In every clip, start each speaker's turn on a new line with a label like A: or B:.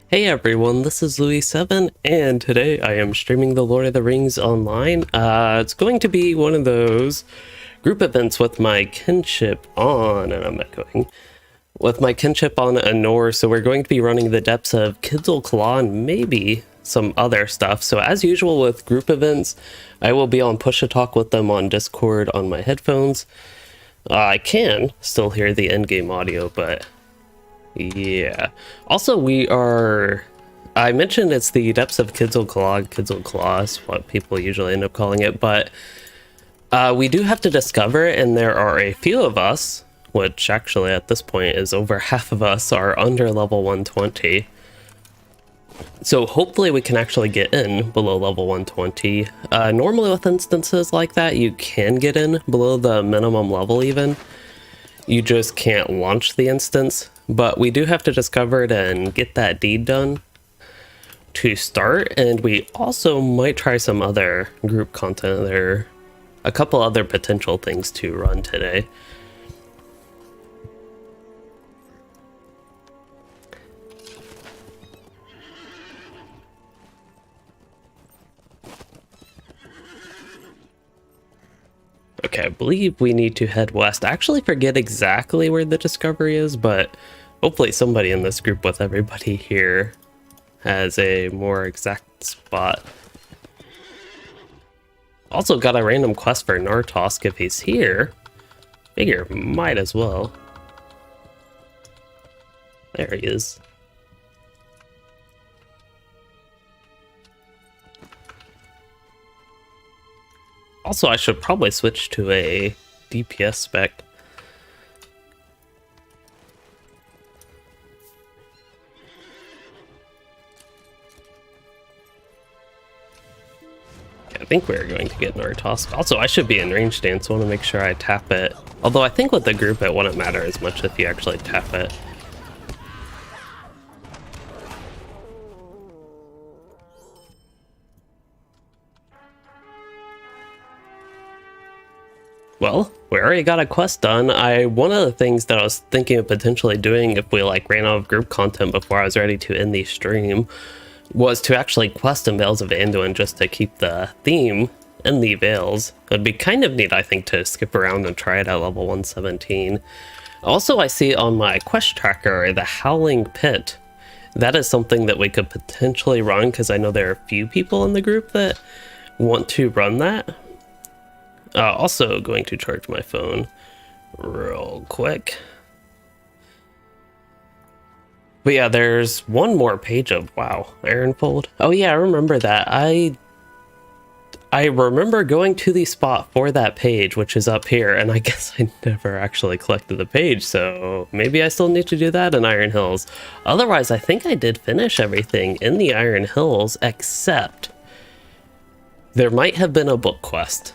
A: Hey everyone, this is Louis7, and today I am streaming the Lord of the Rings online. It's going to be one of those group events with my kinship on, and I'm echoing, with my kinship on Anor, so we're going to be running the Depths of Kidzul-Kalah and maybe some other stuff. So as usual with group events, I will be on push-to-talk with them on Discord on my headphones. I can still hear the endgame audio, but yeah. Also, I mentioned it's the Depths of Kidzul-Kalah. Kidzul-Kalah is what people usually end up calling it, but we do have to discover it, and there are a few of us, which actually at this point is over half of us, are under level 120. So hopefully we can actually get in below level 120. Normally with instances like that, you can get in below the minimum level even. You just can't launch the instance, but we do have to discover it and get that deed done to start, and we also might try some other group content. There are a couple other potential things to run today. Okay, I believe we need to head west. I actually forget exactly where the discovery is, but hopefully somebody in this group with everybody here has a more exact spot. Also got a random quest for Nartosk if he's here. Figure might as well. There he is. Also, I should probably switch to a DPS spec. I think we're going to get Nartosk. Also, I should be in range stance, so I want to make sure I tap it. Although I think with the group it wouldn't matter as much if you actually tap it. Well, we already got a quest done. One of the things that I was thinking of potentially doing if we ran out of group content before I was ready to end the stream was to actually quest in Vales of Anduin just to keep the theme in the Vales. It'd be kind of neat, I think, to skip around and try it at level 117. Also, I see on my quest tracker the Howling Pit. That is something that we could potentially run because I know there are a few people in the group that want to run that. Also going to charge my phone real quick. But yeah, there's one more page of, wow, Ironfold. Oh yeah, I remember that. I remember going to the spot for that page, which is up here, and I guess I never actually collected the page, so maybe I still need to do that in Iron Hills. Otherwise, I think I did finish everything in the Iron Hills, except there might have been a book quest.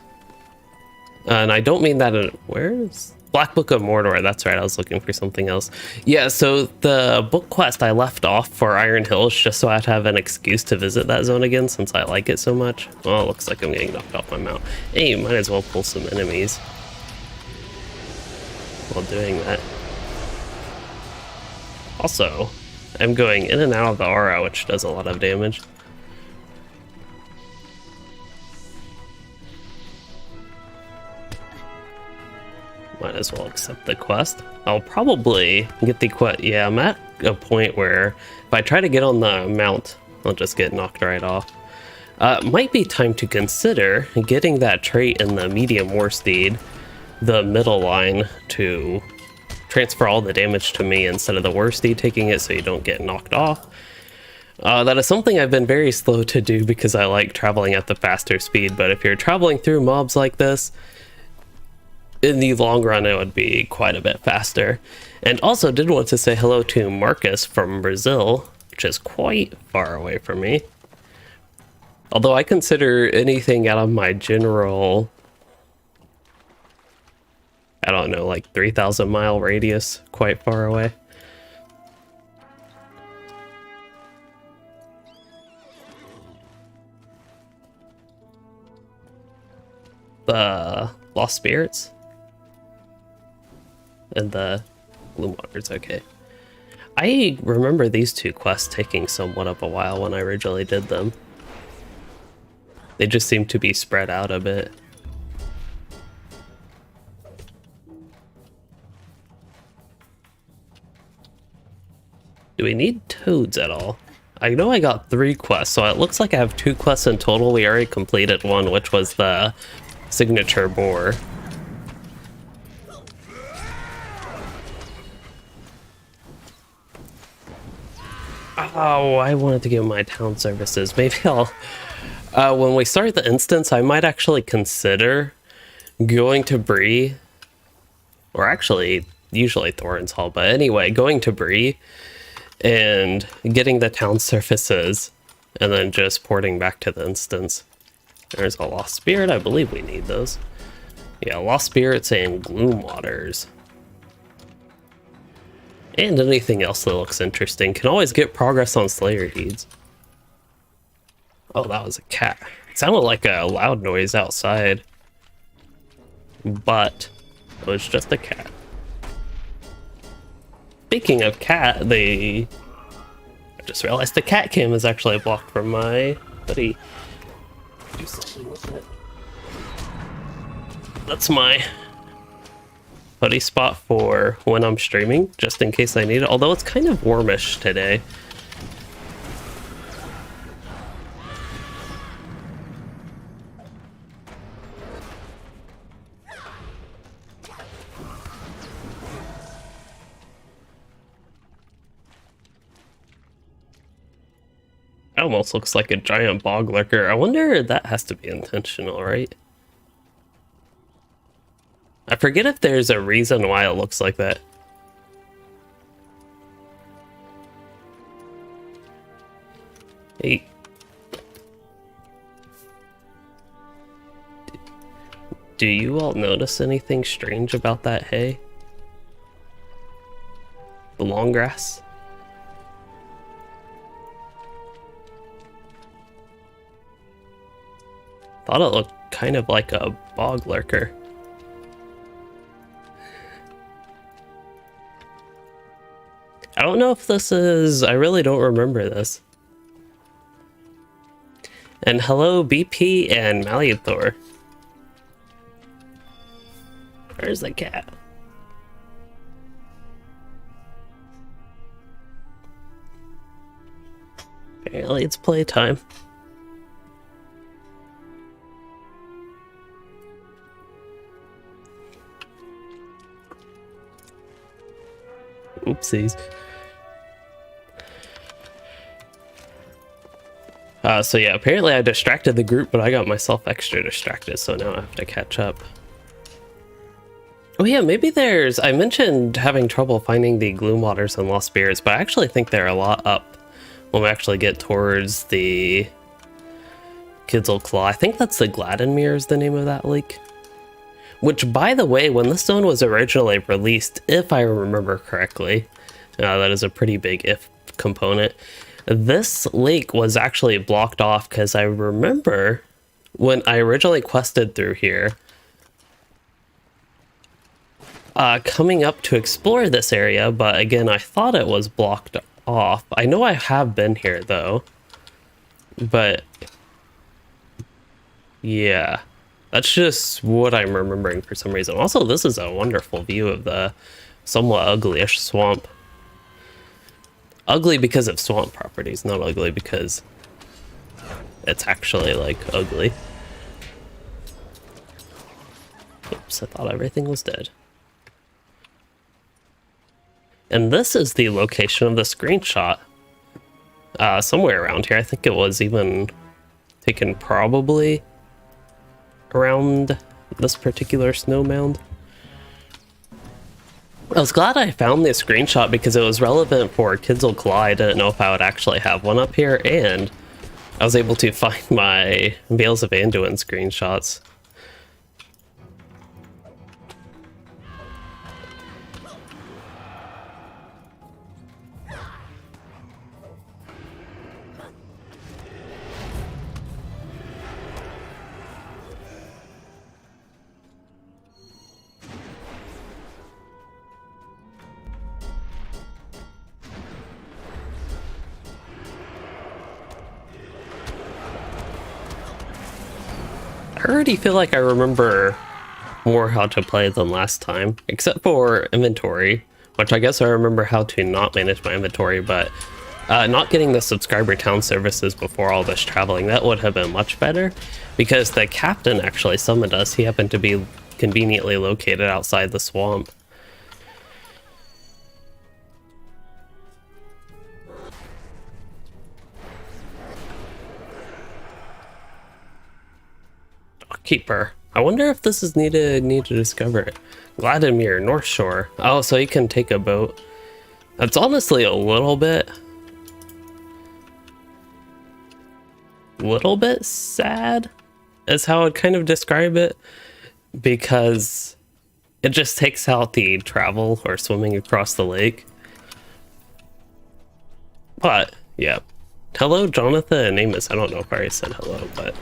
A: And I don't mean that in, where's Black Book of Mordor? That's right, I was looking for something else. Yeah, so the book quest I left off for Iron Hills just so I'd have an excuse to visit that zone again since I like it so much. Oh, it looks like I'm getting knocked off my mount. Hey, might as well pull some enemies while doing that. Also, I'm going in and out of the aura, which does a lot of damage. Might as well accept the quest. I'll probably get the quest. Yeah, I'm at a point where if I try to get on the mount, I'll just get knocked right off. Might be time to consider getting that trait in the medium war steed, the middle line, to transfer all the damage to me instead of the war steed taking it so you don't get knocked off. That is something I've been very slow to do because I like traveling at the faster speed, but if you're traveling through mobs like this, in the long run, it would be quite a bit faster. And also did want to say hello to Marcus from Brazil, which is quite far away from me. Although I consider anything out of my general, I don't know, like 3,000 mile radius quite far away. The Lost Spirits? And the Gloom Waters, okay. I remember these two quests taking somewhat of a while when I originally did them. They just seem to be spread out a bit. Do we need toads at all? I know I got 3 quests, so it looks like I have 2 quests in total. We already completed one, which was the signature boar. Oh, I wanted to give my town services. Maybe I'll... when we start the instance, I might actually consider going to Bree. Or actually, usually Thorin's Hall, but anyway, going to Bree and getting the town services, and then just porting back to the instance. There's a Lost Spirit. I believe we need those. Yeah, Lost Spirits and Gloom Waters. And anything else that looks interesting. Can always get progress on Slayer Deeds. Oh, that was a cat. It sounded like a loud noise outside. But it was just a cat. Speaking of cat, I just realized the cat cam is actually blocked from my hoodie. Do something with it. That's my hoodie spot for when I'm streaming, just in case I need it. Although it's kind of warmish today. It almost looks like a giant bog lurker. I wonder if that has to be intentional, right? I forget if there's a reason why it looks like that. Hey. Do you all notice anything strange about that hay? The long grass? Thought it looked kind of like a bog lurker. I don't know if this is... I really don't remember this. And hello, BP and Maluthor. Where's the cat? Apparently it's playtime. Oopsies. So yeah, apparently I distracted the group, but I got myself extra distracted, so now I have to catch up. Oh yeah, maybe there's... I mentioned having trouble finding the Gloom Waters and Lost Spirits, but I actually think they're a lot up when we actually get towards the Kidzul-Kalah. I think that's the Gladdenmere is the name of that lake. Which, by the way, when this zone was originally released, if I remember correctly, that is a pretty big if component, this lake was actually blocked off because I remember when I originally quested through here, coming up to explore this area, but again, I thought it was blocked off. I know I have been here, though, but yeah. That's just what I'm remembering for some reason. Also, this is a wonderful view of the somewhat ugly-ish swamp. Ugly because of swamp properties, not ugly because it's actually, like, ugly. Oops, I thought everything was dead. And this is the location of the screenshot. Somewhere around here. I think it was even taken probably around this particular snow mound. I was glad I found this screenshot because it was relevant for Kidzul-Kalah. I didn't know if I would actually have one up here, and I was able to find my Vales of Anduin screenshots. I already feel like I remember more how to play than last time, except for inventory, which I guess I remember how to not manage my inventory, but not getting the subscriber town services before all this traveling, that would have been much better, because the captain actually summoned us. He happened to be conveniently located outside the swamp. Keeper. I wonder if this is need to discover it. Vladimir, North Shore. Oh, so you can take a boat. That's honestly a little bit sad, is how I'd kind of describe it, because it just takes out the travel or swimming across the lake. But yeah. Hello, Jonathan and Amos. I don't know if I already said hello, but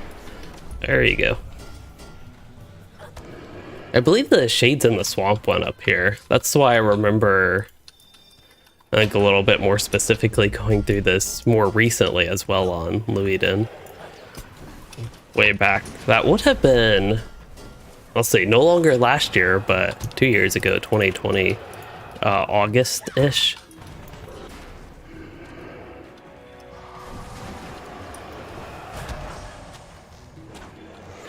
A: there you go. I believe the shades in the swamp went up here. That's why I remember, like, a little bit more specifically going through this more recently as well on Louisden. Way back. That would have been, I'll say, no longer last year, but 2 years ago, 2020, August-ish.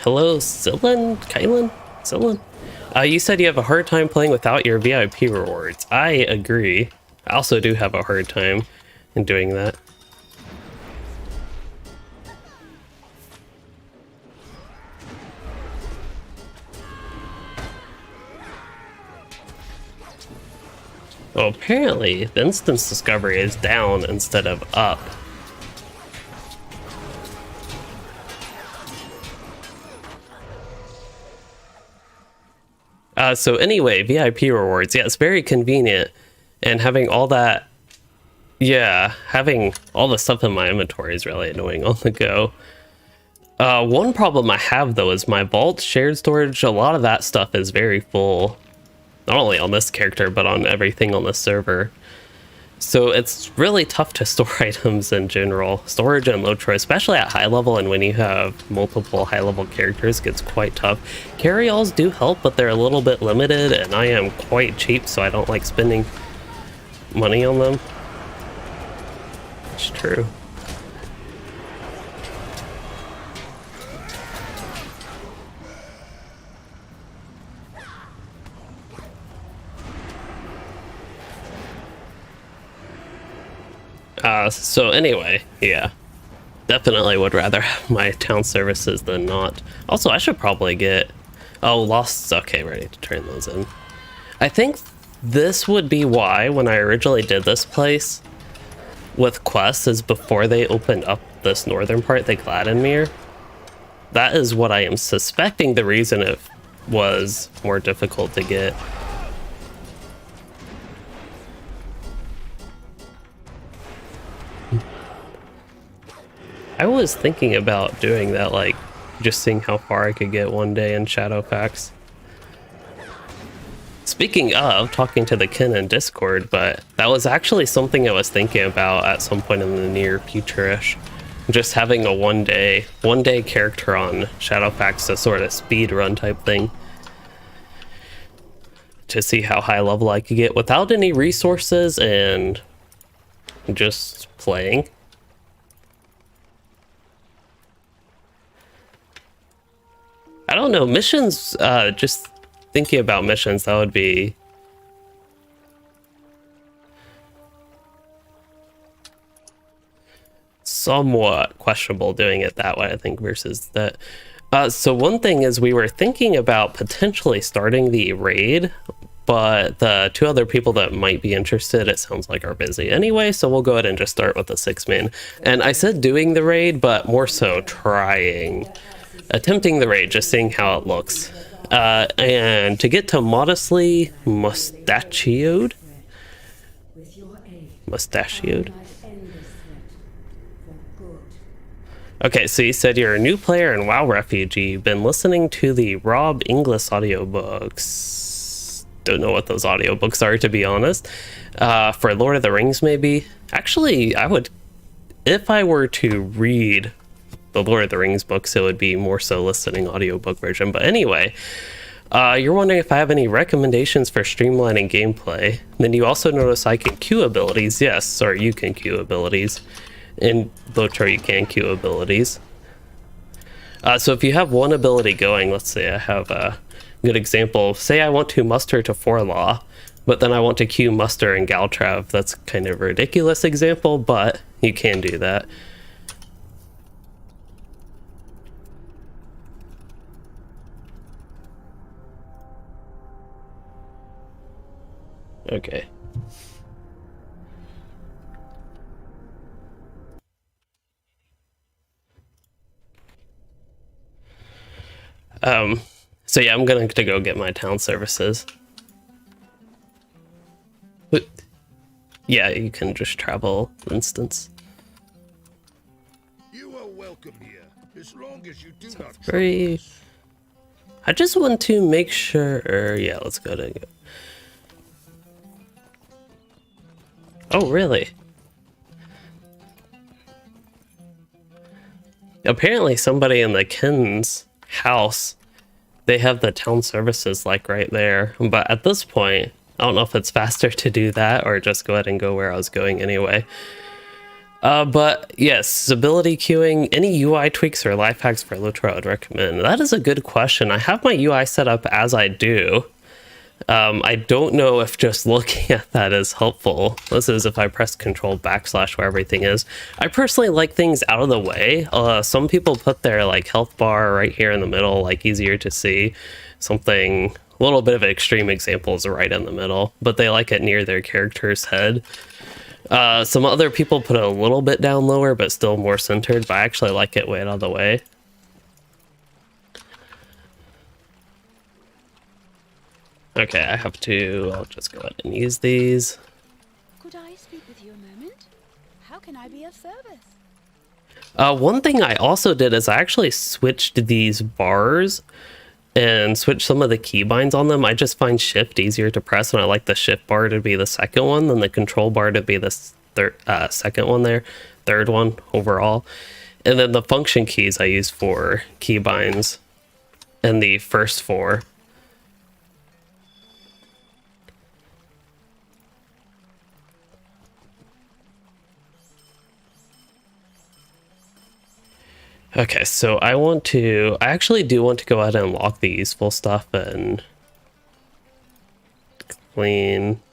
A: Hello, Kylan? You said you have a hard time playing without your VIP rewards. I agree. I also do have a hard time in doing that. Well, apparently the instance discovery is down instead of up. So anyway, VIP rewards, yeah, it's very convenient, and having all that, yeah, having all the stuff in my inventory is really annoying on the go. One problem I have, though, is my vault shared storage. A lot of that stuff is very full, not only on this character, but on everything on the server. So it's really tough to store items in general. Storage and LOTRO, especially at high level, and when you have multiple high level characters, gets quite tough. Carry-alls do help, but they're a little bit limited, and I am quite cheap, so I don't like spending money on them. It's true. So anyway, yeah, definitely would rather have my town services than not. Also, I should probably get, oh, lost, okay, ready to turn those in. I think this would be why when I originally did this place with quests, is before they opened up this northern part, the Vladimir. That is what I am suspecting the reason it was more difficult to get. I was thinking about doing that, like, just seeing how far I could get one day in Shadowfax. Speaking of, talking to the kin in Discord, but that was actually something I was thinking about at some point in the near future-ish. Just having a one day character on Shadowfax, a sort of speed run type thing. To see how high level I could get without any resources and just playing. I don't know, missions, just thinking about missions, that would be somewhat questionable doing it that way, I think, versus that. So one thing is we were thinking about potentially starting the raid, but the two other people that might be interested, it sounds like, are busy anyway, so we'll go ahead and just start with the 6-man. And I said doing the raid, but more so attempting the raid, just seeing how it looks. And to get to modestly mustachioed. Okay, so you said you're a new player and WoW refugee. You've been listening to the Rob Inglis audiobooks. Don't know what those audiobooks are, to be honest. For Lord of the Rings, maybe. Actually, I would, if I were to read the Lord of the Rings books, it would be more so listed in audiobook version. But anyway, you're wondering if I have any recommendations for streamlining gameplay. Then you also notice I can queue abilities. Yes, or you can queue abilities. In LOTRO, you can queue abilities. So if you have one ability going, let's say I have a good example. Say I want to muster to Forlaw, but then I want to queue muster and Galtrav. That's kind of a ridiculous example, but you can do that. Okay. So yeah, I'm going to go get my town services. But yeah, you can just travel instance.
B: You are welcome here, as long as you do not
A: Free. I just want to make sure. Yeah, let's go to. Oh, really? Apparently, somebody in the Kin's house, they have the town services like right there. But at this point, I don't know if it's faster to do that or just go ahead and go where I was going anyway. But yes, ability queuing, any UI tweaks or life hacks for LOTRO I'd recommend. That is a good question. I have my UI set up as I do. I don't know if just looking at that is helpful. This is if I press Control / where everything is. I personally like things out of the way. Some people put their like health bar right here in the middle, like easier to see. Something, a little bit of an extreme example is right in the middle, but they like it near their character's head. Some other people put it a little bit down lower, but still more centered, but I actually like it way out of the way. Okay, I'll just go ahead and use these.
C: Could I speak with you a moment? How can I be of service?
A: One thing I also did is I actually switched these bars and switched some of the keybinds on them. I just find shift easier to press, and I like the shift bar to be the second one, then the control bar to be the second one there, third one overall. And then the function keys I use for keybinds and the first four. Okay, so I actually do want to go ahead and lock the useful stuff and not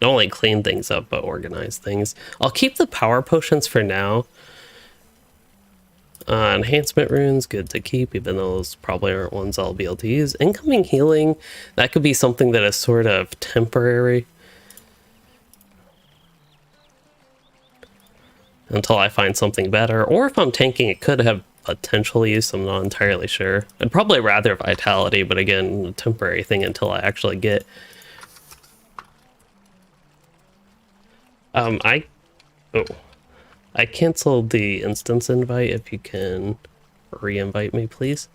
A: only clean things up, but organize things. I'll keep the power potions for now. Enhancement runes, good to keep, even though those probably aren't ones I'll be able to use. Incoming healing, that could be something that is sort of temporary. Until I find something better, or if I'm tanking, it could have potential use. I'm not entirely sure. I'd probably rather vitality, but again, a temporary thing until I actually get. I canceled the instance invite. If you can re-invite me, please.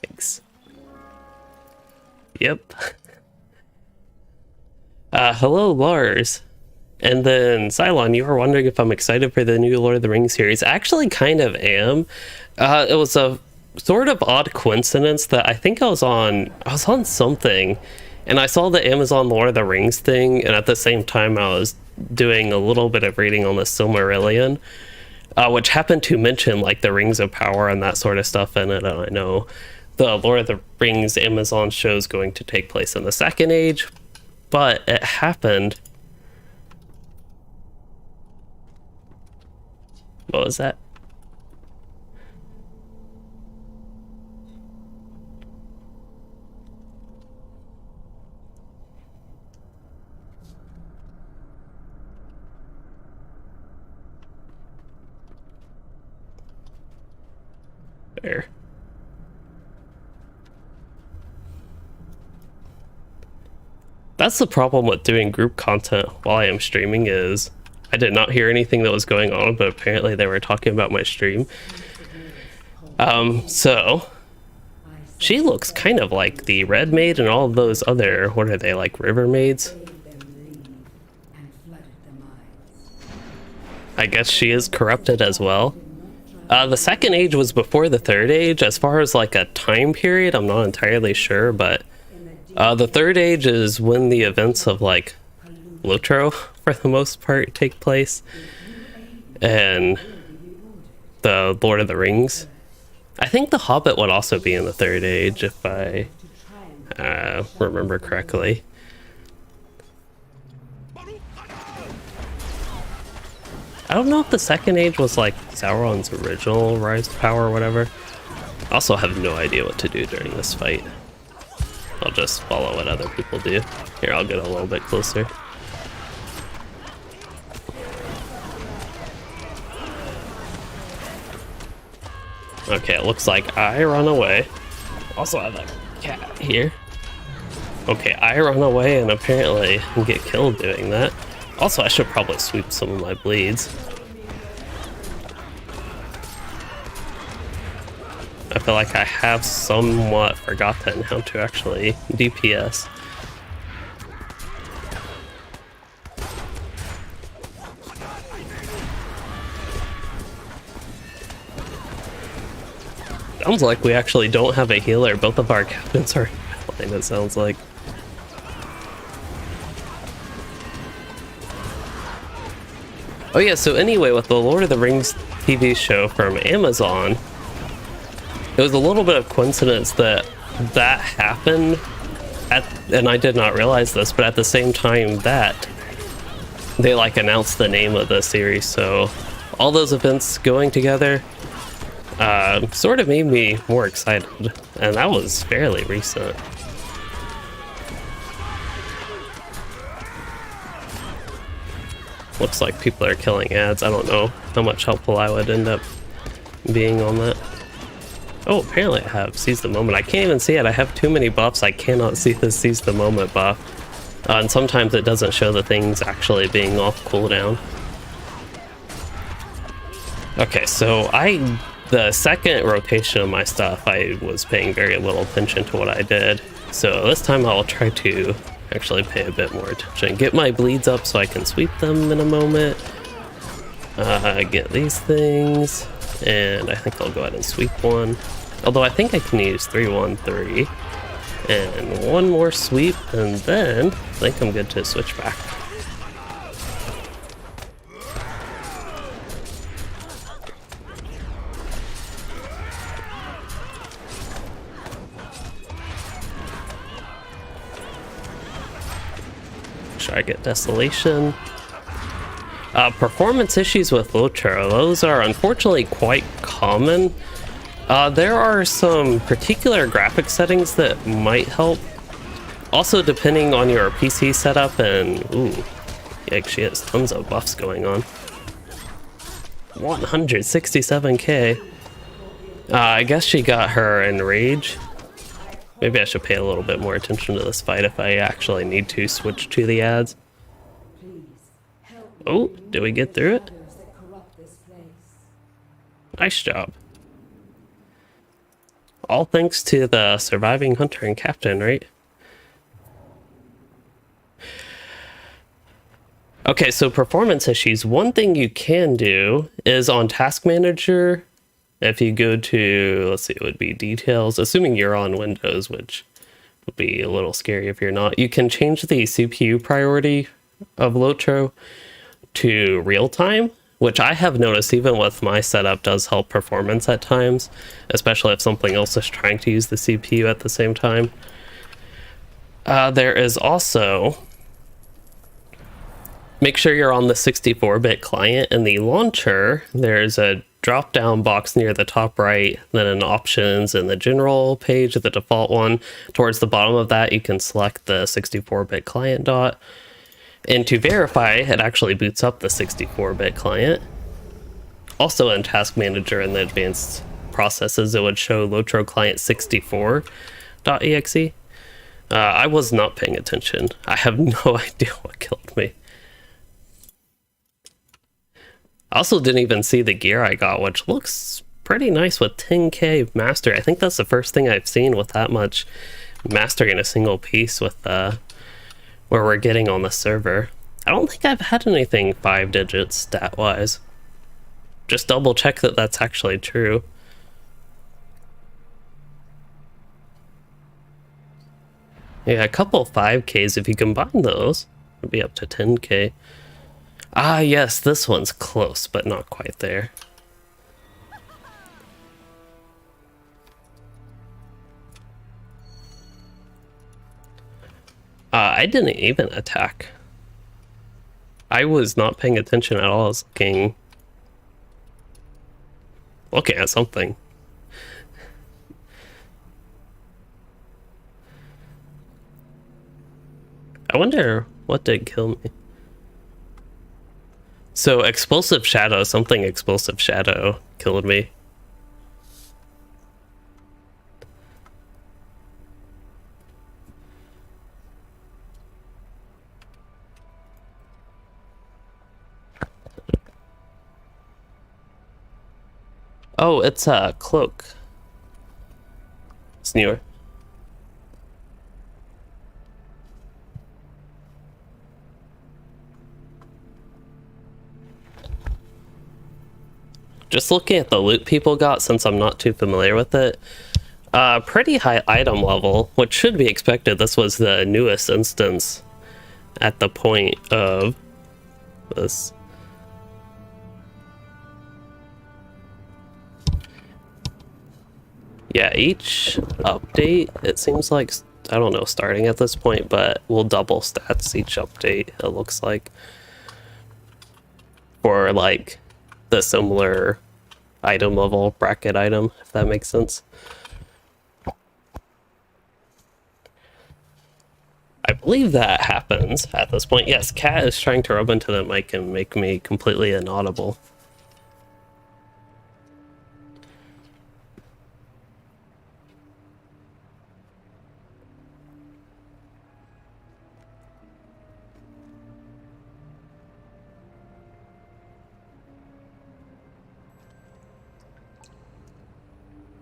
A: Thanks. Yep. Hello, Lars. And then, Cylon, you were wondering if I'm excited for the new Lord of the Rings series. I actually kind of am. It was a sort of odd coincidence that I think I was on something, and I saw the Amazon Lord of the Rings thing, and at the same time I was doing a little bit of reading on the Silmarillion, which happened to mention like the Rings of Power and that sort of stuff in it, and I know the Lord of the Rings Amazon show is going to take place in the Second Age, but it happened. What was that? There. That's the problem with doing group content while I am streaming is I did not hear anything that was going on, but apparently they were talking about my stream. So she looks kind of like the Red Maid and all of those other, what are they, like river maids? I guess she is corrupted as well. The second age was before the third age. As far as like a time period, I'm not entirely sure, but the third age is when the events of like LOTRO, for the most part, take place, and the Lord of the Rings. I think the Hobbit would also be in the third age, if I remember correctly. I don't know if the second age was like Sauron's original rise to power or whatever. I also have no idea what to do during this fight. I'll just follow what other people do. Here, I'll get a little bit closer. Okay, it looks like I run away. Also, I have a cat here. Okay, I run away and apparently get killed doing that. Also, I should probably sweep some of my bleeds. I feel like I have somewhat forgotten how to actually DPS. Sounds like we actually don't have a healer. Both of our captains are fine, it sounds like. Oh yeah, so anyway, with the Lord of the Rings TV show from Amazon, it was a little bit of coincidence that that happened and I did not realize this, but at the same time that they like announced the name of the series, so all those events going together sort of made me more excited, and that was fairly recent. Looks like people are killing ads. I don't know how much helpful I would end up being on that. Oh, apparently I have Seize the Moment. I can't even see it. I have too many buffs. I cannot see the Seize the Moment buff. And sometimes it doesn't show the things actually being off cooldown. Okay, so the second rotation of my stuff, I was paying very little attention to what I did. So this time I'll try to actually pay a bit more attention. Get my bleeds up so I can sweep them in a moment. Get these things. And I think I'll go ahead and sweep one. Although I think I can use 3-1-3. And one more sweep, and then I think I'm good to switch back. Should I get Desolation? Performance issues with LOTRO, those are unfortunately quite common. There are some particular graphic settings that might help. Also, depending on your PC setup, and ooh, yikes, she has tons of buffs going on. 167k. I guess she got her Enrage. Maybe I should pay a little bit more attention to this fight if I actually need to switch to the ads. Oh, did we get through it? Nice job. All thanks to the surviving hunter and captain, right? Okay, so performance issues. One thing you can do is on Task Manager, if you go to, let's see, it would be details, assuming you're on Windows, which would be a little scary if you're not. You can change the CPU priority of LOTRO to real time, which I have noticed even with my setup does help performance at times, especially if something else is trying to use the CPU at the same time. There is also, make sure you're on the 64-bit client. In the launcher, there's a drop-down box near the top right, then an options in the general page, the default one. Towards the bottom of that, you can select the 64-bit client dot. And to verify, it actually boots up the 64-bit client. Also in Task Manager in the advanced processes, it would show LOTRO client 64.exe. I was not paying attention. I have no idea what killed me. I also didn't even see the gear I got, which looks pretty nice with 10k mastery. I think that's the first thing I've seen with that much mastery in a single piece with where we're getting on the server. I don't think I've had anything 5 digits stat-wise. Just double check that that's actually true. Yeah, a couple 5Ks, if you combine those, it'd be up to 10K. Ah, yes, this one's close, but not quite there. I didn't even attack. I was not paying attention at all. I was looking at something. I wonder what did kill me. So explosive shadow, something explosive shadow killed me. Oh, it's a cloak. It's newer. Just looking at the loot people got, since I'm not too familiar with it, pretty high item level, which should be expected. This was the newest instance at the point of this. Yeah, each update, it seems like, I don't know, starting at this point, but will double stats each update, it looks like. For, like, the similar item level bracket item, if that makes sense. I believe that happens at this point. Yes, Cat is trying to rub into the mic and make me completely inaudible.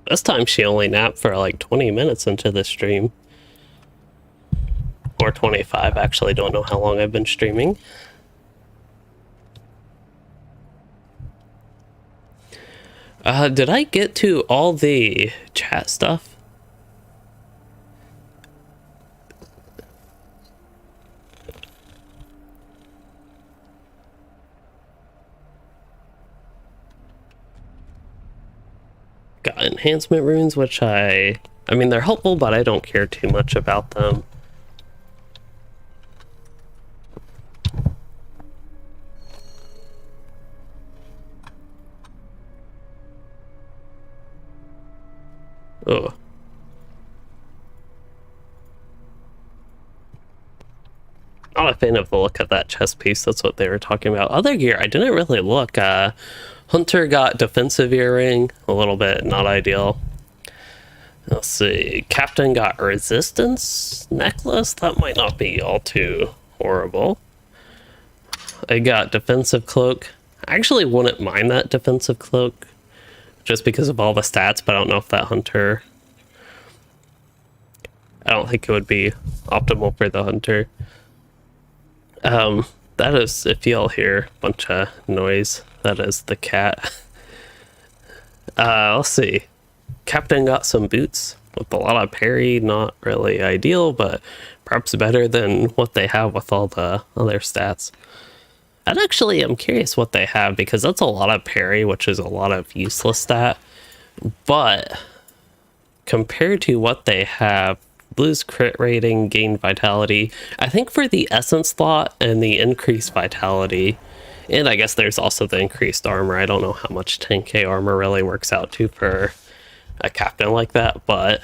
A: This time she only napped for like 20 minutes into the stream. Or 25, actually, don't know how long I've been streaming. Did I get to all the chat stuff? Got enhancement runes, which I mean, they're helpful, but I don't care too much about them. Oh. Not a fan of the look of that chest piece. That's what they were talking about. Other gear, I didn't really look. Hunter got defensive earring, a little bit not ideal. Let's see. Captain got resistance necklace. That might not be all too horrible. I got defensive cloak. I actually wouldn't mind that defensive cloak just because of all the stats, but I don't know if that hunter... I don't think it would be optimal for the hunter. That is, if y'all hear a bunch of noise, that is the cat. Let's see. Captain got some boots with a lot of parry, not really ideal, but perhaps better than what they have with all the other stats. And actually, I'm curious what they have, because that's a lot of parry, which is a lot of useless stat. But compared to what they have, lose crit rating, gain vitality, I think for the essence slot and the increased vitality, and I guess there's also the increased armor. I don't know how much 10k armor really works out to for a captain like that, but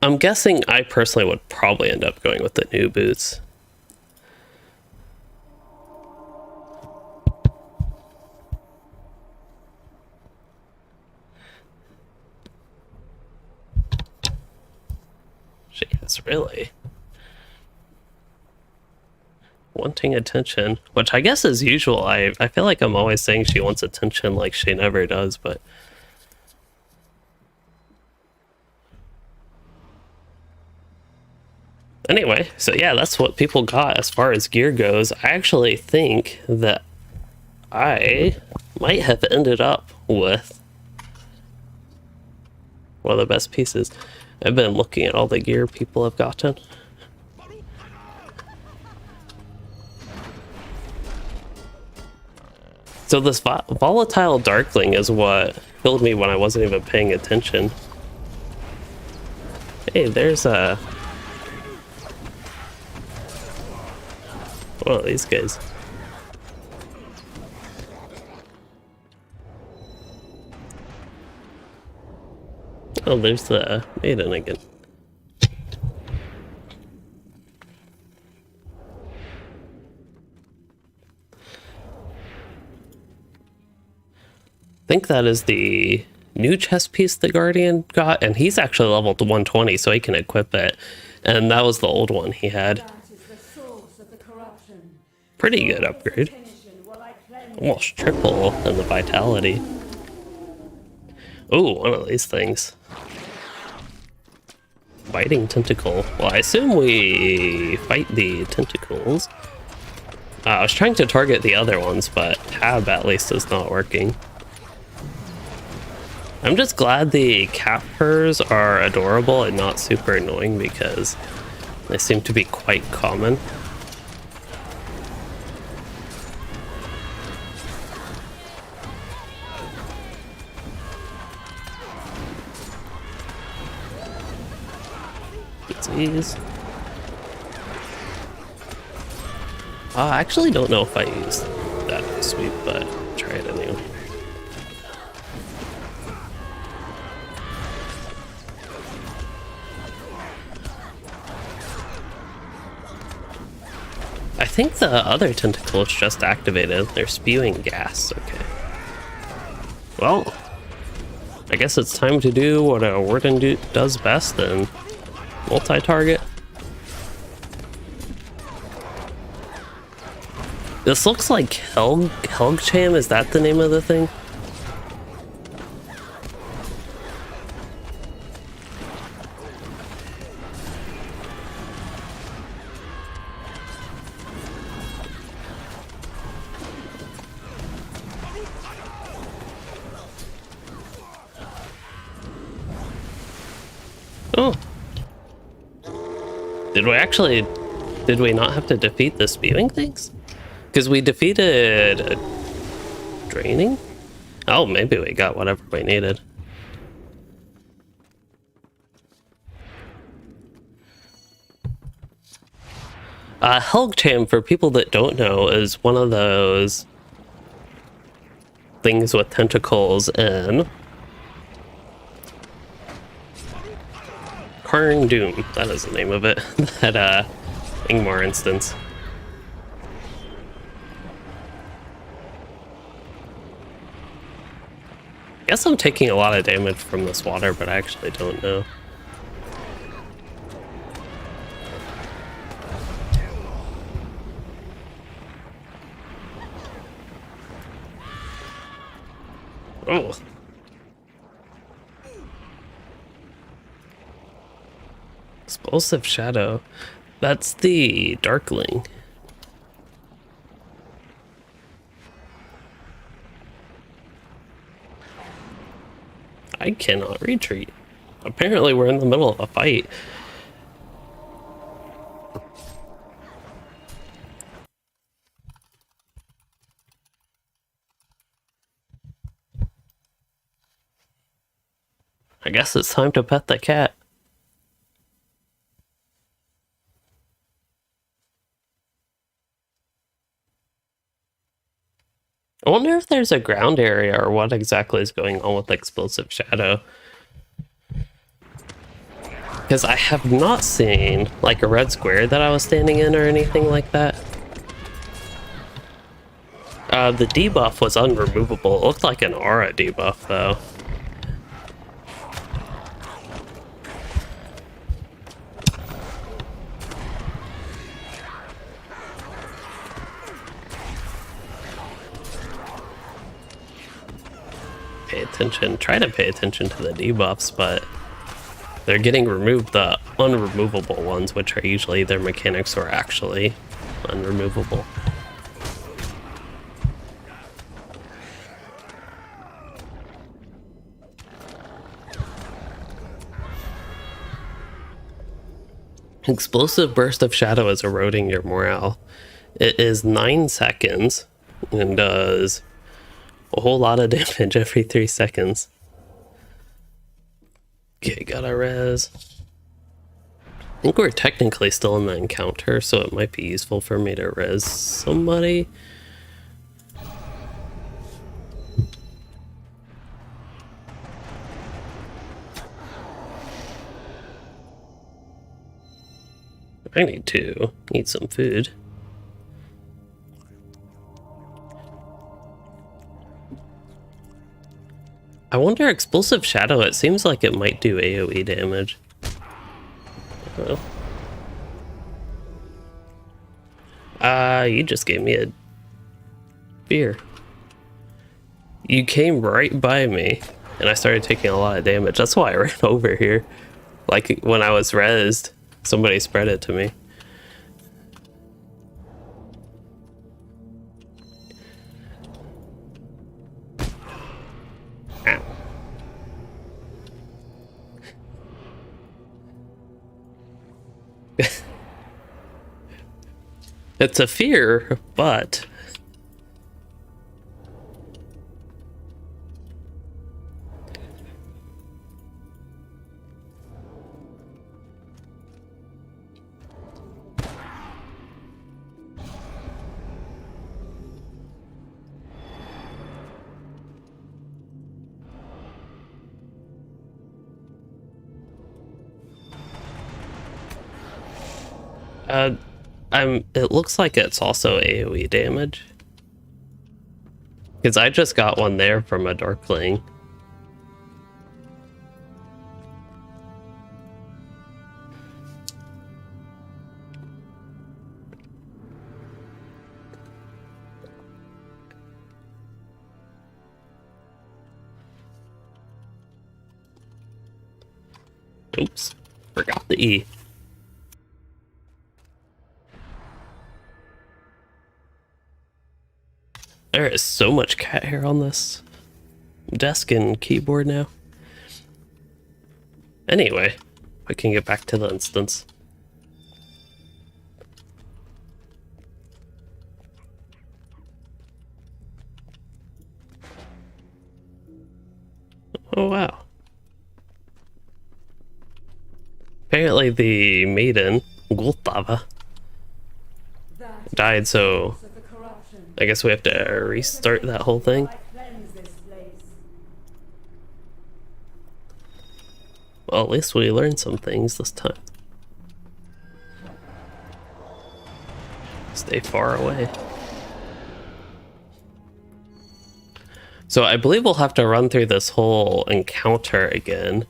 A: I'm guessing I personally would probably end up going with the new boots. She is really wanting attention, which I guess is usual. I feel like I'm always saying she wants attention like she never does, but Anyway, so yeah, that's what people got as far as gear goes. I actually think that I might have ended up with one of the best pieces. I've been looking at all the gear people have gotten. So this volatile darkling is what killed me when I wasn't even paying attention. Hey, there's a... one of these guys. Oh, there's the maiden again. I think that is the new chest piece the Guardian got, and he's actually leveled to 120, so he can equip it. And that was the old one he had. Pretty good upgrade. Almost triple in the vitality. Oh, one of these things. Biting tentacle. Well, I assume we fight the tentacles. I was trying to target the other ones, but tab at least is not working. I'm just glad the cat purrs are adorable and not super annoying because they seem to be quite common. These. I actually don't know if I used that sweep, but try it anyway. I think the other tentacle is just activated. They're spewing gas. Okay. Well, I guess it's time to do what a warden does best and multi-target. This looks like Helgcham, is that the name of the thing? Oh. Did we not have to defeat the spewing things? Because we defeated a draining? Oh, maybe we got whatever we needed. Helgcham, for people that don't know, is one of those things with tentacles in Carn Doom, that is the name of it. That Ingmar instance. I guess I'm taking a lot of damage from this water, but I actually don't know. Oh. Explosive Shadow. That's the Darkling. I cannot retreat. Apparently we're in the middle of a fight. I guess it's time to pet the cat. I wonder if there's a ground area or what exactly is going on with Explosive Shadow. Because I have not seen like a red square that I was standing in or anything like that. The debuff was unremovable. It looked like an aura debuff though. Pay attention, try to pay attention to the debuffs, but They're getting removed, the unremovable ones, which are usually their mechanics or actually unremovable. Explosive burst of shadow is eroding your morale. It is 9 seconds and does a whole lot of damage every 3 seconds. Okay, gotta res. I think we're technically still in the encounter, so it might be useful for me to res somebody. I need to eat some food. I wonder, explosive shadow, it seems like it might do AoE damage. Oh. You just gave me a fear. You came right by me, and I started taking a lot of damage. That's why I ran over here. Like, when I was rezzed, somebody spread it to me. Ow. It's a fear, but... it looks like it's also AoE damage. Because I just got one there from a Darkling. Oops, forgot the E. There is so much cat hair on this desk and keyboard now. Anyway, we can get back to the instance. Oh wow. Apparently the maiden, Gultava, died, so I guess we have to restart that whole thing. Well, at least we learned some things this time. Stay far away. So I believe we'll have to run through this whole encounter again.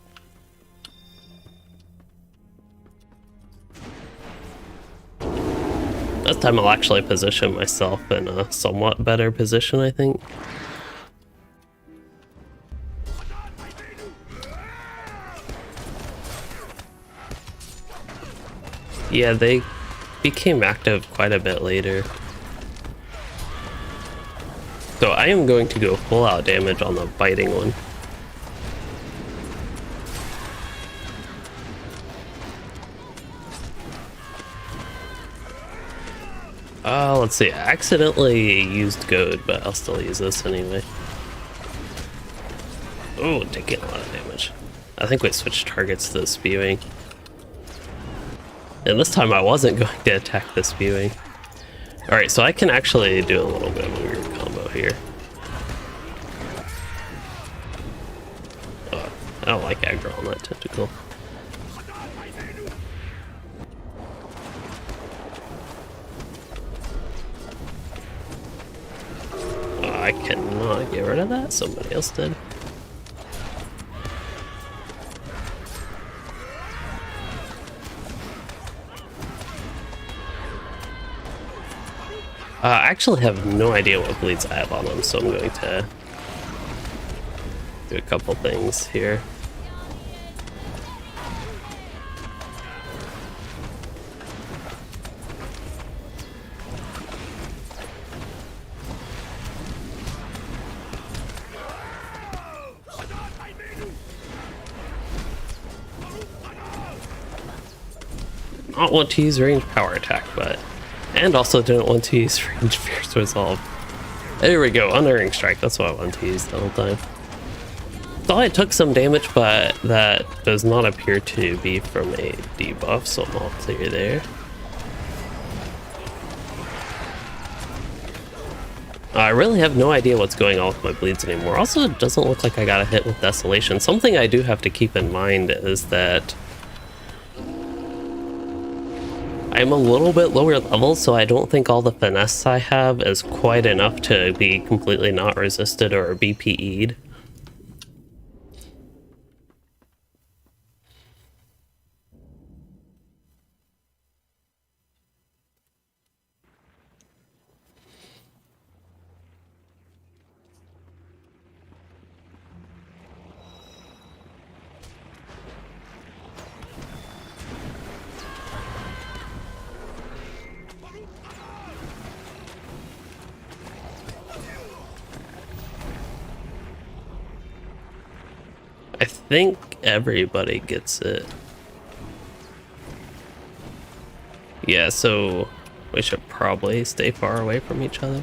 A: This time I'll actually position myself in a somewhat better position, I think. Yeah, they became active quite a bit later. So I am going to go full out damage on the biting one. Let's see, I accidentally used goad, but I'll still use this anyway. Oh, taking a lot of damage. I think we switched targets to the spewing. And this time I wasn't going to attack the spewing. Alright, so I can actually do a little bit of a weird combo here. Oh, I don't like aggro on that tentacle. I cannot get rid of that. Somebody else did. I actually have no idea what bleeds I have on them, so I'm going to do a couple things here. not want to use range power attack, but... And also didn't want to use range fierce resolve. There we go, unerring strike, that's what I wanted to use the whole time. Thought I took some damage, but that does not appear to be from a debuff, so I'm all clear there. I really have no idea what's going on with my bleeds anymore. Also, it doesn't look like I got a hit with Desolation. Something I do have to keep in mind is that I'm a little bit lower level, so I don't think all the finesse I have is quite enough to be completely not resisted or BPE'd. I think everybody gets it. Yeah, so we should probably stay far away from each other.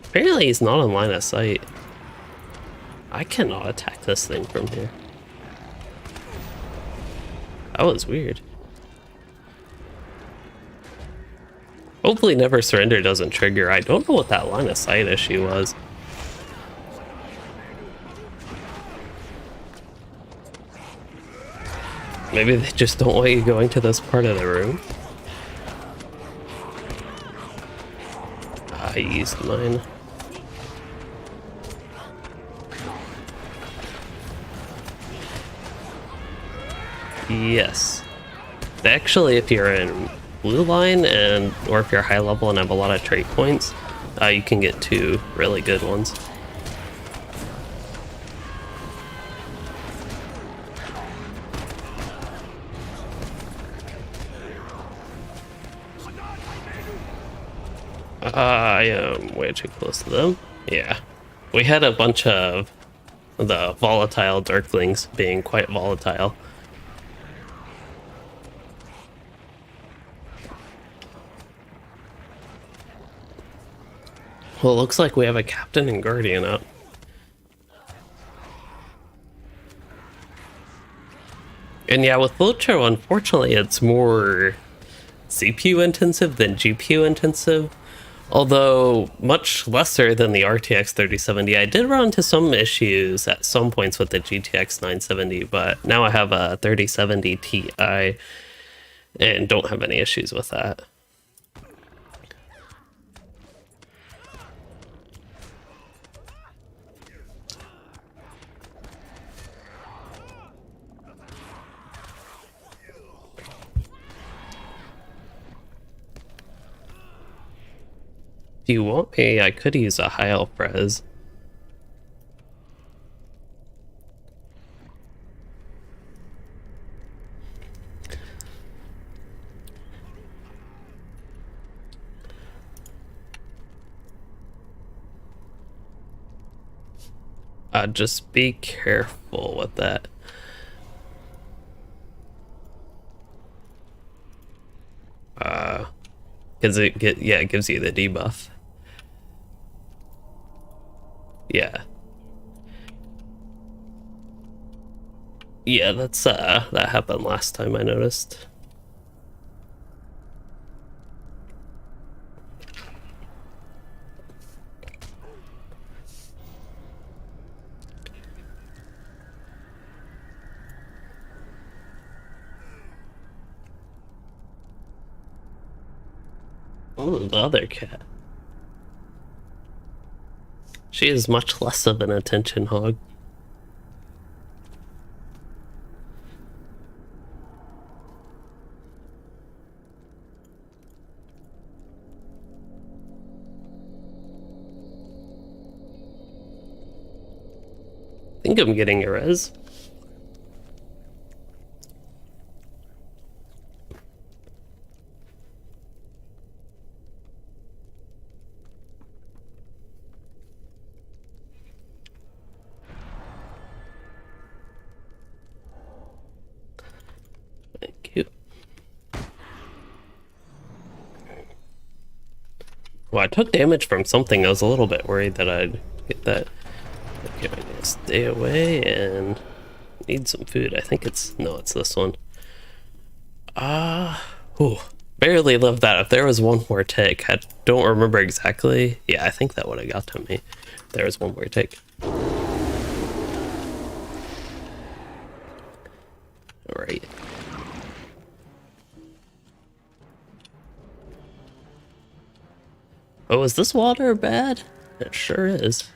A: Apparently he's not on line of sight. I cannot attack this thing from here. That was weird. Hopefully Never Surrender doesn't trigger. I don't know what that line of sight issue was. Maybe they just don't want you going to this part of the room. I used mine. Yes. Actually, if you're in blue line or if you're high level and have a lot of trait points, you can get 2 really good ones. I am way too close to them. Yeah. We had a bunch of the volatile Darklings being quite volatile. Well, it looks like we have a Captain and Guardian up. And yeah, with LOTRO, unfortunately, it's more CPU intensive than GPU intensive. Although much lesser than the RTX 3070. I did run into some issues at some points with the GTX 970, but now I have a 3070 Ti and don't have any issues with that. If you want me, I could use a high elf res. Just be careful with that. Because it gives you the debuff. Yeah. Yeah, that's that happened last time I noticed. Oh, the other cat. She is much less of an attention hog. I think I'm getting a res. Well, I took damage from something. I was a little bit worried that I'd get that. Okay, I need to stay away and need some food. I think it's... no, it's this one. Barely lived that. If there was one more tick, I don't remember exactly. Yeah, I think that would have got to me. If there was one more tick. Alright. Oh, is this water bad? It sure is.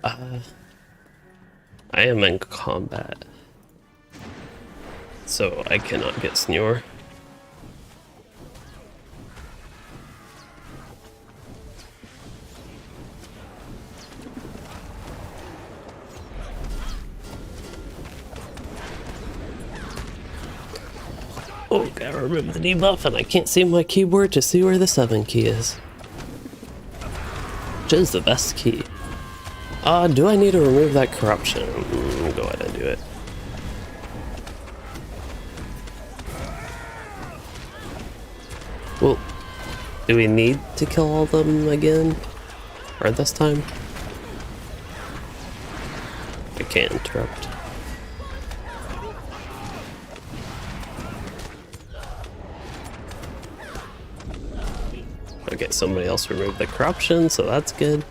A: I am in combat, so I cannot get Snore. Oh, gotta remove the debuff, and I can't see my keyboard to see where the 7 key is. Which is the best key. Do I need to remove that corruption? Go ahead and do it. Well, do we need to kill all of them again? Or this time? I can't interrupt. Okay, somebody else removed the corruption, so that's good.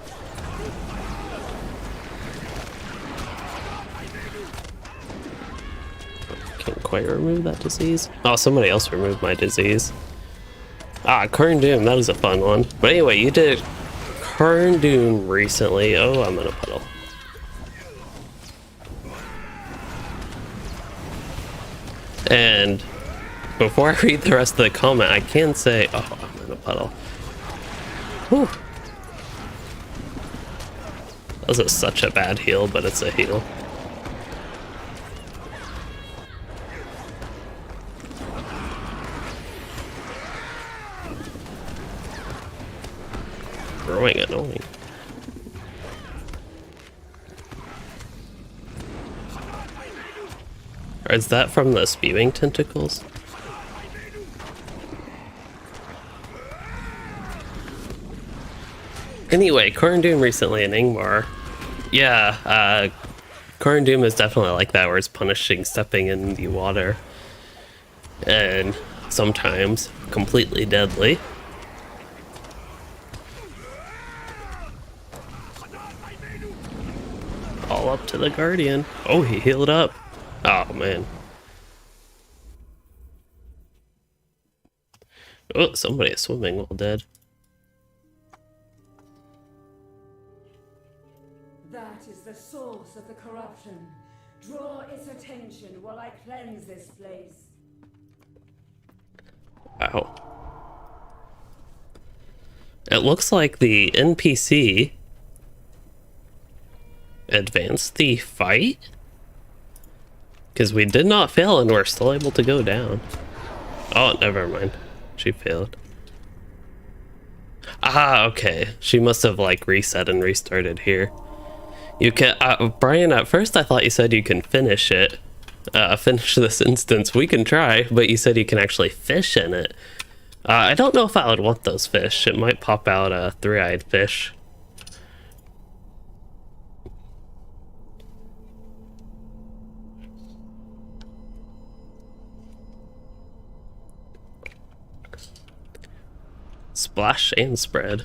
A: Can't quite remove that disease. Oh, somebody else removed my disease. Ah, Karn Doom, that was a fun one. But anyway, you did Karn Doom recently. Oh, I'm in a puddle. And before I read the rest of the comment, I can say, oh, I'm in a puddle. Whew. That was such a bad heal, but it's a heal. Growing annoying. Or is that from the spewing tentacles? Anyway, Karn Doom recently in Ingmar. Yeah, Karn Doom is definitely like that, where it's punishing stepping in the water. And sometimes completely deadly. All up to the Guardian. Oh, he healed up. Oh, man. Oh, somebody is swimming while dead.
D: That is the source of the corruption. Draw its attention while I cleanse this place.
A: Wow. It looks like the NPC advanced the fight? Because we did not fail and we're still able to go down. Oh, never mind. She failed. Ah, okay. She must have like reset and restarted here. You can, Brian, at first I thought you said you can finish it. Finish this instance. We can try, but you said you can actually fish in it. I don't know if I would want those fish. It might pop out a three-eyed fish. Splash and spread.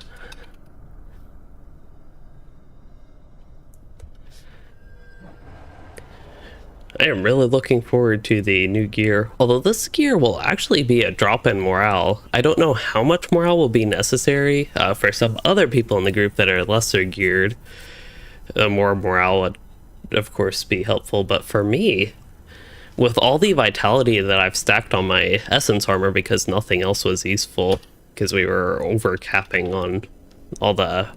A: I am really looking forward to the new gear. Although this gear will actually be a drop in morale. I don't know how much morale will be necessary. For some other people in the group that are lesser geared, more morale would of course be helpful. But for me, with all the vitality that I've stacked on my essence armor because nothing else was useful, because we were over capping on all the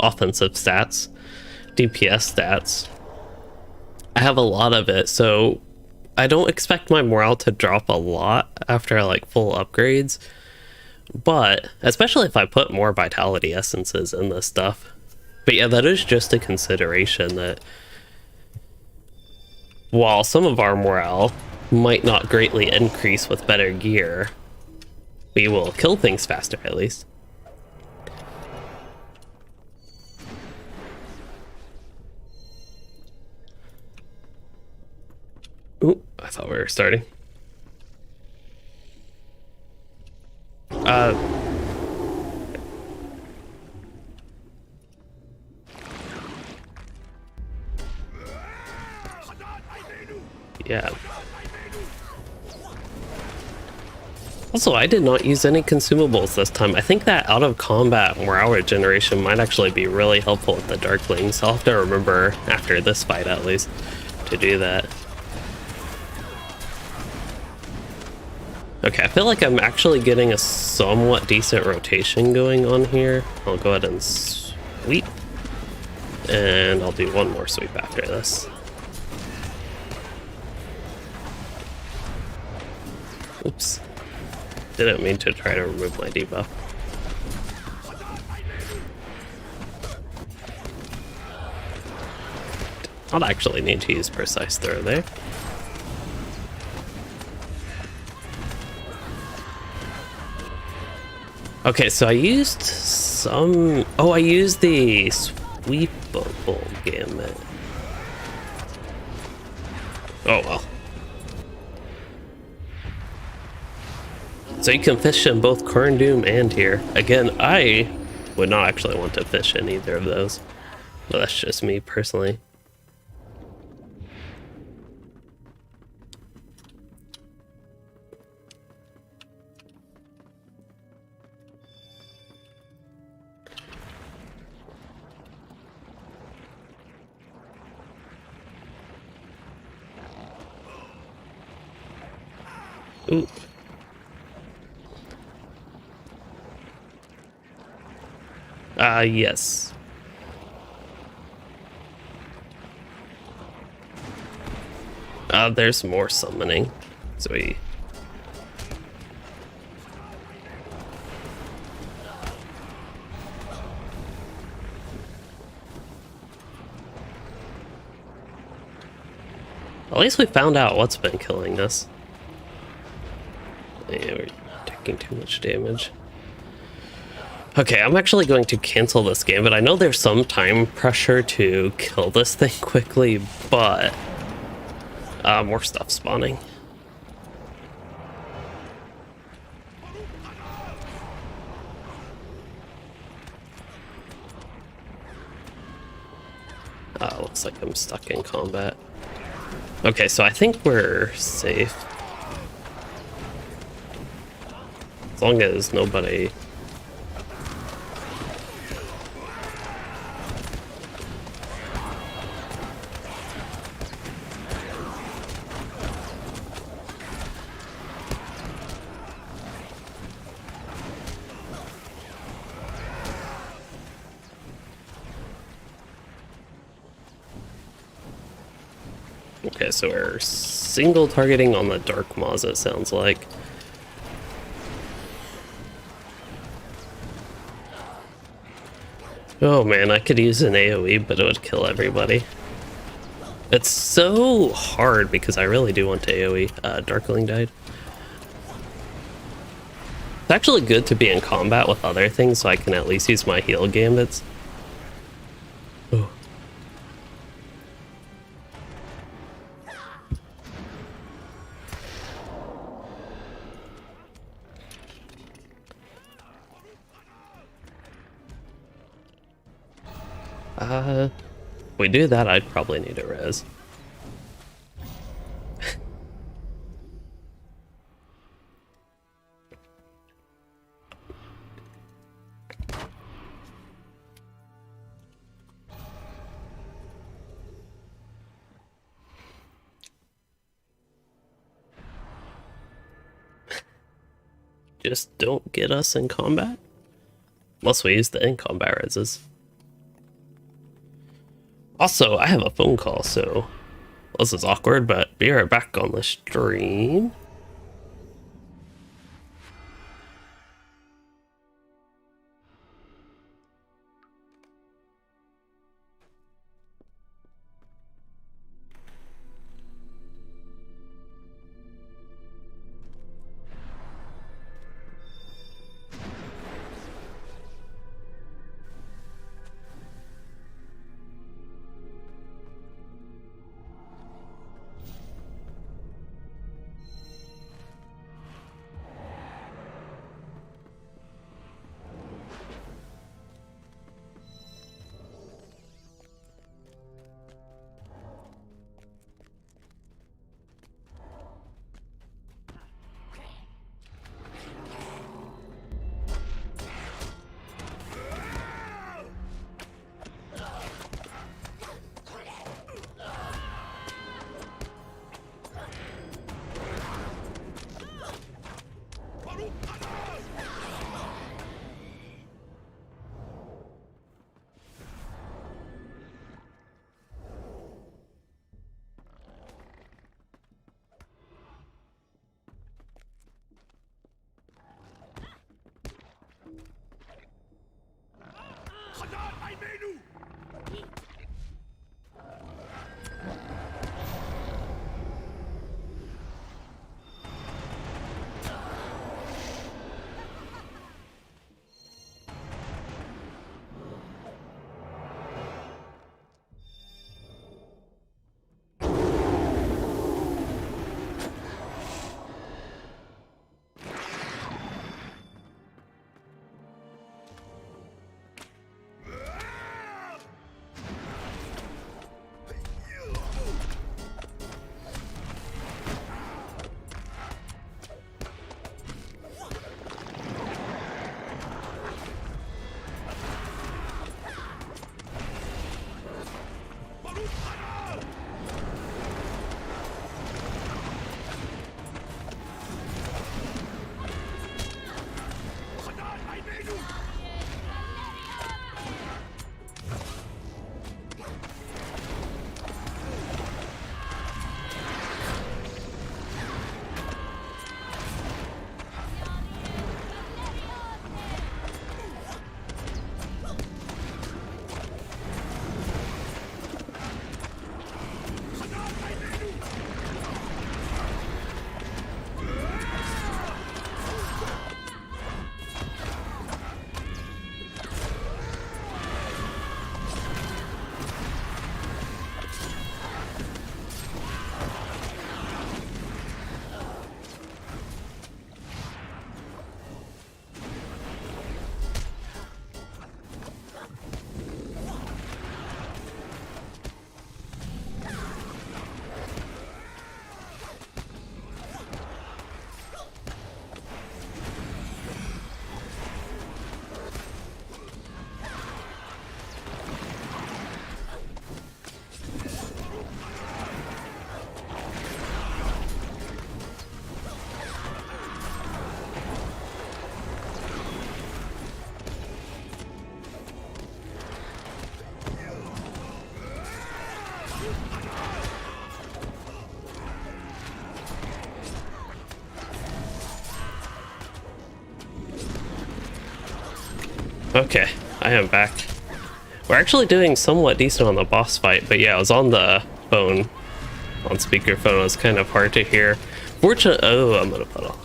A: offensive stats, DPS stats. I have a lot of it, so I don't expect my morale to drop a lot after like full upgrades, but especially if I put more vitality essences in this stuff. But yeah, that is just a consideration that while some of our morale might not greatly increase with better gear, We will kill things faster, at least. Ooh, I thought we were starting. Yeah. Also, I did not use any consumables this time. I think that out of combat morale regeneration might actually be really helpful with the Darklings. I'll have to remember after this fight at least to do that. Okay, I feel like I'm actually getting a somewhat decent rotation going on here. I'll go ahead and sweep. And I'll do one more sweep after this. Oops. Didn't mean to try to remove my debuff. I'll actually need to use precise throw there. Okay, so I used some... Oh, I used the sweepable gambit. Oh well. So you can fish in both Corndoom and here. Again, I would not actually want to fish in either of those. But that's just me personally. Ooh. Yes. There's more summoning. So we... At least we found out what's been killing us. Yeah, we're taking too much damage. Okay, I'm actually going to cancel this game, but I know there's some time pressure to kill this thing quickly, but more stuff spawning. Looks like I'm stuck in combat. Okay, so I think we're safe. As long as nobody... Okay, so we're single targeting on the Dark Maws, it sounds like. Oh man, I could use an AoE, but it would kill everybody. It's so hard because I really do want to AoE. Darkling died. It's actually good to be in combat with other things so I can at least use my heal gambits. Oh. If we do that, I'd probably need a res. Just don't get us in combat. Unless we use the in-combat reses. Also, I have a phone call, so this is awkward, but be right back on the stream. Okay, I am back. We're actually doing somewhat decent on the boss fight, but yeah, I was on the phone. On speakerphone, it was kind of hard to hear. Fortunately, oh, I'm gonna put on.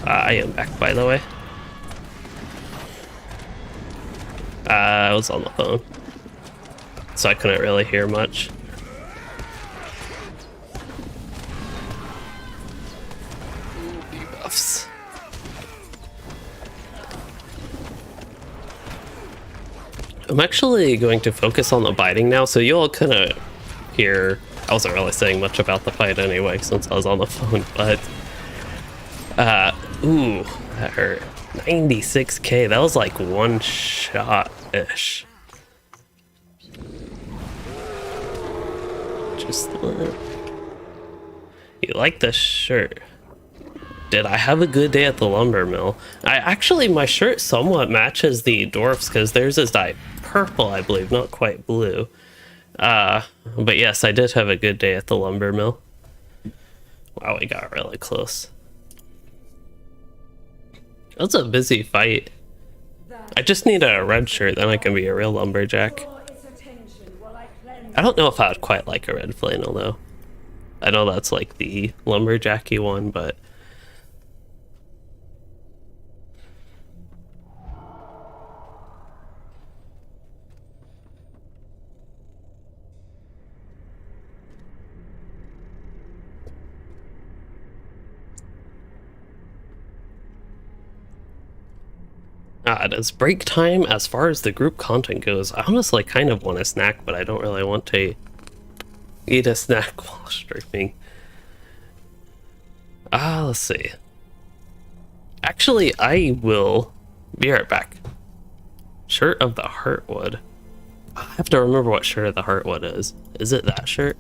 A: I am back, by the way. I was on the phone, so I couldn't really hear much. Debuffs. I'm actually going to focus on the biting now, so you all couldn't hear. I wasn't really saying much about the fight anyway, since I was on the phone, but ooh, that hurt. 96k, that was like one shot-ish. Just you like this shirt. Did I have a good day at the lumber mill? My shirt somewhat matches the dwarfs because theirs is dyed purple, I believe, not quite blue. But yes, I did have a good day at the lumber mill. Wow, we got really close. That was a busy fight. I just need a red shirt, then I can be a real lumberjack. I don't know if I would quite like a red flannel though. I know that's like the lumberjacky one, but it is break time. As far as the group content goes, I honestly kind of want a snack, but I don't really want to eat a snack while streaming. Let's see. Actually, I will be right back. Shirt of the Heartwood. I have to remember what shirt of the Heartwood is. Is it that shirt?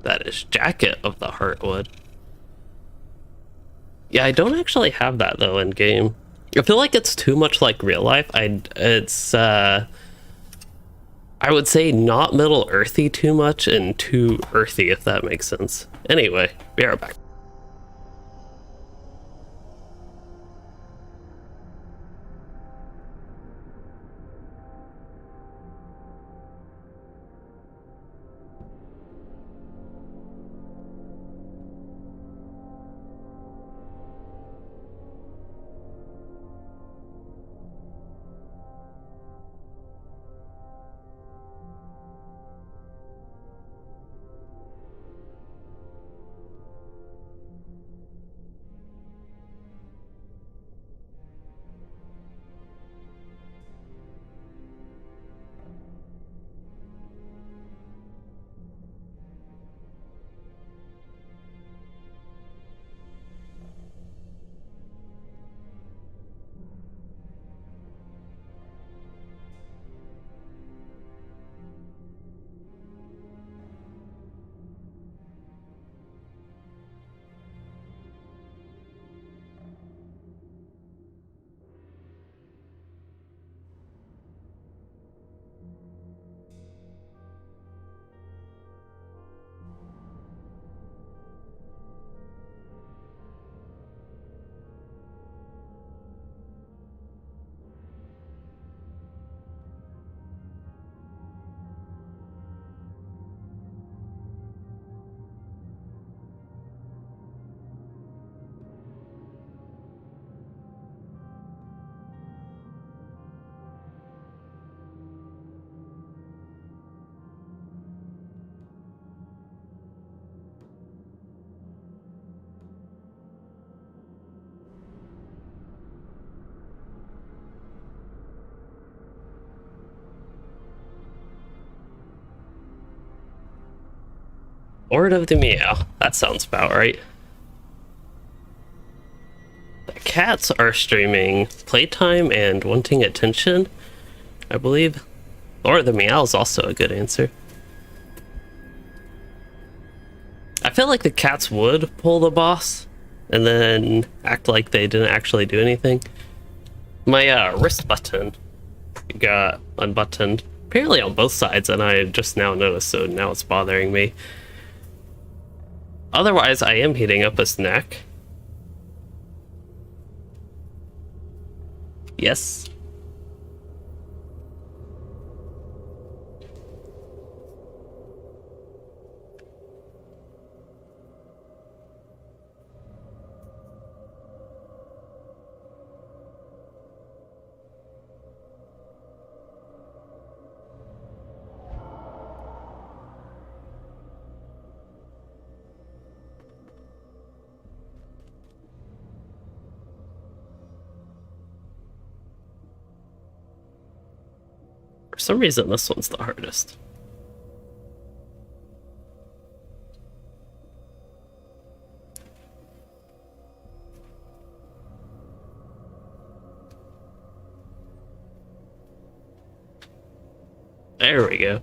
A: That is Jacket of the Heartwood. Yeah, I don't actually have that though in game. I feel like it's too much like real life. I would say not Middle Earthy too much and too earthy, if that makes sense. Anyway, be right back. Lord of the Meow. That sounds about right. The cats are streaming playtime and wanting attention, I believe. Lord of the Meow is also a good answer. I feel like the cats would pull the boss, and then act like they didn't actually do anything. My wrist button got unbuttoned, apparently on both sides, and I just now noticed, so now it's bothering me. Otherwise, I am heating up a snack. Yes. For some reason, this one's the hardest. There we go.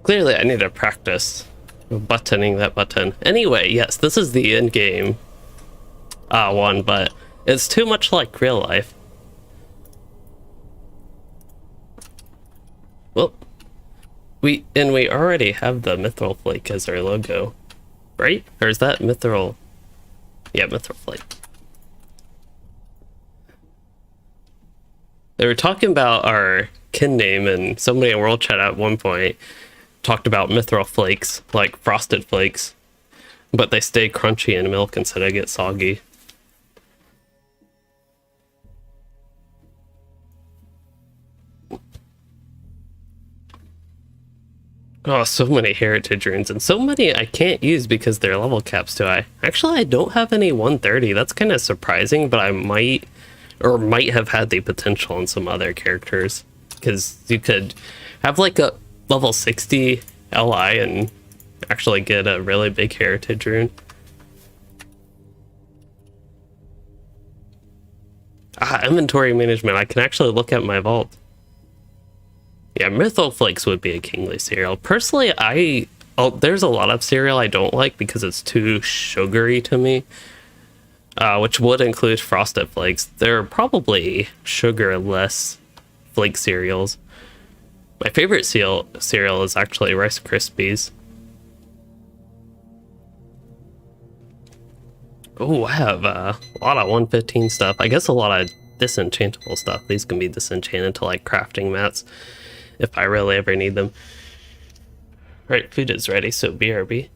A: Clearly, I need to practice buttoning that button. Anyway, yes, this is the end game one, but it's too much like real life. Well, we already have the mithril flake as our logo, right? Or is that mithril? Yeah, mithril flake. They were talking about our kin name, and somebody in World Chat at one point talked about mithril flakes, like frosted flakes, but they stay crunchy in milk instead of get soggy. Oh, so many heritage runes, and so many I can't use because their level cap's too high. Actually, I don't have any 130. That's kind of surprising, but I might have had the potential in some other characters, because you could have like a level 60 LI and actually get a really big heritage rune. Inventory management. I can actually look at my vault. Yeah, Mythol Flakes would be a kingly cereal. Personally, there's a lot of cereal I don't like because it's too sugary to me, which would include Frosted Flakes. They're probably sugar-less flake cereals. My favorite cereal is actually Rice Krispies. Oh, I have a lot of 115 stuff. I guess a lot of disenchantable stuff. These can be disenchanted to like crafting mats if I really ever need them. Right, food is ready, so BRB.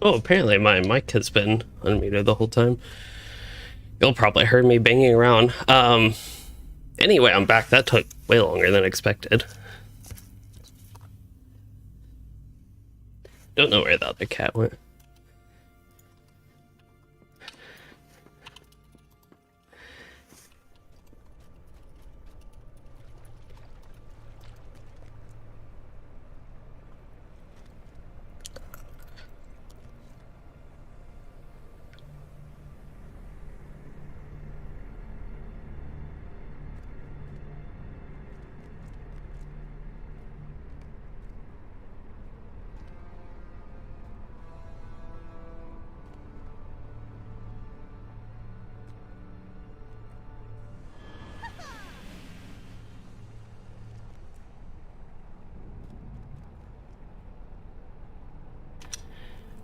A: Oh, apparently my mic has been unmuted the whole time. You'll probably heard me banging around. Anyway, I'm back. That took way longer than expected. Don't know where the other cat went.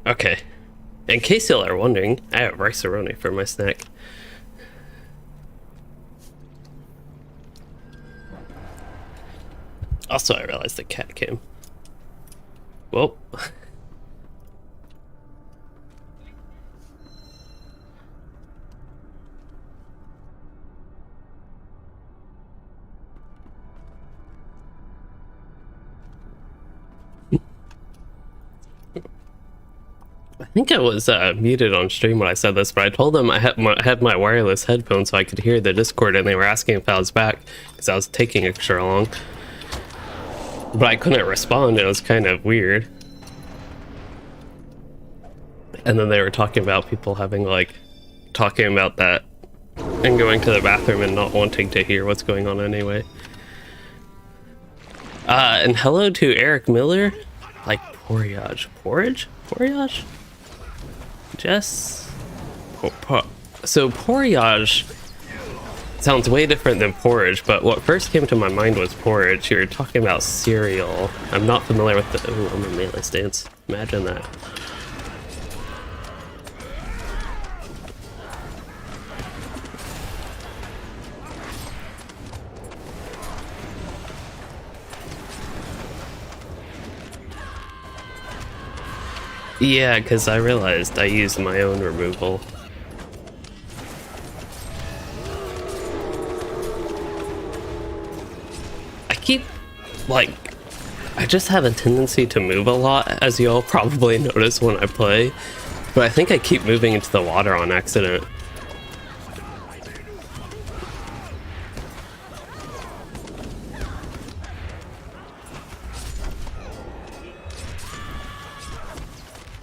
A: Okay. In case y'all are wondering, I have rice-a-roni for my snack. Also, I realized the cat came. Whoa. I think I was muted on stream when I said this, but I told them I had my wireless headphones so I could hear the Discord, and they were asking if I was back because I was taking extra long. But I couldn't respond. It was kind of weird. And then they were talking about people having talking about that and going to the bathroom and not wanting to hear what's going on anyway. And hello to Eric Miller. Like porridge. Porridge? Jess? So porridge sounds way different than porridge, but what first came to my mind was porridge. You were talking about cereal. I'm not familiar with the... Ooh, I'm in melee stance. Imagine that. Yeah, because I realized I used my own removal. I just have a tendency to move a lot, as you all probably notice when I play, but I think I keep moving into the water on accident.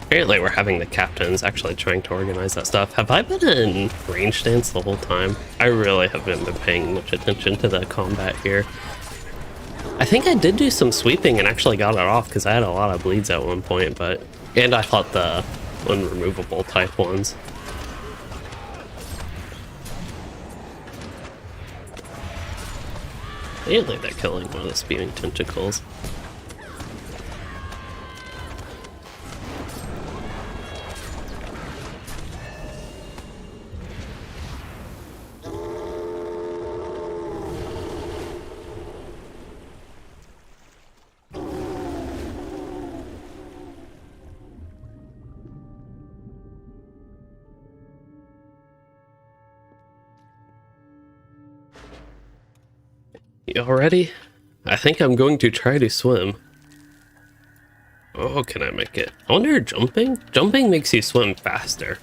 A: Apparently we're having the captains actually trying to organize that stuff. Have I been in range stance the whole time? I really haven't been paying much attention to the combat here. I think I did do some sweeping and actually got it off because I had a lot of bleeds at one point, and I fought the unremovable type ones. Apparently they're killing one of the spewing tentacles. You all ready? I think I'm going to try to swim. Oh, can I make it? I wonder, jumping? Jumping makes you swim faster.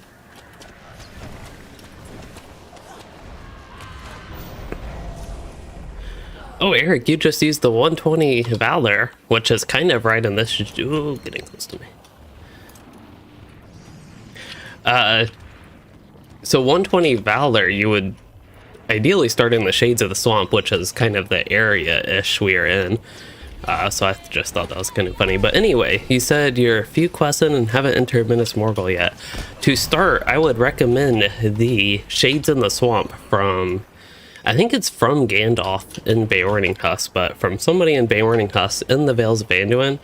A: Oh, Eric, you just used the 120 Valor, which is kind of right in this... Ooh, getting close to me. So 120 Valor, you would ideally start in the Shades of the Swamp, which is kind of the area-ish we're in. So I just thought that was kind of funny. But anyway, you said you're a few quests in and haven't entered Minas Morgul yet. To start, I would recommend the Shades in the Swamp from... I think it's from Gandalf in Beorninghus, but from somebody in Beorninghus in the Vales of Anduin.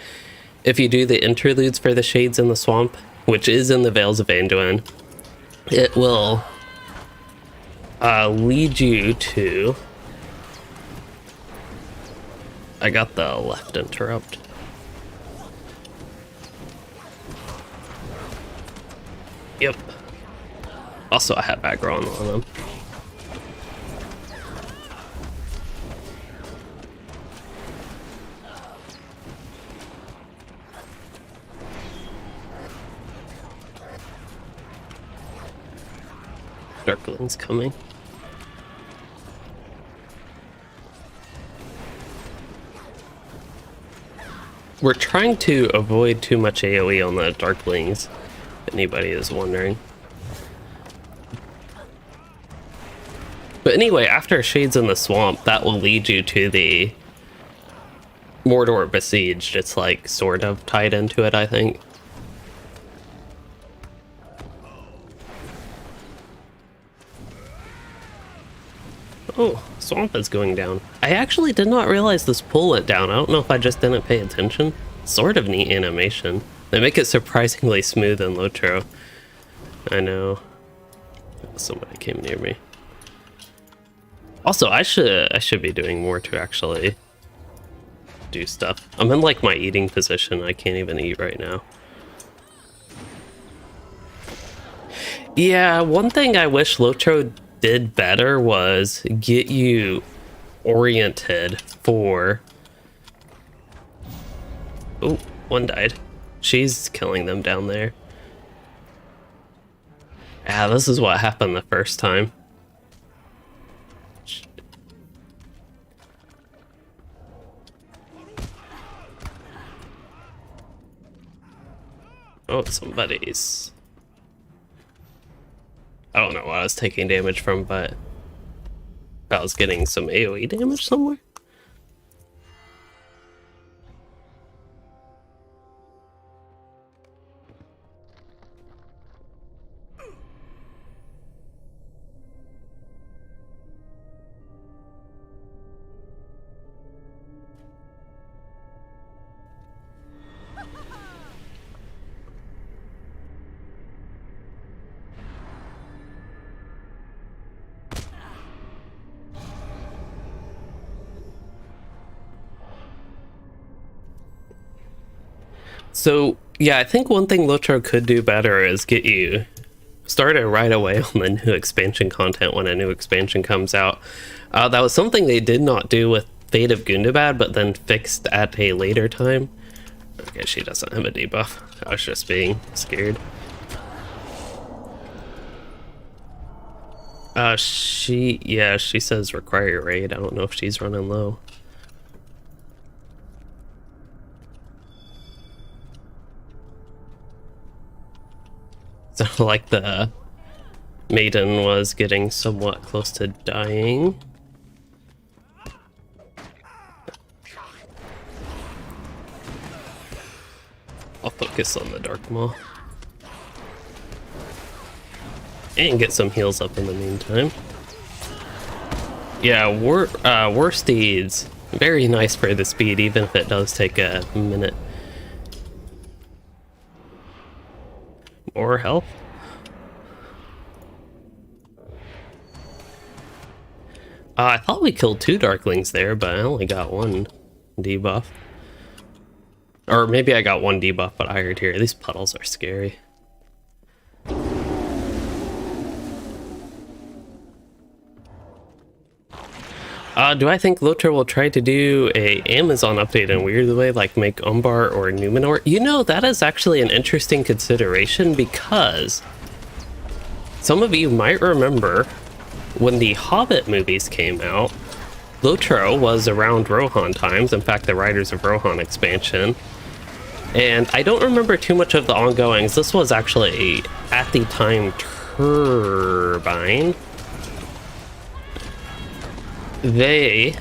A: If you do the interludes for the Shades in the Swamp, which is in the Vales of Anduin, it will lead you to... I got the left interrupt. Yep. Also, I have aggro on them. Darkling's coming. We're trying to avoid too much AoE on the Darklings, if anybody is wondering. But anyway, after Shades in the Swamp, that will lead you to the Mordor Besieged. It's like sort of tied into it, I think. Oh, Swamp is going down. I actually did not realize this pool went down. I don't know if I just didn't pay attention. Sort of neat animation. They make it surprisingly smooth in LOTRO. I know. Somebody came near me. Also, I should be doing more to actually do stuff. I'm in like my eating position. I can't even eat right now. Yeah, one thing I wish LOTRO did better was get you oriented for... Oh, one died. She's killing them down there. Ah, this is what happened the first time. Oh, somebody's... I don't know what I was taking damage from, but I was getting some AoE damage somewhere. So, yeah, I think one thing LOTRO could do better is get you started right away on the new expansion content when a new expansion comes out. That was something they did not do with Fate of Gundabad, but then fixed at a later time. Okay, she doesn't have a debuff. I was just being scared. She says require raid. I don't know if she's running low. So, like, the maiden was getting somewhat close to dying. I'll focus on the Dark Maw. And get some heals up in the meantime. Yeah, War Steed's very nice for the speed, even if it does take a minute. More health. I thought we killed 2 Darklings there, but I only got 1 debuff. Or maybe I got 1 debuff, but I heard here. These puddles are scary. Do I think LOTRO will try to do a Amazon update in a weird way, like make Umbar or Numenor? You know, that is actually an interesting consideration, because some of you might remember when the Hobbit movies came out, LOTRO was around Rohan times, in fact the Riders of Rohan expansion, and I don't remember too much of the ongoings. This was actually, at the time, Turbine. They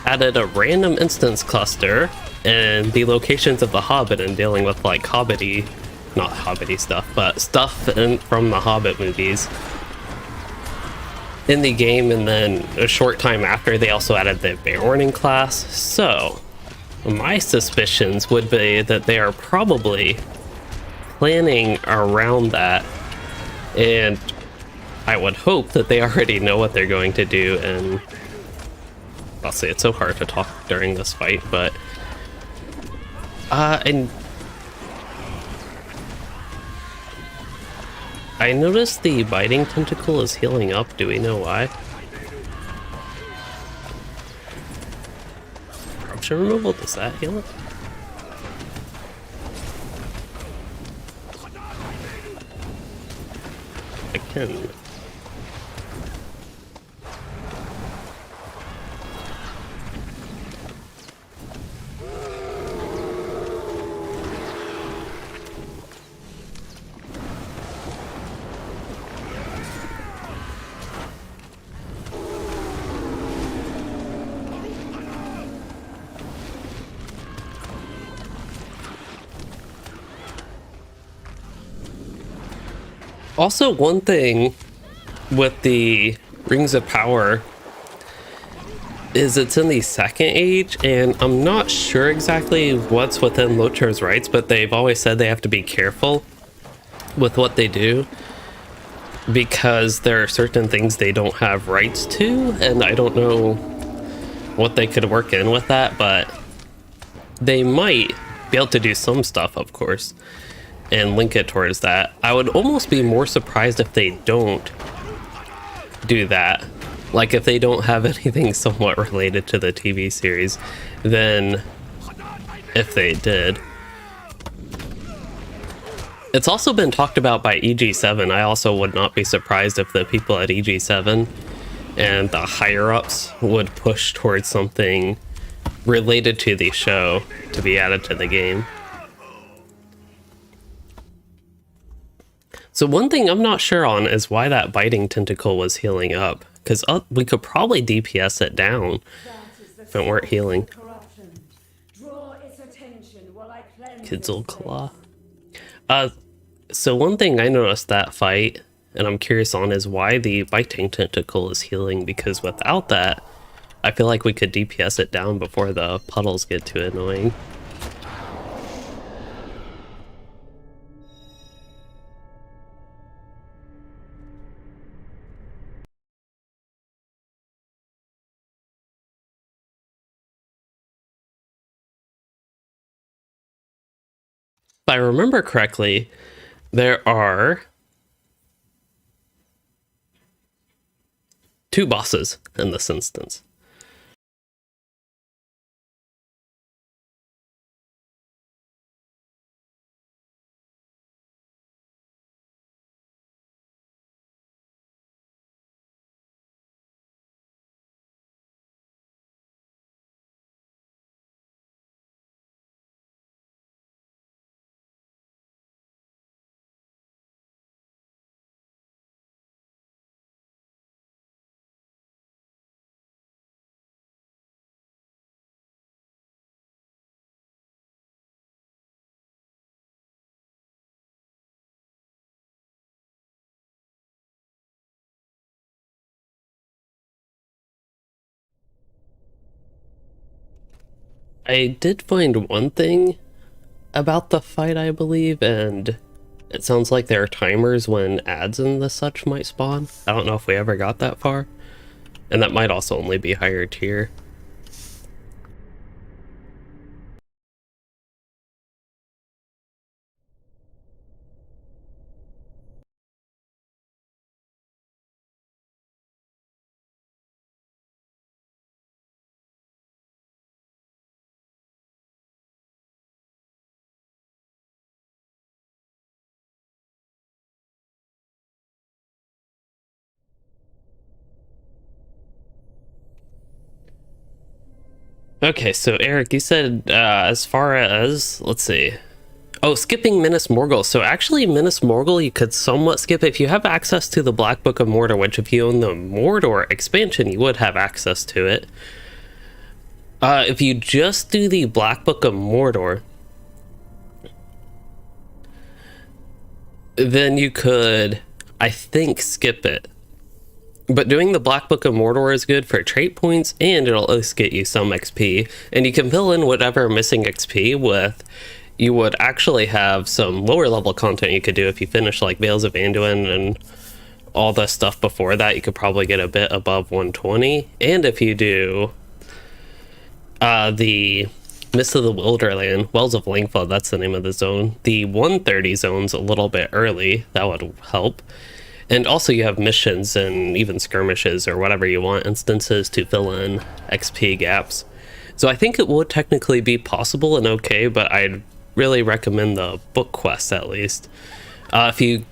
A: added a random instance cluster and the locations of the Hobbit and dealing with like Hobbity, not Hobbity stuff, but stuff from the Hobbit movies in the game, and then a short time after they also added the Beorning class. So my suspicions would be that they are probably planning around that, and I would hope that they already know what they're going to do. And I'll say it's so hard to talk during this fight, but I noticed the biting tentacle is healing up. Do we know why? Corruption removal, does that heal it? I can. Also, one thing with the Rings of Power is it's in the second age, and I'm not sure exactly what's within LOTRO's rights, but they've always said they have to be careful with what they do because there are certain things they don't have rights to, and I don't know what they could work in with that, but they might be able to do some stuff, of course, and link it towards that. I would almost be more surprised if they don't do that. Like if they don't have anything somewhat related to the TV series, then if they did. It's also been talked about by EG7. I also would not be surprised if the people at EG7 and the higher-ups would push towards something related to the show to be added to the game. So one thing I'm not sure on is why that biting tentacle was healing up, because we could probably DPS it down if it weren't healing. Kidzul-Kalah. So one thing I noticed that fight, and I'm curious on, is why the biting tentacle is healing, because without that, I feel like we could DPS it down before the puddles get too annoying. If I remember correctly, there are 2 bosses in this instance. I did find one thing about the fight, I believe, and it sounds like there are timers when ads and the such might spawn. I don't know if we ever got that far, and that might also only be higher tier. Okay, so Eric, you said as far as, let's see. Oh, skipping Minas Morgul. So actually Minas Morgul you could somewhat skip if you have access to the Black Book of Mordor, which if you own the Mordor expansion, you would have access to it. If you just do the Black Book of Mordor, then you could, I think, skip it. But doing the Black Book of Mordor is good for trait points, and it'll at least get you some XP. And you can fill in whatever missing XP with. You would actually have some lower level content you could do if you finish like Vales of Anduin and all the stuff before that. You could probably get a bit above 120. And if you do the Mist of the Wilderland, Wells of Langflood, that's the name of the zone. The 130 zone's a little bit early, that would help. And also you have missions and even skirmishes or whatever you want, instances to fill in XP gaps. So I think it would technically be possible and okay, but I'd really recommend the book quest at least. If you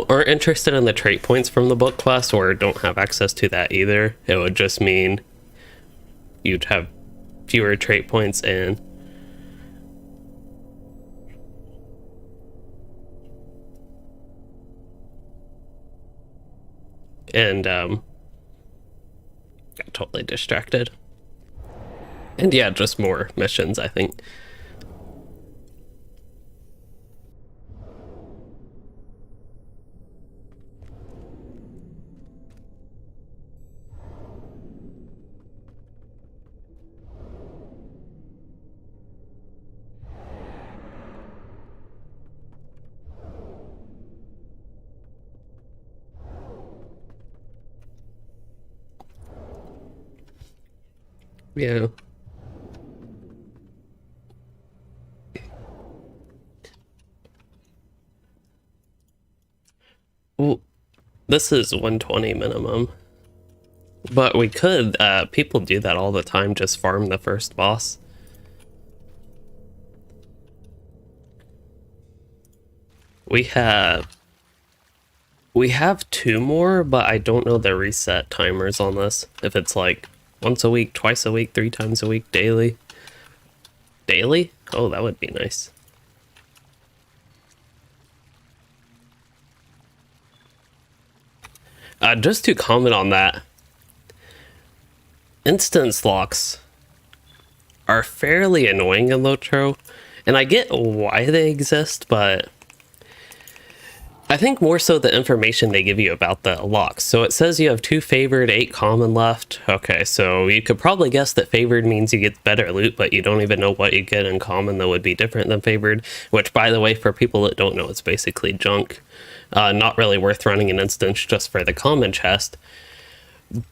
A: aren't interested in the trait points from the book quest or don't have access to that either, it would just mean you'd have fewer trait points and got totally distracted. And yeah, just more missions, I think. Yeah. Well, this is 120 minimum. But we could, people do that all the time, just farm the first boss. We have 2 more, but I don't know the reset timers on this. If it's like once a week, twice a week, 3 times a week, daily. Daily? Oh, that would be nice. Just to comment on that, instance locks are fairly annoying in LOTRO, and I get why they exist, but I think more so the information they give you about the locks. So it says you have 2 favored, 8 common left. Okay, so you could probably guess that favored means you get better loot, but you don't even know what you get in common that would be different than favored, which, by the way, for people that don't know, it's basically junk. Not really worth running an instance just for the common chest.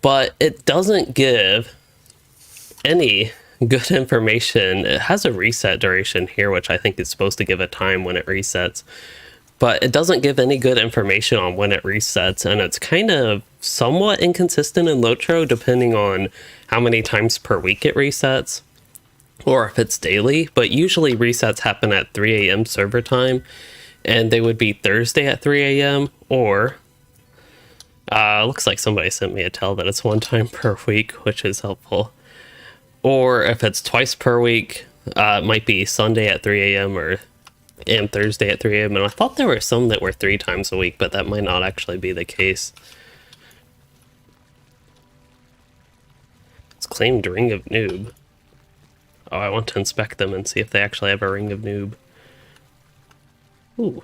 A: But it doesn't give any good information. It has a reset duration here, which I think is supposed to give a time when it resets. But it doesn't give any good information on when it resets, and it's kind of somewhat inconsistent in LOTRO depending on how many times per week it resets, or if it's daily, but usually resets happen at 3 a.m. server time, and they would be Thursday at 3 a.m., or looks like somebody sent me a tell that it's 1 time per week, which is helpful. Or if it's twice per week, it might be Sunday at 3 a.m. and Thursday at 3 a.m. And I thought there were some that were 3 times a week, but that might not actually be the case. It's claimed Ring of Noob. Oh, I want to inspect them and see if they actually have a Ring of Noob. Ooh,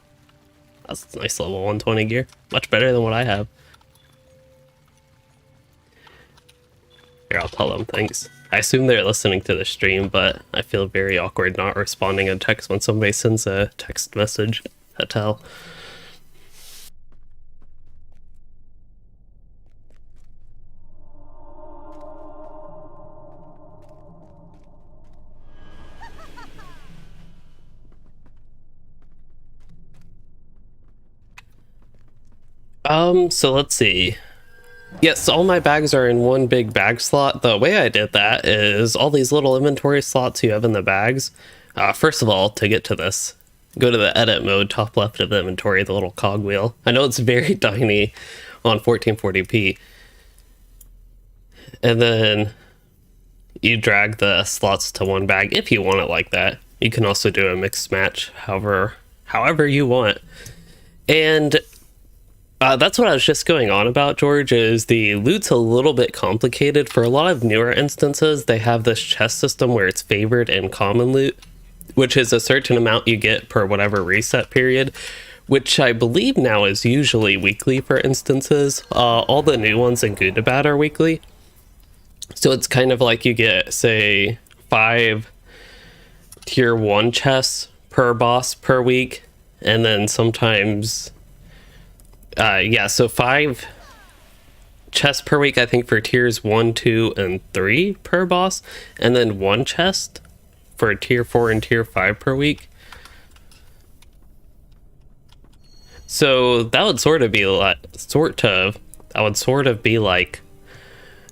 A: that's nice level 120 gear. Much better than what I have. Here, I'll tell them thanks. I assume they're listening to the stream, but I feel very awkward not responding in text when somebody sends a text message to tell. So let's see. Yes, all my bags are in one big bag slot. The way I did that is all these little inventory slots you have in the bags. First of all, to get to this, go to the edit mode, top left of the inventory, the little cogwheel. I know it's very tiny on 1440p. And then you drag the slots to one bag if you want it like that. You can also do a mix match, however you want. And that's what I was just going on about, George, is the loot's a little bit complicated. For a lot of newer instances, they have this chest system where it's favored and common loot, which is a certain amount you get per whatever reset period, which I believe now is usually weekly for instances. All the new ones in Good to Bad are weekly. So it's kind of like you get, say, 5 tier 1 chests per boss per week, and then sometimes... so 5 chests per week, I think, for tiers 1, 2, and 3 per boss, and then 1 chest for tier 4 and tier 5 per week. So that would sort of be like,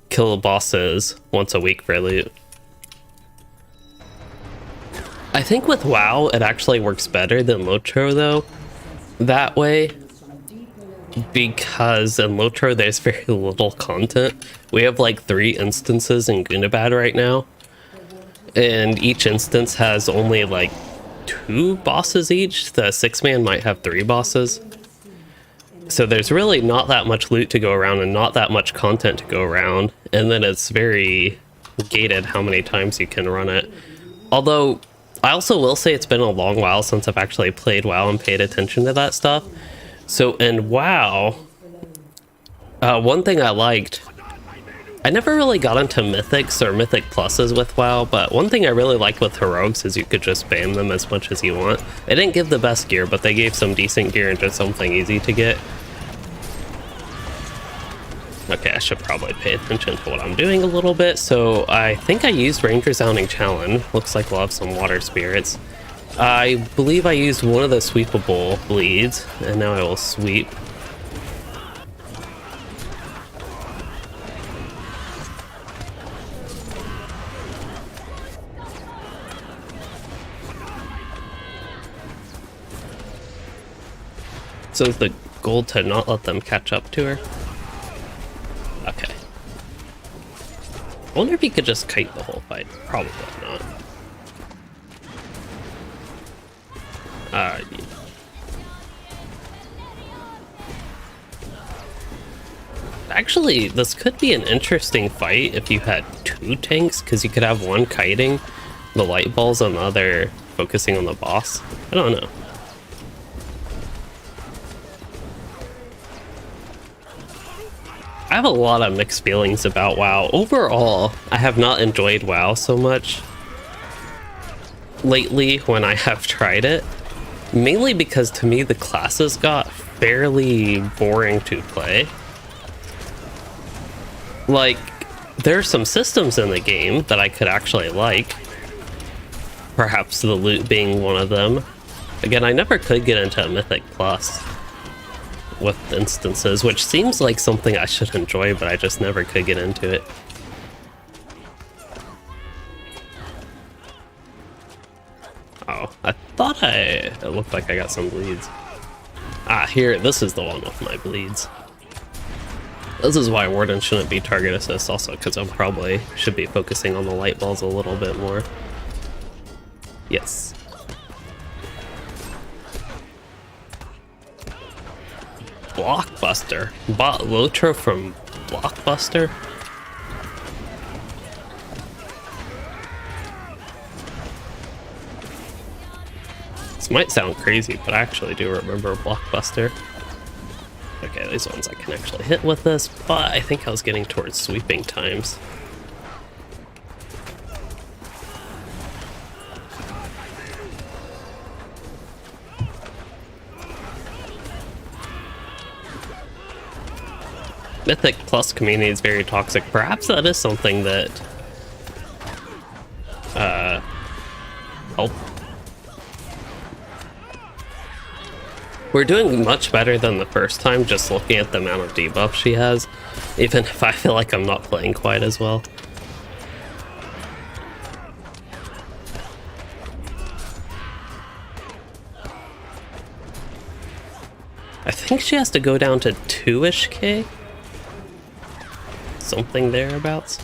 A: kill bosses once a week for loot. I think with WoW, it actually works better than LOTRO though, that way, because in LOTRO there's very little content. We have like 3 instances in Gundabad right now, and each instance has only like 2 bosses each. The 6-man might have 3 bosses. So there's really not that much loot to go around and not that much content to go around, and then it's very gated how many times you can run it. Although I also will say it's been a long while since I've actually played WoW and paid attention to that stuff. So in WoW, one thing I liked, I never really got into mythics or mythic pluses with WoW, but one thing I really liked with heroics is you could just spam them as much as you want. They didn't give the best gear, but they gave some decent gear and just something easy to get. Okay, I should probably pay attention to what I'm doing a little bit. So I think I used Ranger Sounding Challenge. Looks like we'll have some water spirits. I believe I used one of the sweepable bleeds, and now I will sweep. So is the goal to not let them catch up to her? Okay. I wonder if he could just kite the whole fight. Probably not. Yeah. Actually, this could be an interesting fight if you had 2 tanks, because you could have one kiting the light balls and the other focusing on the boss. I don't know. I have a lot of mixed feelings about WoW. Overall, I have not enjoyed WoW so much lately when I have tried it. Mainly because to me the classes got fairly boring to play. Like, there's some systems in the game that I could actually like. Perhaps the loot being one of them. Again, I never could get into a Mythic Plus with instances, which seems like something I should enjoy, but I just never could get into it. Oh, I thought it looked like I got some bleeds. Ah, here, this is the one with my bleeds. This is why Warden shouldn't be target assist, also because I probably should be focusing on the light balls a little bit more. Yes. Blockbuster. Bought LOTRO from Blockbuster? This might sound crazy, but I actually do remember Blockbuster. Okay, these ones I can actually hit with this, but I think I was getting towards sweeping times. Mythic Plus community is very toxic. Perhaps that is something that help. We're doing much better than the first time just looking at the amount of debuff she has, even if I feel like I'm not playing quite as well. I think she has to go down to 2-ish K. Something thereabouts.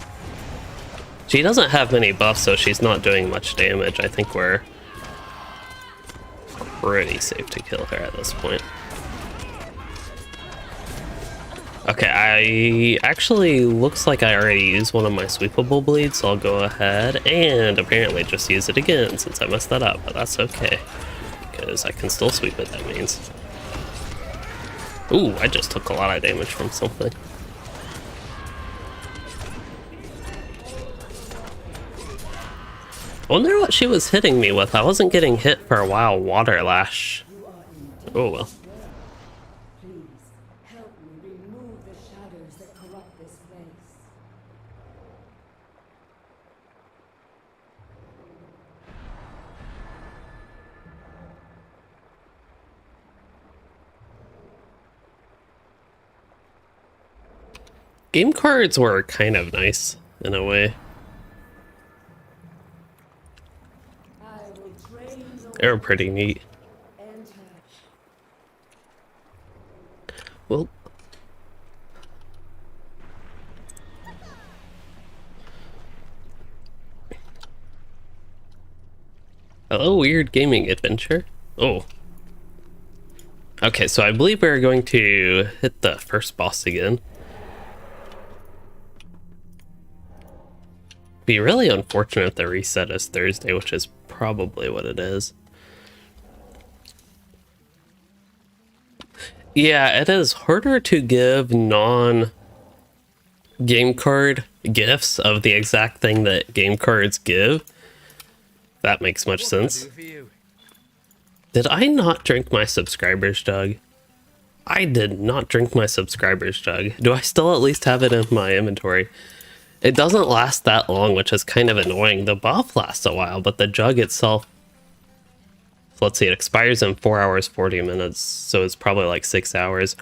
A: She doesn't have many buffs, so she's not doing much damage. I think we're pretty safe to kill her at this point. Okay, I actually looks like I already used one of my sweepable bleeds, so I'll go ahead and apparently just use it again since I messed that up, but that's okay because I can still sweep it, that means. Ooh, I just took a lot of damage from something. I wonder what she was hitting me with. I wasn't getting hit for a while. Water Lash. Oh well.
D: Please, help me remove the shadows that corrupt this place.
A: Game cards were kind of nice in a way.
D: I will train the
A: They were pretty neat.
D: enter.
A: Well, hello, weird gaming adventure. Oh. Okay, so I believe we're going to hit the first boss again. Be really unfortunate if the reset is Thursday, which is probably what it is. Yeah, it is harder to give non-game card gifts of the exact thing that game cards give. That makes much sense. Did I not drink my subscribers jug? I did not drink my subscribers jug. Do I still at least have it in my inventory? It doesn't last that long, which is kind of annoying. The buff lasts a while, but the jug itself, let's see, it expires in 4 hours, 40 minutes, so it's probably like 6 hours.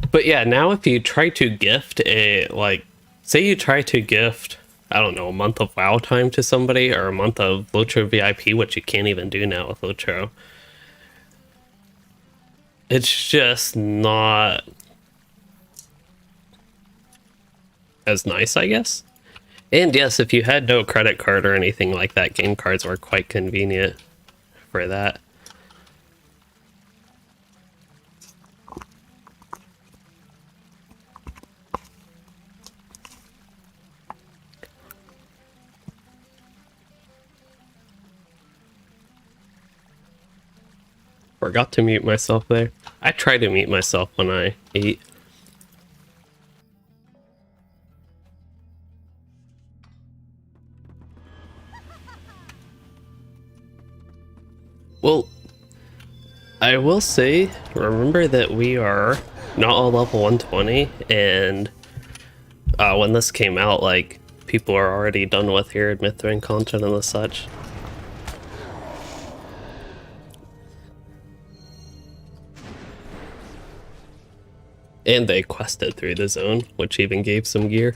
A: But yeah, now if you try to gift a, like, say you try to gift, I don't know, a month of WoW time to somebody, or a month of LOTRO VIP, which you can't even do now with LOTRO. It's just not as nice, I guess. And yes, if you had no credit card or anything like that, game cards were quite convenient for that. Forgot to mute myself there. I try to mute myself when I eat. Well, I will say, remember that we are not all level 120, and when this came out, like, people are already done with here at Mithrin content and the such. And they quested through the zone, which even gave some gear.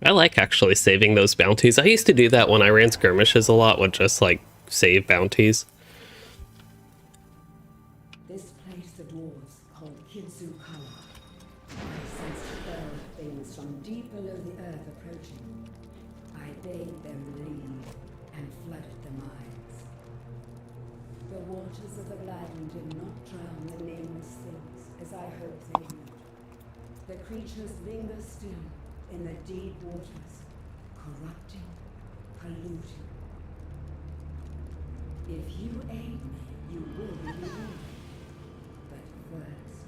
A: I like actually saving those bounties. I used to do that when I ran skirmishes a lot, would just like save bounties.
D: This place the dwarves called Kidzul-Kalah. I sensed fell things from deep below the earth approaching. I bade them leave and flooded the mines. The waters of the land did not drown the nameless things as I hoped they would. The creatures linger still in the deep waters, corrupting, polluting. If you aid me, you will be rewarded. But first,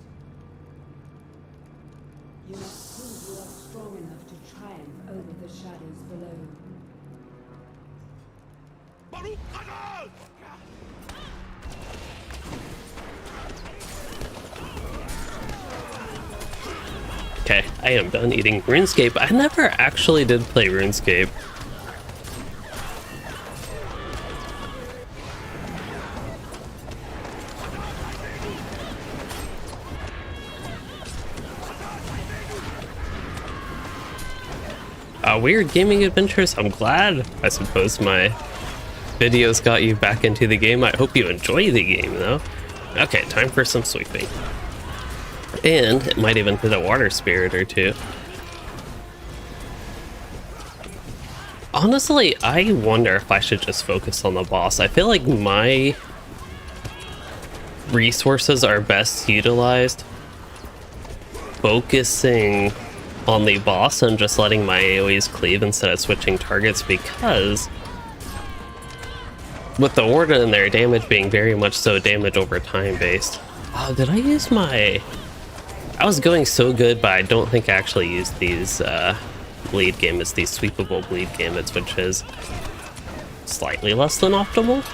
D: you must prove you are strong enough to triumph over the shadows below.
A: Okay, I am done eating RuneScape. I never actually did play RuneScape. Weird gaming adventures. I'm glad, I suppose, my videos got you back into the game. I hope you enjoy the game, though. Okay, time for some sweeping. And it might even hit a water spirit or two. Honestly, I wonder if I should just focus on the boss. I feel like my resources are best utilized focusing on the boss and just letting my AoEs cleave instead of switching targets, because with the Warden and their damage being very much so damage over time based. Oh, did I use my... I was going so good, but I don't think I actually used these bleed gambits, these sweepable bleed gambits, which is slightly less than optimal.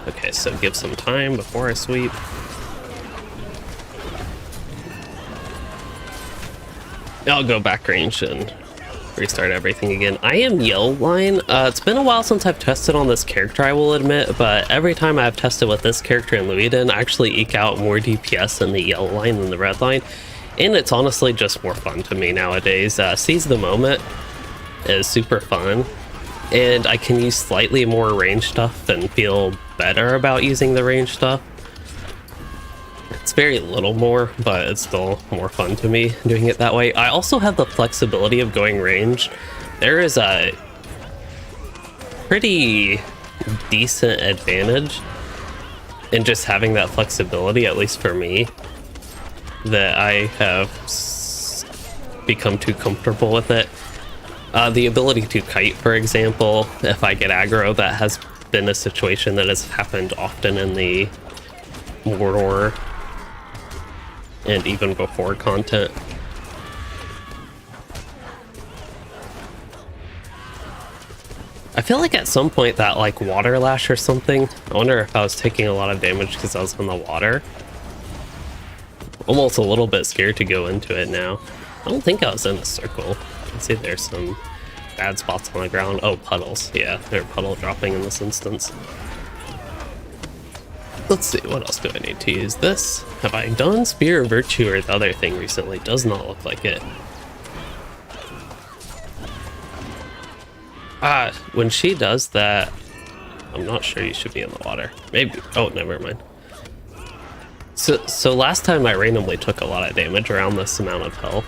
A: Okay, so give some time before I sweep. I'll go back range and restart everything again. I am Yellow Line. It's been a while since I've tested on this character, I will admit, but every time I've tested with this character in Luiden, I actually eke out more DPS in the Yellow Line than the Red Line, and it's honestly just more fun to me nowadays. Seize the Moment is super fun, and I can use slightly more range stuff and feel better about using the range stuff. It's very little more, but it's still more fun to me doing it that way. I also have the flexibility of going ranged. There is a pretty decent advantage in just having that flexibility, at least for me, that I have become too comfortable with it. The ability to kite, for example, if I get aggro, that has been a situation that has happened often in the Mordor and even before content. I feel like at some point that like water lash or something, I wonder if I was taking a lot of damage because I was in the water. Almost a little bit scared to go into it now. I don't think I was in a circle. I can see there's some bad spots on the ground. Oh, puddles. Yeah, they're puddle dropping in this instance. Let's see, what else do I need to use? This? Have I done Spear of Virtue or the other thing recently? Does not look like it. When she does that, I'm not sure you should be in the water. Maybe. Oh, never mind. So last time I randomly took a lot of damage around this amount of health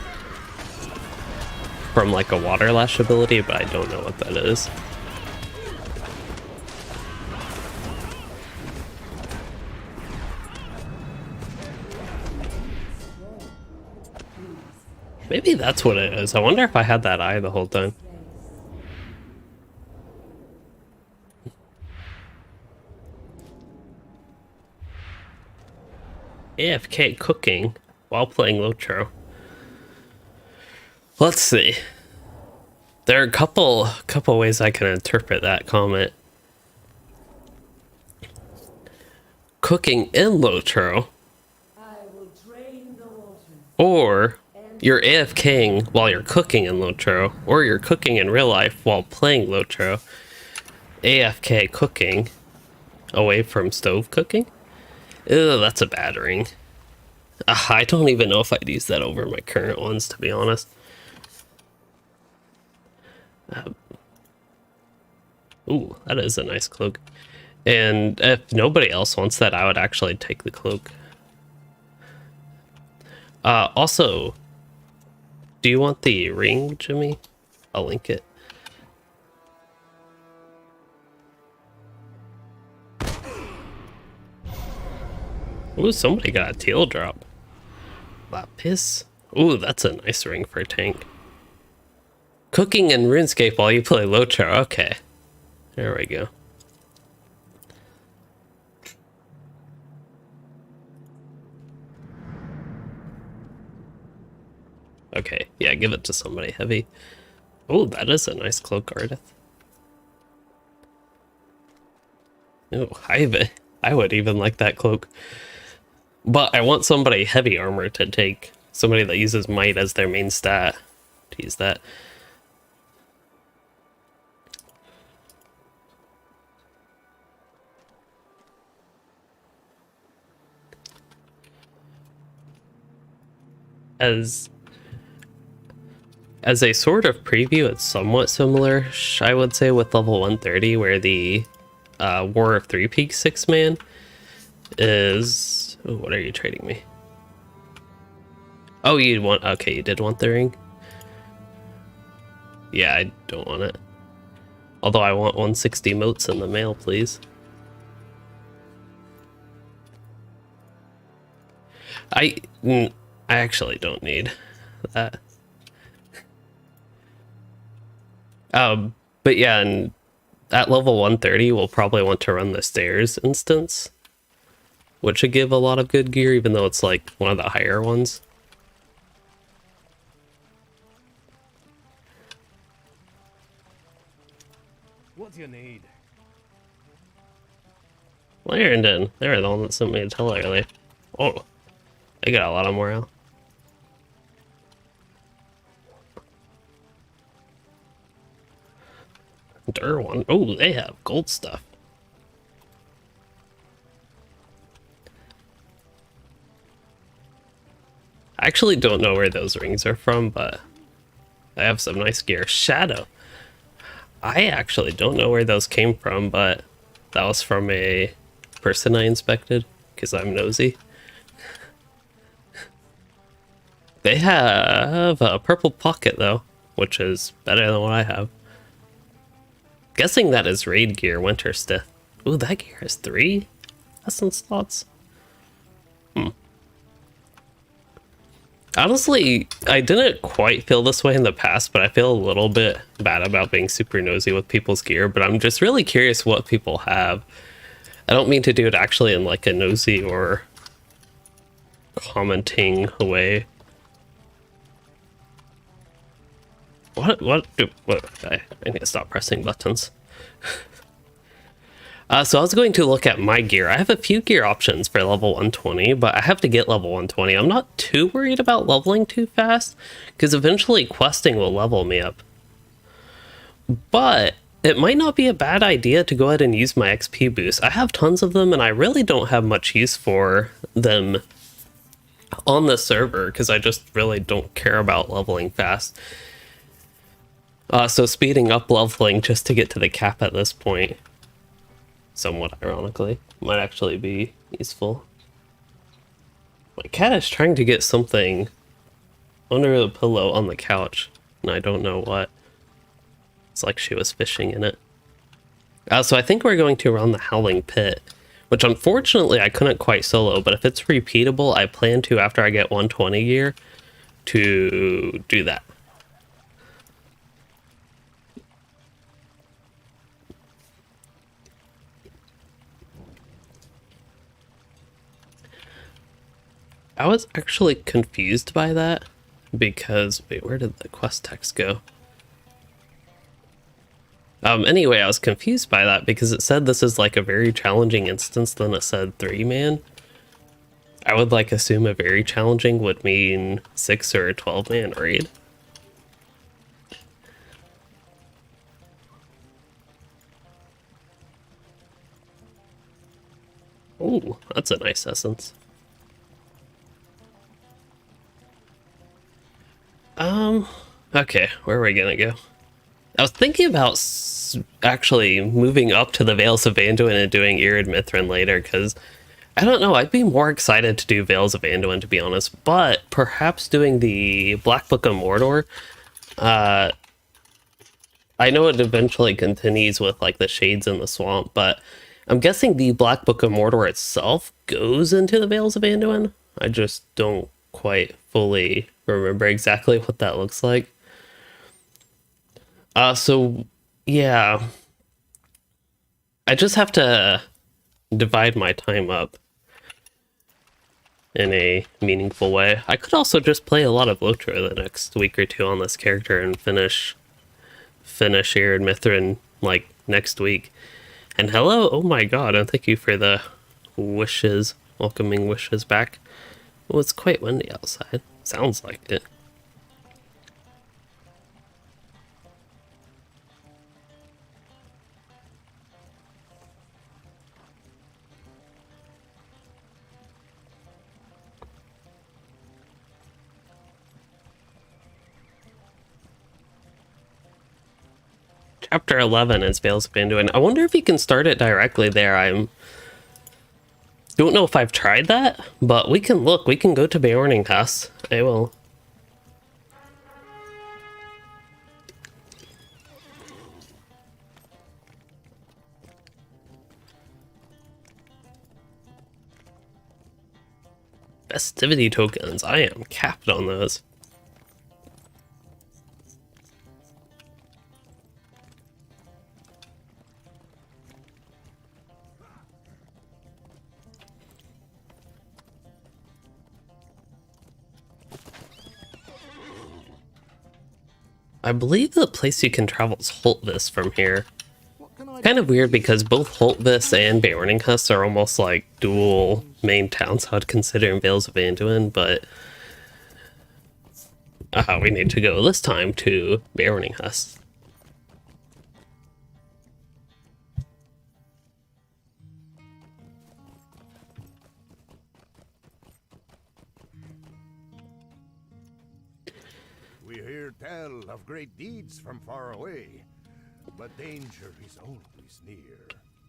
A: from like a water lash ability, but I don't know what that is. Maybe that's what it is. I wonder if I had that eye the whole time. AFK cooking while playing LOTRO. Let's see. There are a couple ways I can interpret that comment. Cooking in LOTRO, or you're AFKing while you're cooking in LOTRO, or you're cooking in real life while playing LOTRO. AFK cooking away from stove cooking? Ew, that's a bad ring. I don't even know if I'd use that over my current ones, to be honest. Ooh, that is a nice cloak. And if nobody else wants that, I would actually take the cloak. Also, do you want the ring, Jimmy? I'll link it. Ooh, somebody got a teal drop. Lapis. Ooh, that's a nice ring for a tank. Cooking in RuneScape while you play LOTRO. Okay. There we go. Okay, yeah, give it to somebody heavy. Oh, that is a nice cloak, Ardith. Oh, I would even like that cloak. But I want somebody heavy armor to take. Somebody that uses might as their main stat to use that. As a sort of preview, it's somewhat similar, I would say, with level 130, where the War of Three Peaks 6-man is... Oh, what are you trading me? Oh, you want... Okay, you did want the ring? Yeah, I don't want it. Although I want 160 motes in the mail, please. I actually don't need that. But yeah, and at level 130, we'll probably want to run the stairs instance, which should give a lot of good gear, even though it's like one of the higher ones.
E: What do you need?
A: Clarendon, they were the one that sent me a tell earlier. Oh, they got a lot of morale. Durwan. Oh, they have gold stuff. I actually don't know where those rings are from, but I have some nice gear. Shadow. I actually don't know where those came from, but that was from a person I inspected, because I'm nosy. They have a purple pocket, though, which is better than what I have. Guessing that is raid gear, Winter Stith. Ooh, that gear has 3 essence slots. Honestly, I didn't quite feel this way in the past, but I feel a little bit bad about being super nosy with people's gear, but I'm just really curious what people have. I don't mean to do it actually in like a nosy or commenting way. What, I need to stop pressing buttons. So I was going to look at my gear. I have a few gear options for level 120, but I have to get level 120. I'm not too worried about leveling too fast, because eventually questing will level me up. But it might not be a bad idea to go ahead and use my XP boost. I have tons of them, and I really don't have much use for them on the server, because I just really don't care about leveling fast. So speeding up leveling just to get to the cap at this point, somewhat ironically, might actually be useful. My cat is trying to get something under the pillow on the couch, and I don't know what. It's like she was fishing in it. So I think we're going to run the Howling Pit, which unfortunately I couldn't quite solo, but if it's repeatable, I plan to, after I get 120 gear, to do that. I was actually confused by that because, wait, where did the quest text go? Anyway, I was confused by that because it said this is like a very challenging instance, then it said 3-man. I would like assume a very challenging would mean 6 or a 12-man raid. Ooh, that's a nice essence. Okay, where are we gonna go? I was thinking about actually moving up to the Vales of Anduin and doing Irid Mithrin later, because I don't know, I'd be more excited to do Vales of Anduin, to be honest, but perhaps doing the Black Book of Mordor. I know it eventually continues with like the Shades in the Swamp, but I'm guessing the Black Book of Mordor itself goes into the Vales of Anduin. I just don't quite fully remember exactly what that looks like. So yeah, I just have to divide my time up in a meaningful way. I could also just play a lot of LOTRO the next week or two on this character and finish Irid Mithrin like next week. And hello, oh my god, and thank you for the wishes, welcoming wishes back. Well, it's quite windy outside. Sounds like it. Chapter 11 is Vales of Anduin. I wonder if you can start it directly there. Don't know if I've tried that, but we can look. We can go to Beorninghus. I will. Festivity tokens. I am capped on those. I believe the place you can travel is Holtvis from here. Kind of weird because both Holtvis and Beorninghus are almost like dual main towns I'd consider in Vales of Anduin, but we need to go this time to Beorninghus.
B: We hear tell of great deeds from far away, but danger is always near.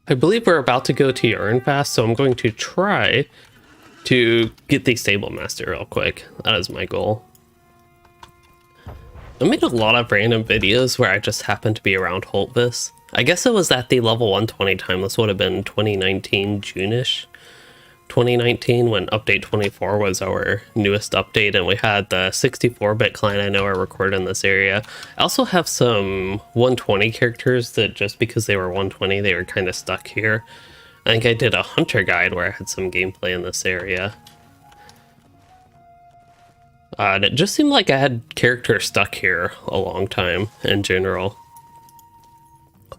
A: I believe we're about to go to Yarnfast, so I'm going to try to get the Stable Master real quick. That is my goal. I made a lot of random videos where I just happened to be around Holtvis. I guess it was at the level 120 time. This would have been 2019, June-ish. 2019 when update 24 was our newest update, and we had the 64-bit client I know are recorded in this area. I also have some 120 characters that just because they were 120 they were kind of stuck here. I think I did a hunter guide where I had some gameplay in this area. And it just seemed like I had characters stuck here a long time in general.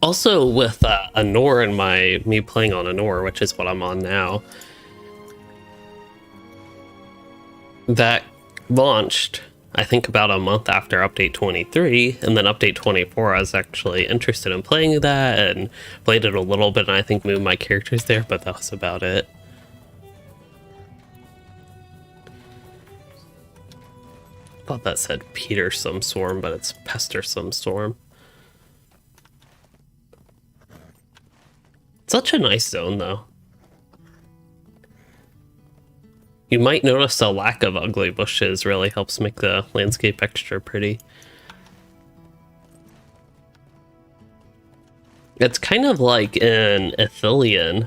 A: Also with Anor and me playing on Anor, which is what I'm on now, that launched I think about a month after update 23, and then update 24 I was actually interested in playing that and played it a little bit, and I think moved my characters there, but that was about it. I thought that said Peter some storm, but it's Pester some storm. Such a nice zone though. You might notice a lack of ugly bushes really helps make the landscape extra pretty. It's kind of like in Ithilien.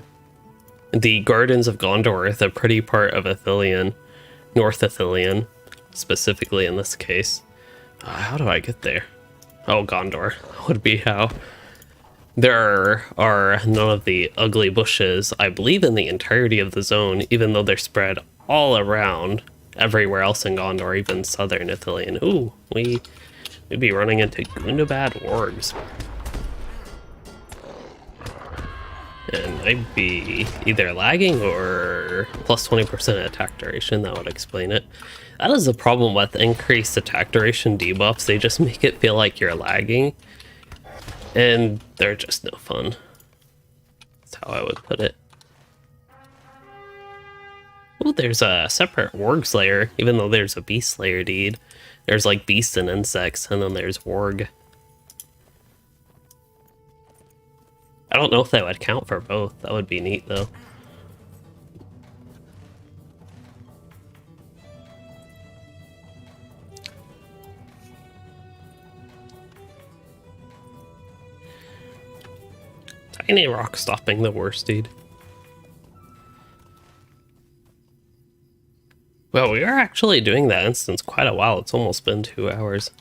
A: The Gardens of Gondor are the pretty part of Ithilien. North Ithilien, specifically in this case. How do I get there? Oh, Gondor would be how. There are none of the ugly bushes, I believe, in the entirety of the zone, even though they're spread all around everywhere else in Gondor, even southern Ithilien. Ooh, we'd be running into Gundabad wargs. And I'd be either lagging or plus 20% attack duration, that would explain it. That is the problem with increased attack duration debuffs, they just make it feel like you're lagging. And they're just no fun. That's how I would put it. Oh, there's a separate Warg Slayer, even though there's a Beast Slayer deed. There's like beasts and insects, and then there's Warg. I don't know if that would count for both. That would be neat, though. Tiny rock stopping the worst deed. Well, we are actually doing that instance quite a while. It's almost been 2 hours.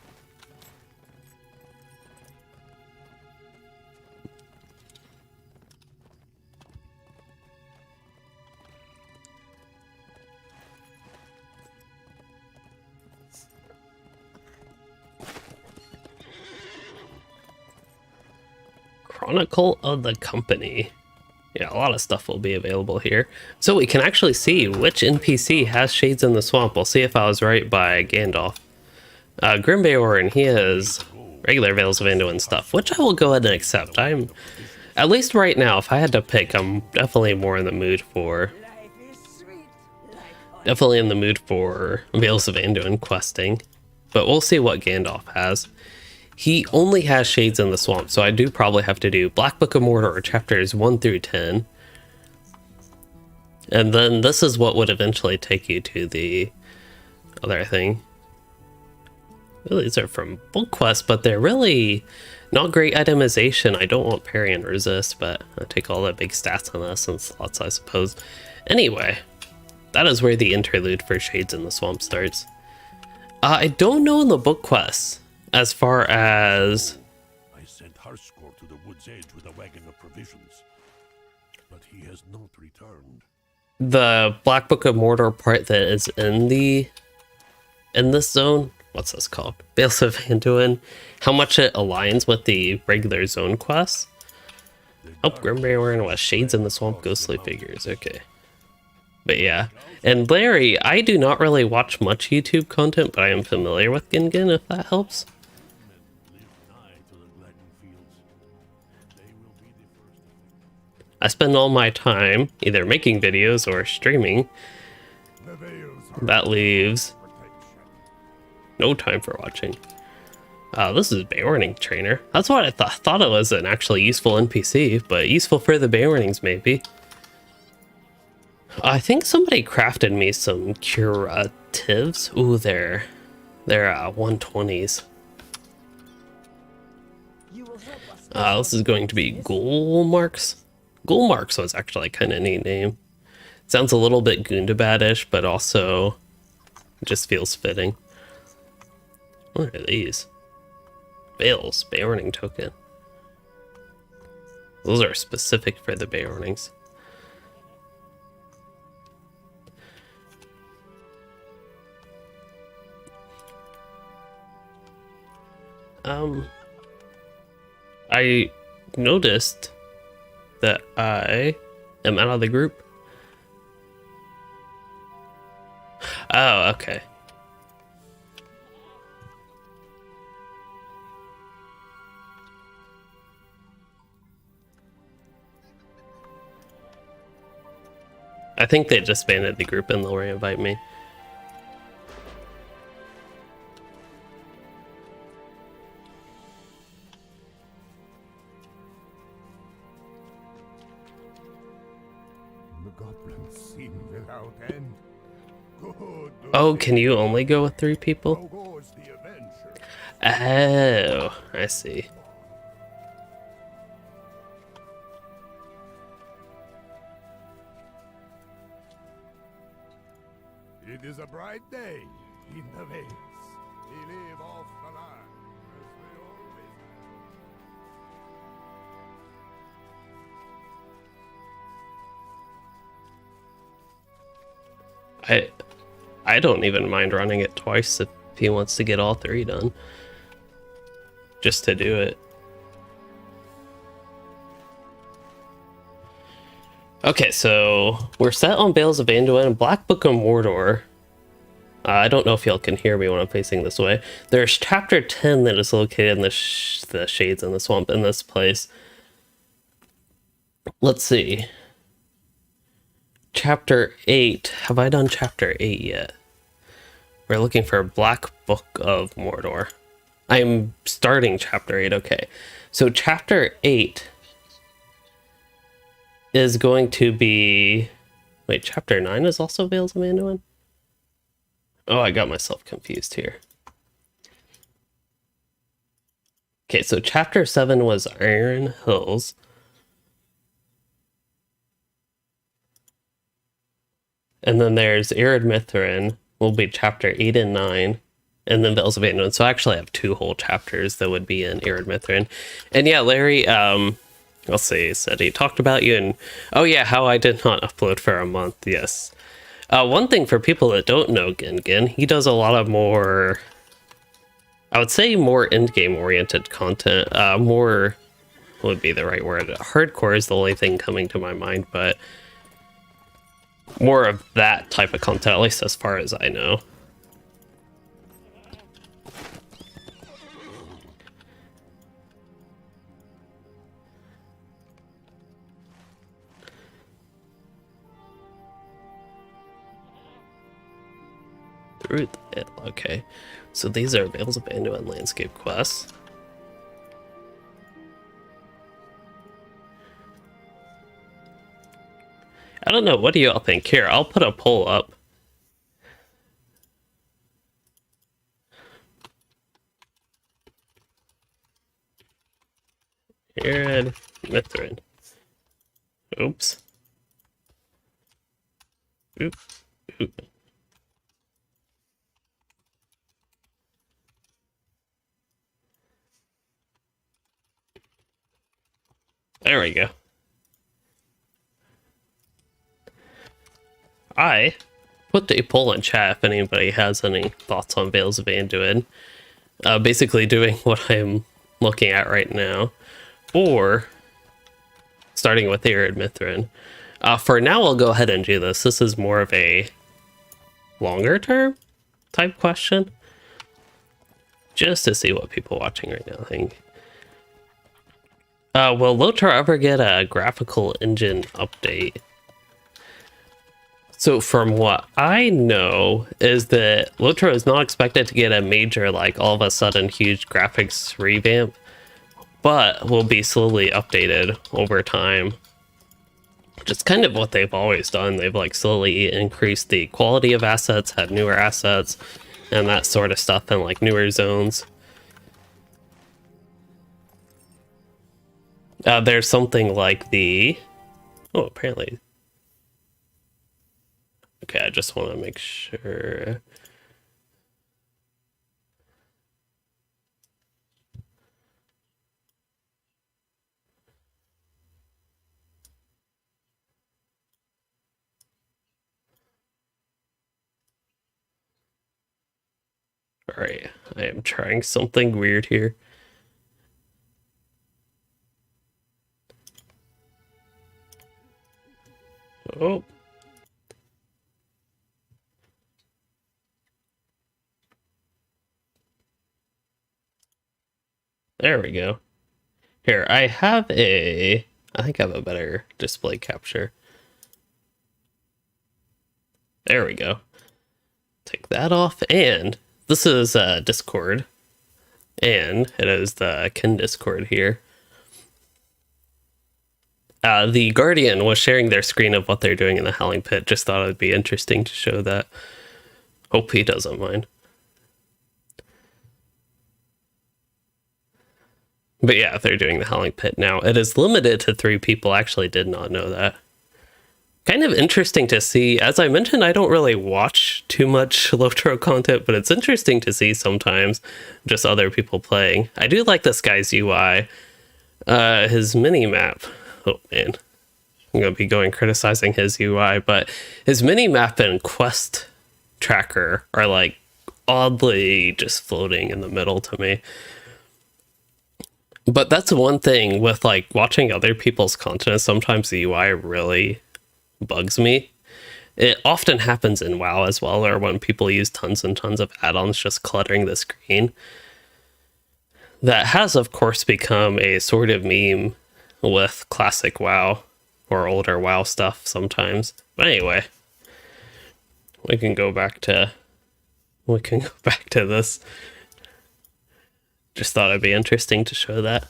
A: Chronicle of the Company. Yeah, a lot of stuff will be available here. So we can actually see which NPC has Shades in the Swamp. We'll see if I was right by Gandalf. Grimbeorn, he has regular Vales of Anduin stuff, which I will go ahead and accept. I'm, at least right now, if I had to pick, I'm definitely more in the mood for... Definitely in the mood for Vales of Anduin questing. But we'll see what Gandalf has. He only has Shades in the Swamp, so I do probably have to do Black Book of Mordor chapters 1 through 10. And then this is what would eventually take you to the other thing. Well, these are from Book Quest, but they're really not great itemization. I don't want parry and resist, but I'll take all the big stats on this and slots, I suppose. Anyway, that is where the interlude for Shades in the Swamp starts. I don't know in the Book Quests. As far as...
B: I sent Harskor to the wood's edge with a wagon of provisions, but he has not returned.
A: The Black Book of Mordor part that is in this zone, what's this called? Vales of Anduin. How much it aligns with the regular zone quests? Oh, Grimbeorn was Shades in the Swamp, ghostly figures. Okay. But yeah. And Larry, I do not really watch much YouTube content, but I am familiar with Gingin, if that helps. I spend all my time either making videos or streaming. That leaves No time for watching. This is Beorning Trainer. That's what I thought it was an actually useful NPC, but useful for the Beornings maybe. I think somebody crafted me some curatives. Ooh, they're 120s. This is going to be Ghoul Marks. Ghoul Marks was actually kind of a neat name. Sounds a little bit Gundabad-ish, but also just feels fitting. What are these? Vales, Beorning token. Those are specific for the Beornings. I noticed that I am out of the group. Oh, okay. I think they disbanded the group and they'll re-invite me.
B: The goblins seem without end. Good.
A: Oh, can you only go with 3 people?
B: How goes the adventure?
A: Oh, I see.
B: It is a bright day in the Vales. They live off the land, as they always have.
A: I don't even mind running it twice if he wants to get all 3 done. Just to do it. Okay, so we're set on Vales of Anduin and Black Book of Mordor. I don't know if y'all can hear me when I'm facing this way. There's chapter 10 that is located in the shades in the swamp in this place. Let's see. Chapter 8. Have I done chapter 8 yet? We're looking for Black Book of Mordor. I'm starting chapter 8, okay. So chapter 8 is going to be... Wait, chapter 9 is also Vales of Anduin? Oh, I got myself confused here. Okay, so chapter 7 was Iron Hills. And then there's Ered Mithrin, will be chapter 8 and 9. And then Vales of Anduin. So I actually have 2 whole chapters that would be in Ered Mithrin. And yeah, Larry, I'll say, said he talked about you, and oh yeah, how I did not upload for a month. Yes. One thing for people that don't know Gin, he does a lot of more, I would say more endgame oriented content. More would be the right word. Hardcore is the only thing coming to my mind, but more of that type of content, at least as far as I know. Okay, so these are Vales of Anduin landscape quests. I don't know, what do y'all think? Here, I'll put a poll up. Ered Mithrin. Oops. Oop. Oop. There we go. I put a poll in chat if anybody has any thoughts on Vales of Anduin. Basically doing what I'm looking at right now. Or starting with Ered Mithrin. For now, I'll go ahead and do this. This is more of a longer term type question. Just to see what people watching right now think. Will LOTRO ever get a graphical engine update? So from what I know is that LOTRO is not expected to get a major, like all of a sudden huge graphics revamp, but will be slowly updated over time. Which is kind of what they've always done. They've like slowly increased the quality of assets, had newer assets, and that sort of stuff, and like newer zones. There's something like the... Oh, apparently... Okay, I just want to make sure... Alright, I am trying something weird here. Oh. There we go. Here, I have a... I think I have a better display capture. There we go. Take that off, and this is Discord. And it is the Kin Discord here. The Guardian was sharing their screen of what they're doing in the Howling Pit. Just thought it would be interesting to show that. Hope he doesn't mind. But yeah, they're doing the Howling Pit now. It is limited to 3 people. I actually did not know that. Kind of interesting to see. As I mentioned, I don't really watch too much LOTRO content, but it's interesting to see sometimes just other people playing. I do like this guy's UI. His mini-map. Oh, man. I'm going to be going criticizing his UI, but his mini-map and quest tracker are like oddly just floating in the middle to me. But that's one thing with like watching other people's content. Sometimes the UI really bugs me. It often happens in WoW as well, or when people use tons and tons of add-ons just cluttering the screen. That has, of course, become a sort of meme with classic WoW or older WoW stuff sometimes. But anyway, we can go back to this. Just thought it'd be interesting to show that.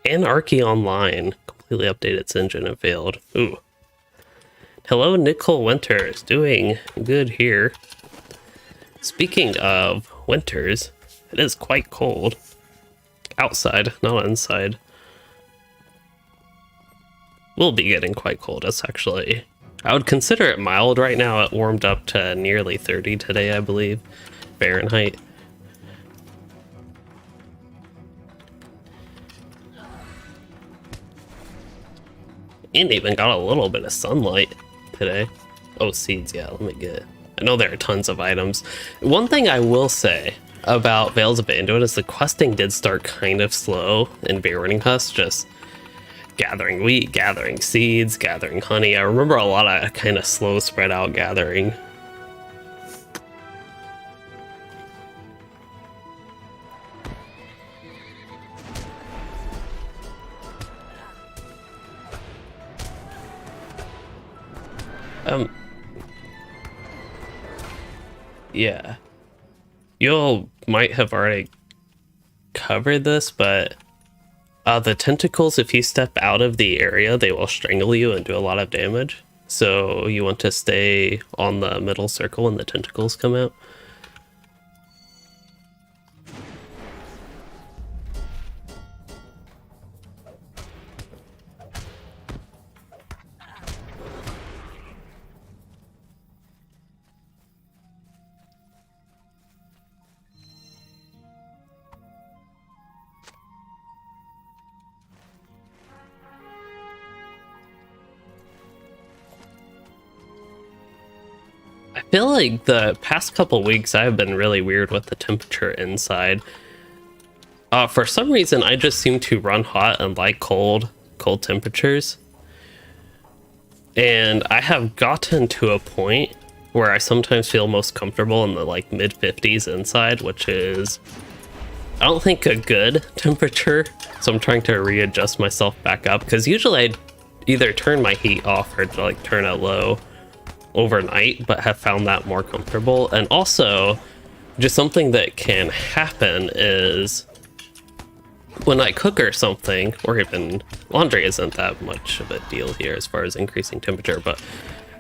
A: Anarchy Online completely updated its engine and failed. Ooh. Hello, Nicole Winters. Doing good here. Speaking of winters, it is quite cold. Outside, not inside. Will be getting quite cold. It's actually... I would consider it mild right now. It warmed up to nearly 30 today, I believe. Fahrenheit. And even got a little bit of sunlight today. Oh, seeds, yeah, let me get... I know there are tons of items. One thing I will say about Vales of Anduin is the questing did start kind of slow in Burning Husk, just gathering wheat, gathering seeds, gathering honey. I remember a lot of kind of slow spread out gathering. Yeah. You might have already covered this, but the tentacles, if you step out of the area, they will strangle you and do a lot of damage. So you want to stay on the middle circle when the tentacles come out. I feel like the past couple weeks I've been really weird with the temperature inside. For some reason, I just seem to run hot and like cold temperatures. And I have gotten to a point where I sometimes feel most comfortable in the like mid 50s inside, which is, I don't think, a good temperature. So I'm trying to readjust myself back up, because usually either turn my heat off or to like turn it low overnight, but have found that more comfortable. And also, just something that can happen is when I cook or something, or even laundry isn't that much of a deal here as far as increasing temperature, but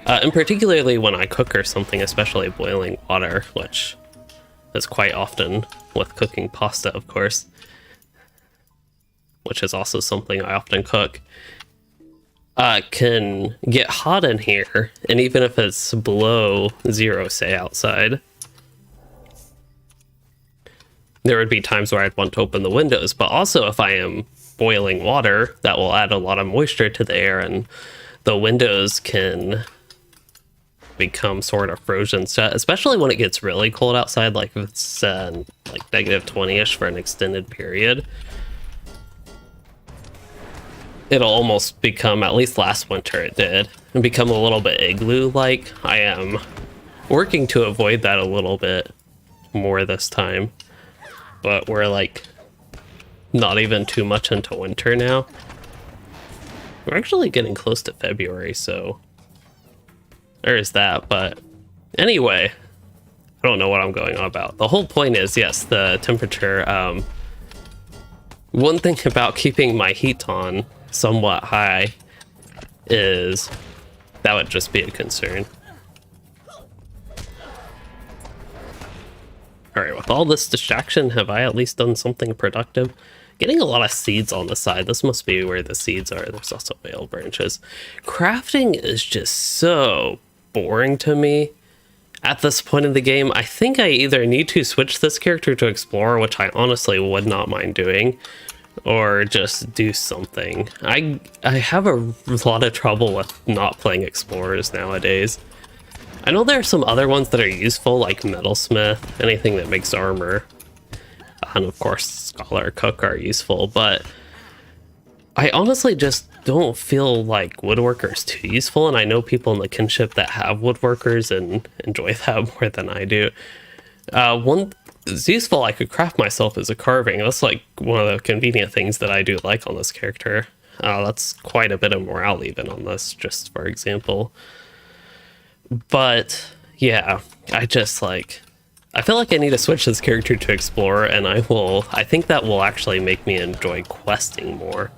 A: and particularly when I cook or something, especially boiling water, which is quite often with cooking pasta, of course, which is also something I often cook, can get hot in here, and even if it's below 0, say, outside, there would be times where I'd want to open the windows. But also, if I am boiling water, that will add a lot of moisture to the air, and the windows can become sort of frozen shut, especially when it gets really cold outside, like if it's like negative 20-ish for an extended period. It'll almost become, at least last winter it did, and become a little bit igloo-like. I am working to avoid that a little bit more this time, but we're like not even too much into winter now. We're actually getting close to February, so there is that. But anyway, I don't know what I'm going on about. The whole point is, yes, the temperature. One thing about keeping my heat on somewhat high is that would just be a concern. Alright, with all this distraction, have I at least done something productive? Getting a lot of seeds on the side. This must be where the seeds are. There's also bale branches. Crafting is just so boring to me at this point in the game. I think I either need to switch this character to Explorer, which I honestly would not mind doing, or just do something. I have a lot of trouble with not playing Explorers nowadays. I know there are some other ones that are useful, like Metalsmith, anything that makes armor, and of course Scholar, Cook are useful, but I honestly just don't feel like Woodworker is too useful, and I know people in the kinship that have Woodworkers and enjoy that more than I do. One is useful I could craft myself as a carving. That's like one of the convenient things that I do like on this character. That's quite a bit of morale even on this, just for example. But yeah, I feel like I need to switch this character to Explorer, and I think that will actually make me enjoy questing more.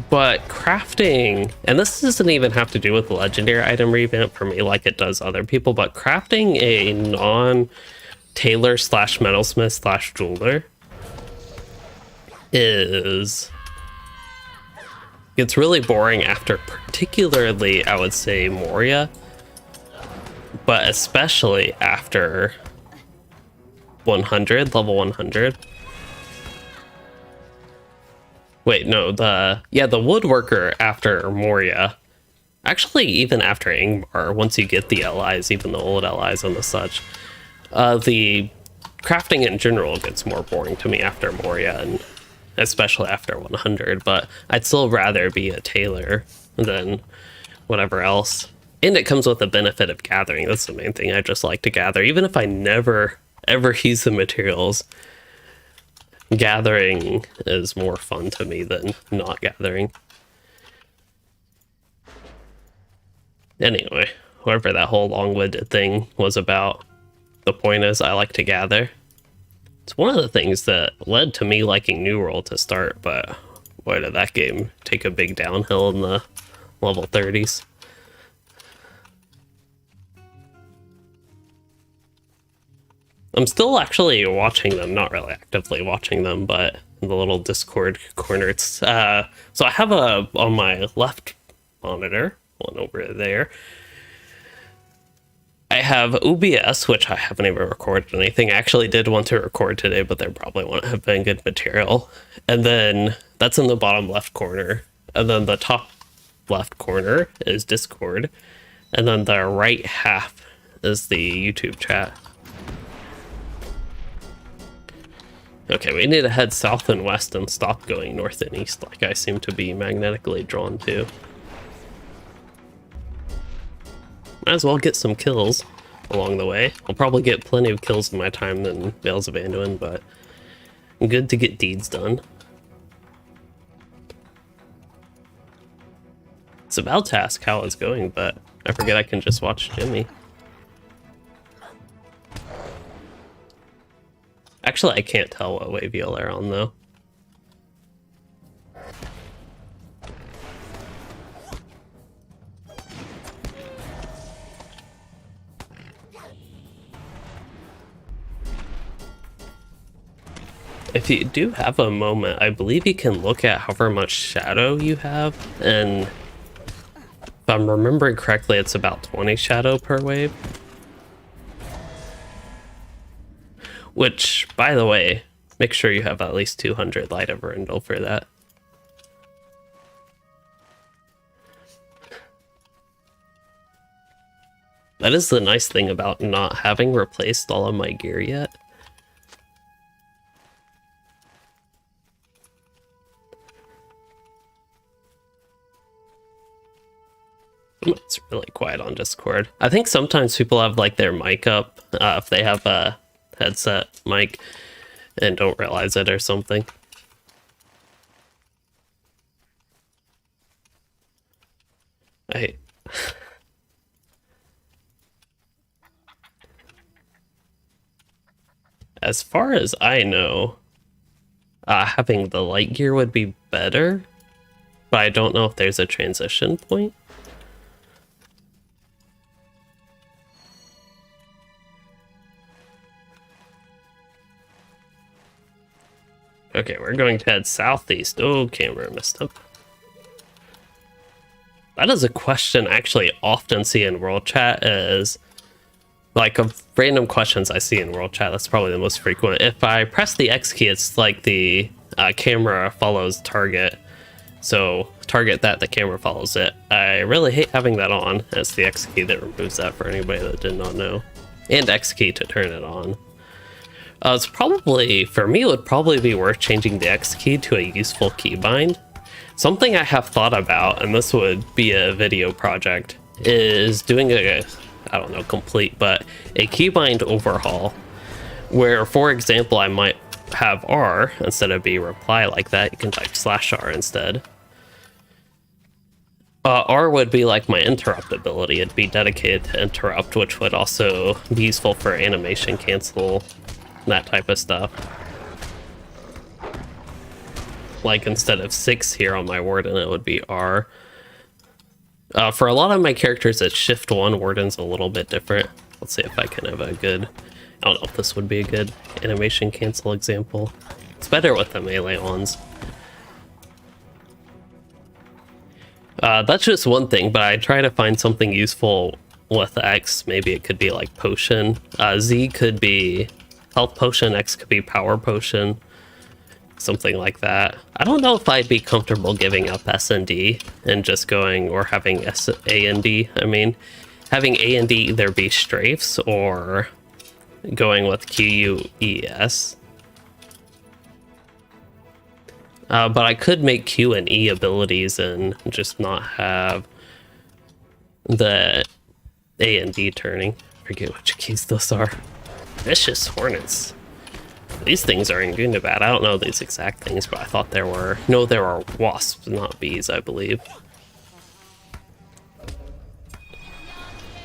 A: But crafting, and this doesn't even have to do with the legendary item revamp for me like it does other people, but crafting a non-tailor slash metalsmith slash jeweler gets really boring after, particularly I would say Moria, but especially after 100, level 100. Wait, no, the woodworker after Moria. Actually, even after Ingmar, once you get the allies, even the old allies and the such, the crafting in general gets more boring to me after Moria, and especially after 100, but I'd still rather be a tailor than whatever else. And it comes with the benefit of gathering. That's the main thing. I just like to gather. Even if I never, ever use the materials, gathering is more fun to me than not gathering. Anyway, whatever that whole long-winded thing was about, the point is I like to gather. It's one of the things that led to me liking New World to start, but boy did that game take a big downhill in the level 30s. I'm still actually watching them, not really actively watching them, but in the little Discord corner. It's so I have on my left monitor, one over there, I have OBS, which I haven't even recorded anything. I actually did want to record today, but there probably won't have been good material. And then that's in the bottom left corner. And then the top left corner is Discord. And then the right half is the YouTube chat. Okay, we need to head south and west and stop going north and east like I seem to be magnetically drawn to. Might as well get some kills along the way. I'll probably get plenty of kills in my time in Vales of Anduin, but good to get deeds done. It's about to ask how it's going, but I forget I can just watch Jimmy. Actually, I can't tell what wave you'll are on, though. If you do have a moment, I believe you can look at however much shadow you have, and if I'm remembering correctly, it's about 20 shadow per wave. Which, by the way, make sure you have at least 200 Light of Arundel for that. That is the nice thing about not having replaced all of my gear yet. It's really quiet on Discord. I think sometimes people have like their mic up if they have a headset mic and don't realize it or something. As far as I know, having the light gear would be better, but I don't know if there's a transition point. Okay, we're going to head southeast. Oh, camera messed up. That is a question I actually often see in world chat, is like of random questions I see in world chat. That's probably the most frequent. If I press the X key, it's like the camera follows target. So target that, the camera follows it. I really hate having that on. It's the X key that removes that for anybody that did not know. And X key to turn it on. It's probably, for me, it would probably be worth changing the X key to a useful keybind. Something I have thought about, and this would be a video project, is doing a, I don't know, complete, but a keybind overhaul where, for example, I might have R instead of B reply like that. You can type /R instead. R would be like my interrupt ability. It'd be dedicated to interrupt, which would also be useful for animation cancel, that type of stuff. Like instead of 6 here on my warden, it would be R. For a lot of my characters, it's shift 1. Warden's a little bit different. Let's see if I can have a good, I don't know if this would be a good animation cancel example. It's better with the melee ones. That's just one thing, but I try to find something useful with X. Maybe it could be like potion. Z could be health potion, X could be power potion, something like that. I don't know if I'd be comfortable giving up S and D and just going, or having A and D. I mean, having A and D either be strafes or going with QUES. But I could make Q and E abilities and just not have the A and D turning. I forget which keys those are. Vicious Hornets. These things are in Gundabad. I don't know these exact things, but I thought there were... No, there are wasps, not bees, I believe.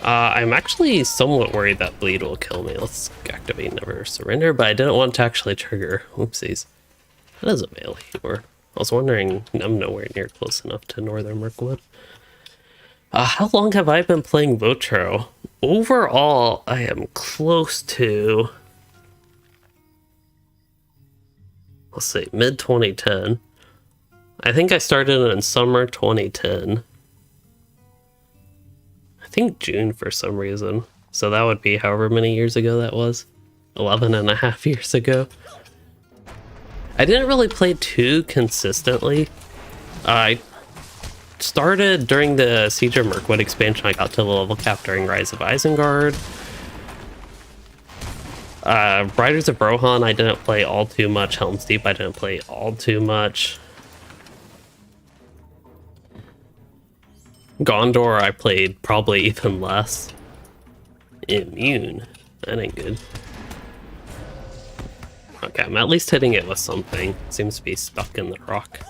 A: I'm actually somewhat worried that bleed will kill me. Let's activate Never Surrender, but I didn't want to actually trigger. Oopsies. That is a Veil Healer. I was wondering, I'm nowhere near close enough to Northern Mirkwood. How long have I been playing LOTRO? Overall, I am close to... Let's see, mid-2010. I think I started in summer 2010. I think June for some reason. So that would be however many years ago that was. 11 and a half years ago. I didn't really play too consistently. I started during the Siege of Mirkwood expansion. I got to the level cap during Rise of Isengard. Riders of Rohan I didn't play all too much. Helm's Deep I didn't play all too much. Gondor I played probably even less. Immune. That ain't good. Okay, I'm at least hitting it with something. Seems to be stuck in the rock.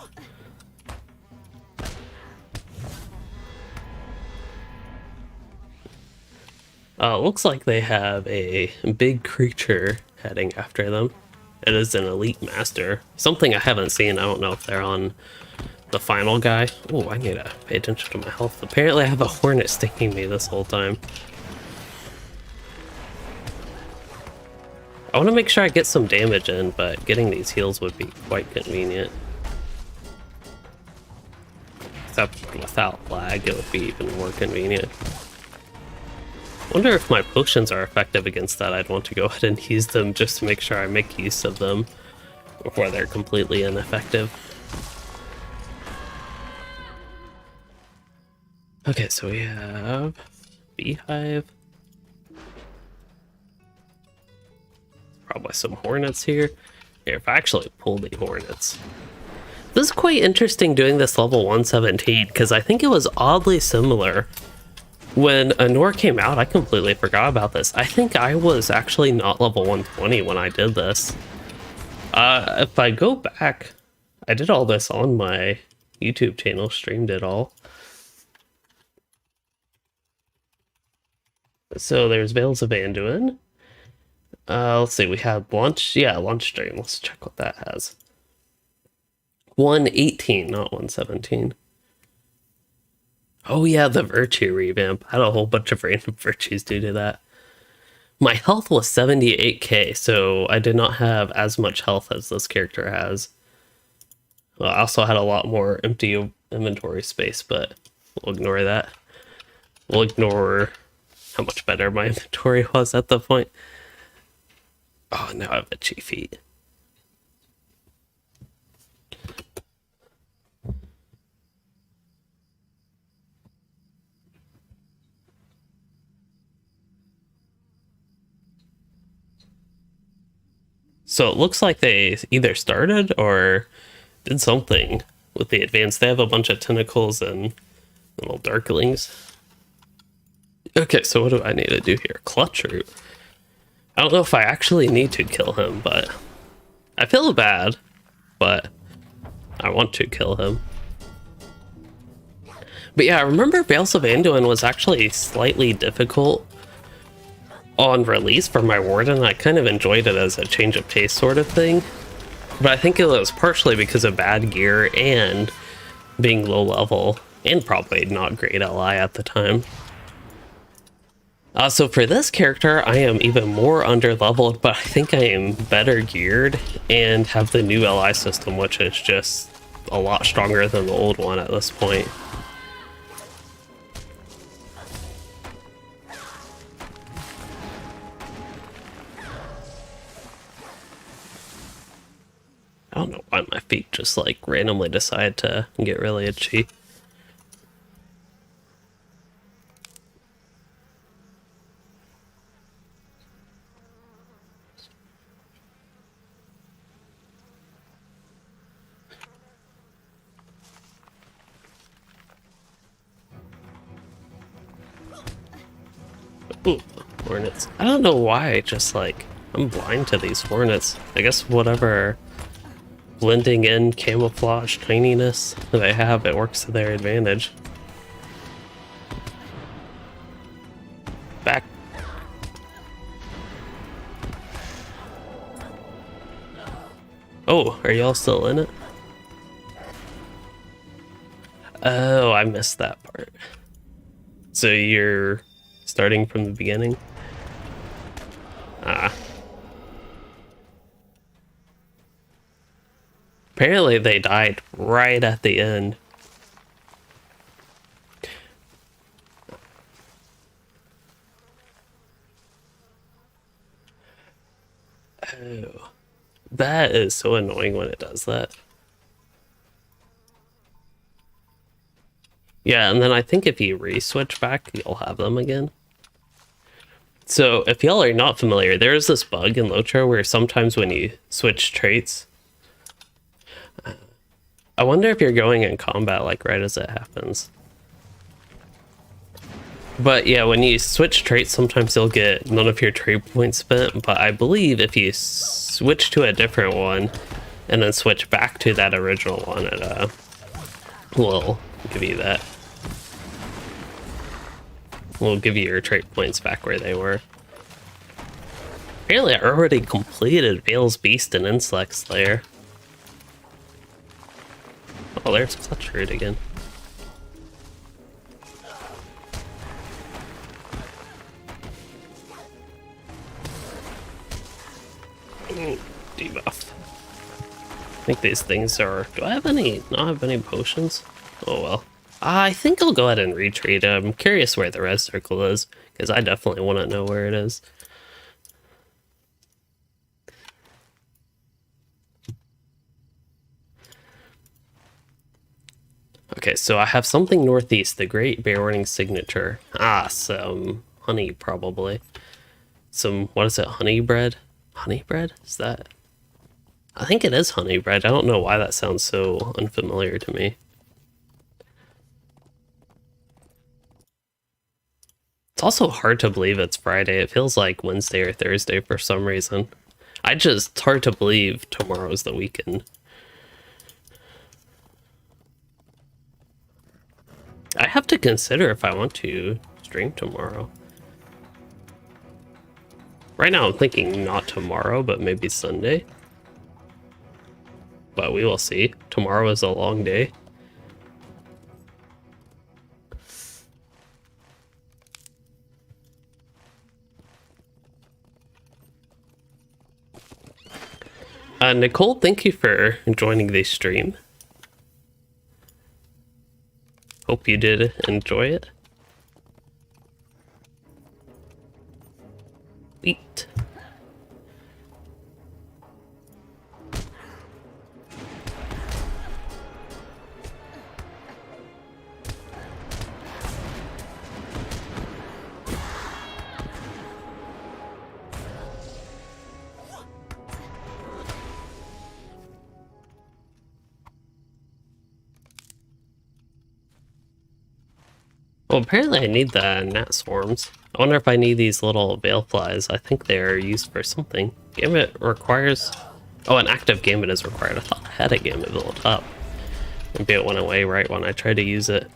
A: Looks like they have a big creature heading after them. It is an elite master. Something I haven't seen. I don't know if they're on the final guy. Oh, I need to pay attention to my health. Apparently I have a hornet stinging me this whole time. I want to make sure I get some damage in, but getting these heals would be quite convenient. Except without lag, it would be even more convenient. Wonder if my potions are effective against that. I'd want to go ahead and use them just to make sure I make use of them before they're completely ineffective. Okay, so we have beehive. Probably some hornets here. Here, if I actually pull the hornets. This is quite interesting doing this level 117 because I think it was oddly similar. When Anor came out, I completely forgot about this. I think I was actually not level 120 when I did this. If I go back, I did all this on my YouTube channel, streamed it all. So there's Vales of Anduin. Let's see, we had lunch. Yeah, lunch stream. Let's check what that has. 118, not 117. Oh yeah, the virtue revamp. I had a whole bunch of random virtues due to that. My health was 78k, so I did not have as much health as this character has. Well, I also had a lot more empty inventory space, but we'll ignore that. We'll ignore how much better my inventory was at the point. Oh, now I have itchy feet. So it looks like they either started or did something with the advance. They have a bunch of tentacles and little darklings. Okay, so what do I need to do here? Clutch root. I don't know if I actually need to kill him, but I feel bad, but I want to kill him. But yeah, I remember Vales of Anduin was actually slightly difficult on release for my warden. I kind of enjoyed it as a change of pace sort of thing, but I think it was partially because of bad gear and being low level and probably not great ally at the time. So for this character, I am even more under leveled, but I think I am better geared and have the new ally system, which is just a lot stronger than the old one at this point. I don't know why my feet just like randomly decide to get really itchy. Ooh, hornets. I don't know why, just like, I'm blind to these hornets. I guess whatever blending in camouflage tininess that I have, it works to their advantage. Back. Oh, are y'all still in it? Oh, I missed that part. So you're starting from the beginning? Ah. Apparently they died right at the end. Oh. That is so annoying when it does that. Yeah, and then I think if you re-switch back, you'll have them again. So if y'all are not familiar, there is this bug in LOTRO where sometimes when you switch traits, I wonder if you're going in combat like right as it happens. But yeah, when you switch traits, sometimes you'll get none of your trait points spent, but I believe if you switch to a different one and then switch back to that original one, it will give you that. We'll give you your trait points back where they were. Apparently I already completed Vale's Beast and Insect Slayer. Oh, there's Clutch Root again. Debuff. I think these things are... Do I have any... not have any potions? Oh well. I think I'll go ahead and retreat. I'm curious where the red circle is, because I definitely want to know where it is. Okay, so I have something northeast, the Great Bear Warning Signature. Ah, some honey, probably. Some, what is it, honey bread? Honey bread? Is that... I think it is honey bread. I don't know why that sounds so unfamiliar to me. It's also hard to believe it's Friday. It feels like Wednesday or Thursday for some reason. It's hard to believe tomorrow's the weekend. I have to consider if I want to stream tomorrow. Right now I'm thinking not tomorrow, but maybe Sunday. But we will see. Tomorrow is a long day. Nicole, thank you for joining the stream. Hope you did enjoy it. Sweet. Well, apparently I need the gnat swarms. I wonder if I need these little veil flies. I think they're used for something. Gambit requires... Oh, an active gambit is required. I thought I had a gambit built up. Maybe it went away right when I tried to use it.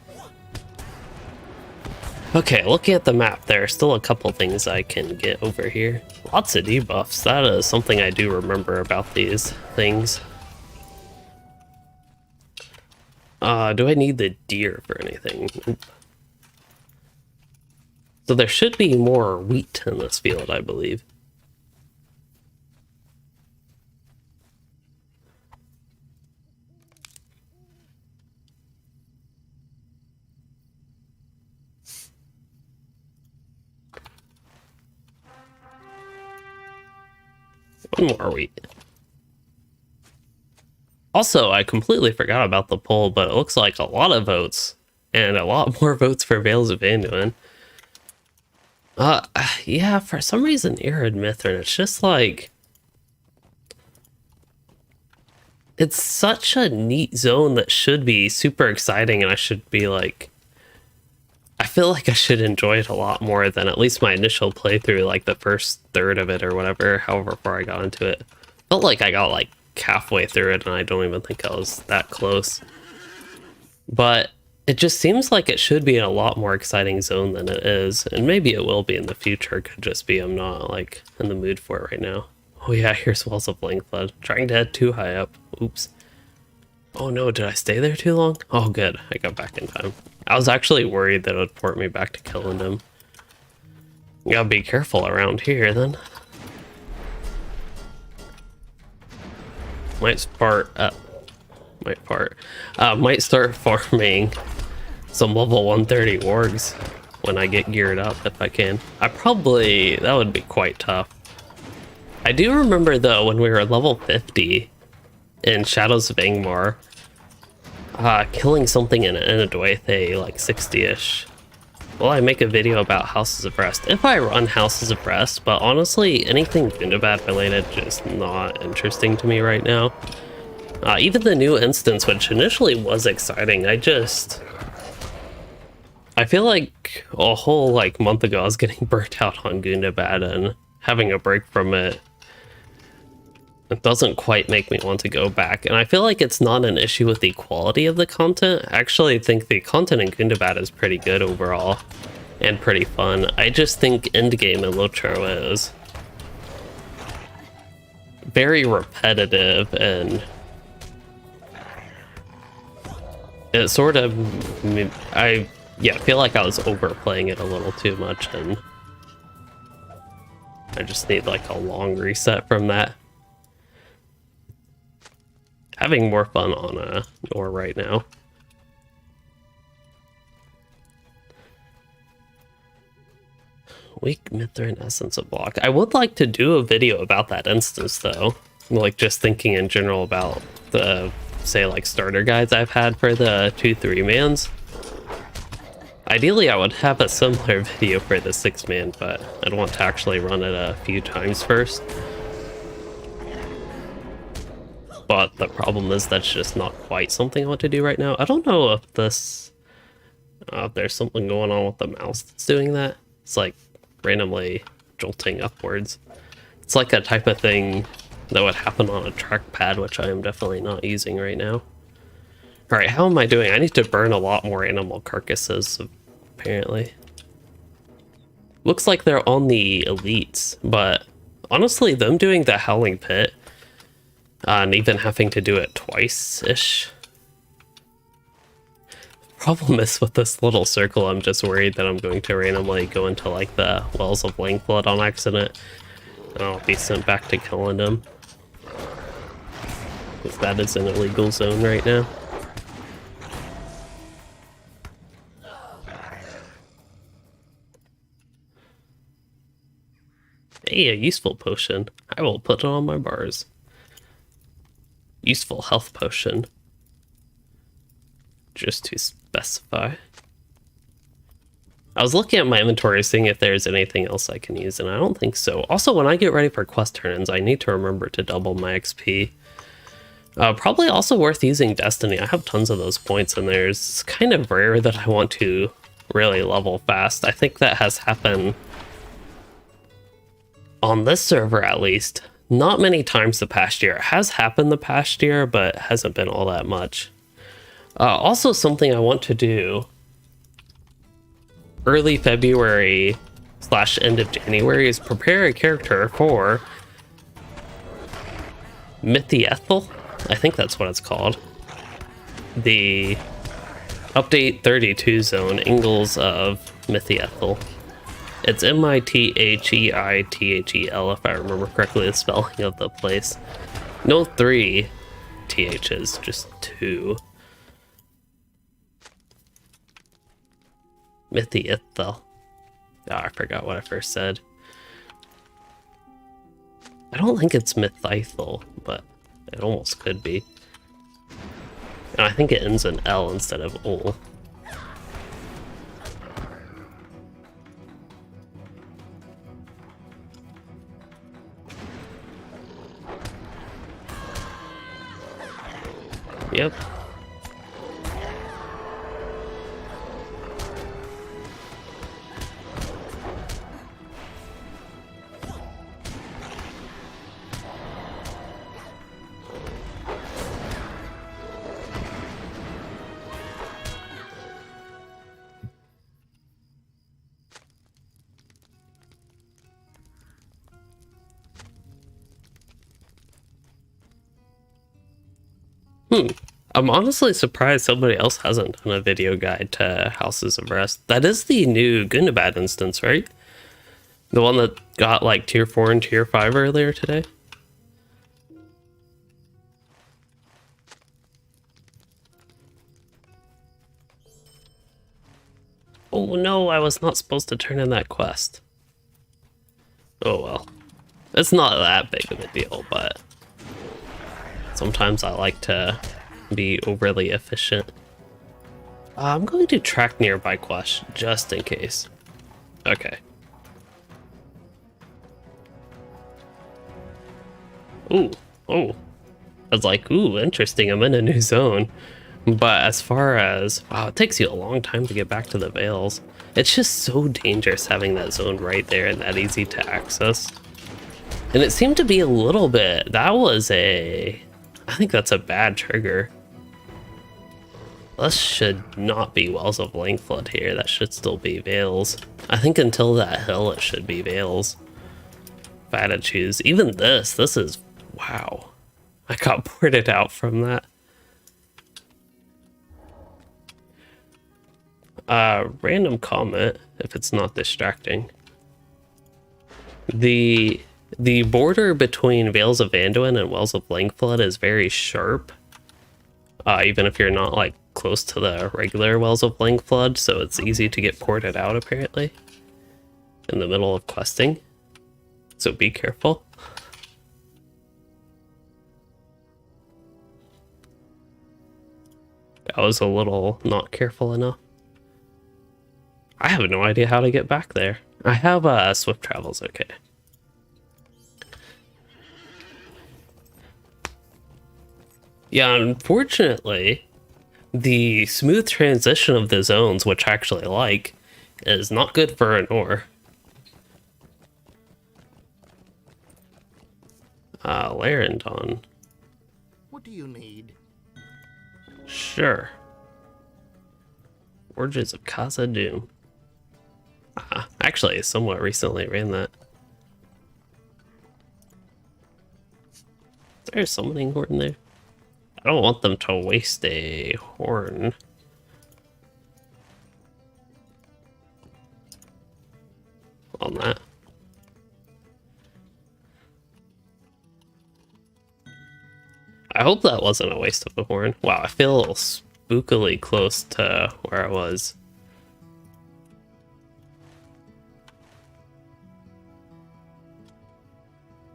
A: Okay, looking at the map, there are still a couple things I can get over here. Lots of debuffs. That is something I do remember about these things. Do I need the deer for anything? Nope. So there should be more wheat in this field, I believe. One more wheat. Also, I completely forgot about the poll, but it looks like a lot of votes, and a lot more votes for Vales of Anduin. Yeah, for some reason, Arid Mithrin, it's just like... It's such a neat zone that should be super exciting, and I should be like... I feel like I should enjoy it a lot more than at least my initial playthrough, like the first third of it or whatever, however far I got into it. Felt like I got like halfway through it, and I don't even think I was that close. But... it just seems like it should be in a lot more exciting zone than it is, and maybe it will be in the future. It could just be I'm not like in the mood for it right now. Oh yeah, here's Wells of Lengthflood. Trying to head too high up. Oops. Oh no, did I stay there too long? Oh good, I got back in time. I was actually worried that it would port me back to Killendom. You gotta be careful around here then. Might start farming some level 130 wargs when I get geared up if I can. That would be quite tough. I do remember though when we were level 50 in Shadows of Angmar, killing something in Anadoithe like 60-ish. Will I make a video about Houses of Rest? If I run Houses of Rest, but honestly anything Gundabad related just not interesting to me right now. Even the new instance, which initially was exciting, I feel like a whole month ago I was getting burnt out on Gundabad, and having a break from it doesn't quite make me want to go back. And I feel like it's not an issue with the quality of the content. I actually think the content in Gundabad is pretty good overall. and pretty fun. I just think endgame in LOTRO is very repetitive, and it sort of, I feel like I was overplaying it a little too much, and I just need like a long reset from that. Having more fun on Anor right now. Weak Mithrin Essence of Block. I would like to do a video about that instance though. Like just thinking in general about the, say like starter guides I've had for the 2-3 mans. Ideally I would have a similar video for the 6-man, but I'd want to actually run it a few times first. But the problem is that's just not quite something I want to do right now. I don't know if this, if there's something going on with the mouse that's doing that. It's like randomly jolting upwards. It's like a type of thing that would happen on a trackpad, which I am definitely not using right now. Alright, how am I doing? I need to burn a lot more animal carcasses, apparently. Looks like they're on the elites, but honestly, them doing the Howling Pit, and even having to do it twice-ish. Problem is with this little circle, I'm just worried that I'm going to randomly go into like the Wells of Lengthblood on accident, and I'll be sent back to killing them. Because that is an illegal zone right now. Hey, a useful potion. I will put it on my bars. Useful health potion. Just to specify. I was looking at my inventory seeing if there's anything else I can use, and I don't think so. Also, when I get ready for quest turn-ins, I need to remember to double my XP. Probably also worth using Destiny. I have tons of those points, and it's kind of rare that I want to really level fast. I think that has happened on this server, at least. Not many times the past year. It has happened the past year, but hasn't been all that much. Also, something I want to do early February / end of January is prepare a character for Mythiethel. I think that's what it's called. The update 32 zone, Ingles of Mythiethel. It's Mytheithelf, if I remember correctly the spelling of the place. No 3 THs, just 2. Mythiethel. Oh, I forgot what I first said. I don't think it's Mythiethel, but it almost could be. And I think it ends in L instead of O. Yep. I'm honestly surprised somebody else hasn't done a video guide to Houses of Rest. That is the new Gundabad instance, right? The one that got like tier 4 and tier 5 earlier today? Oh no, I was not supposed to turn in that quest. Oh well. It's not that big of a deal, but sometimes I like to be overly efficient. I'm going to track nearby quest just in case. Okay. Ooh, oh. I was like, ooh, interesting, I'm in a new zone. But as far as, wow, it takes you a long time to get back to the Vales. It's just so dangerous having that zone right there and that easy to access. And it seemed to be a little bit, that was a, I think that's a bad trigger. This should not be Wells of Langflood here. That should still be Vales. I think until that hill, it should be Vales. If I had to choose. Even this is... Wow. I got ported out from that. Random comment, if it's not distracting. The border between Vales of Anduin and Wells of Langflood is very sharp. Even if you're not like close to the regular Wells of Langflood, so it's easy to get ported out apparently in the middle of questing. So be careful. I was a little not careful enough. I have no idea how to get back there. I have swift travels, okay. Yeah, unfortunately, the smooth transition of the zones, which I actually like, is not good for Anor. Larendon.
F: What do you need?
A: Sure. Forges of Khazad-dûm. Actually, somewhat recently ran that. Is there a summoning horn there? I don't want them to waste a horn. On that. I hope that wasn't a waste of a horn. Wow, I feel a little spookily close to where I was.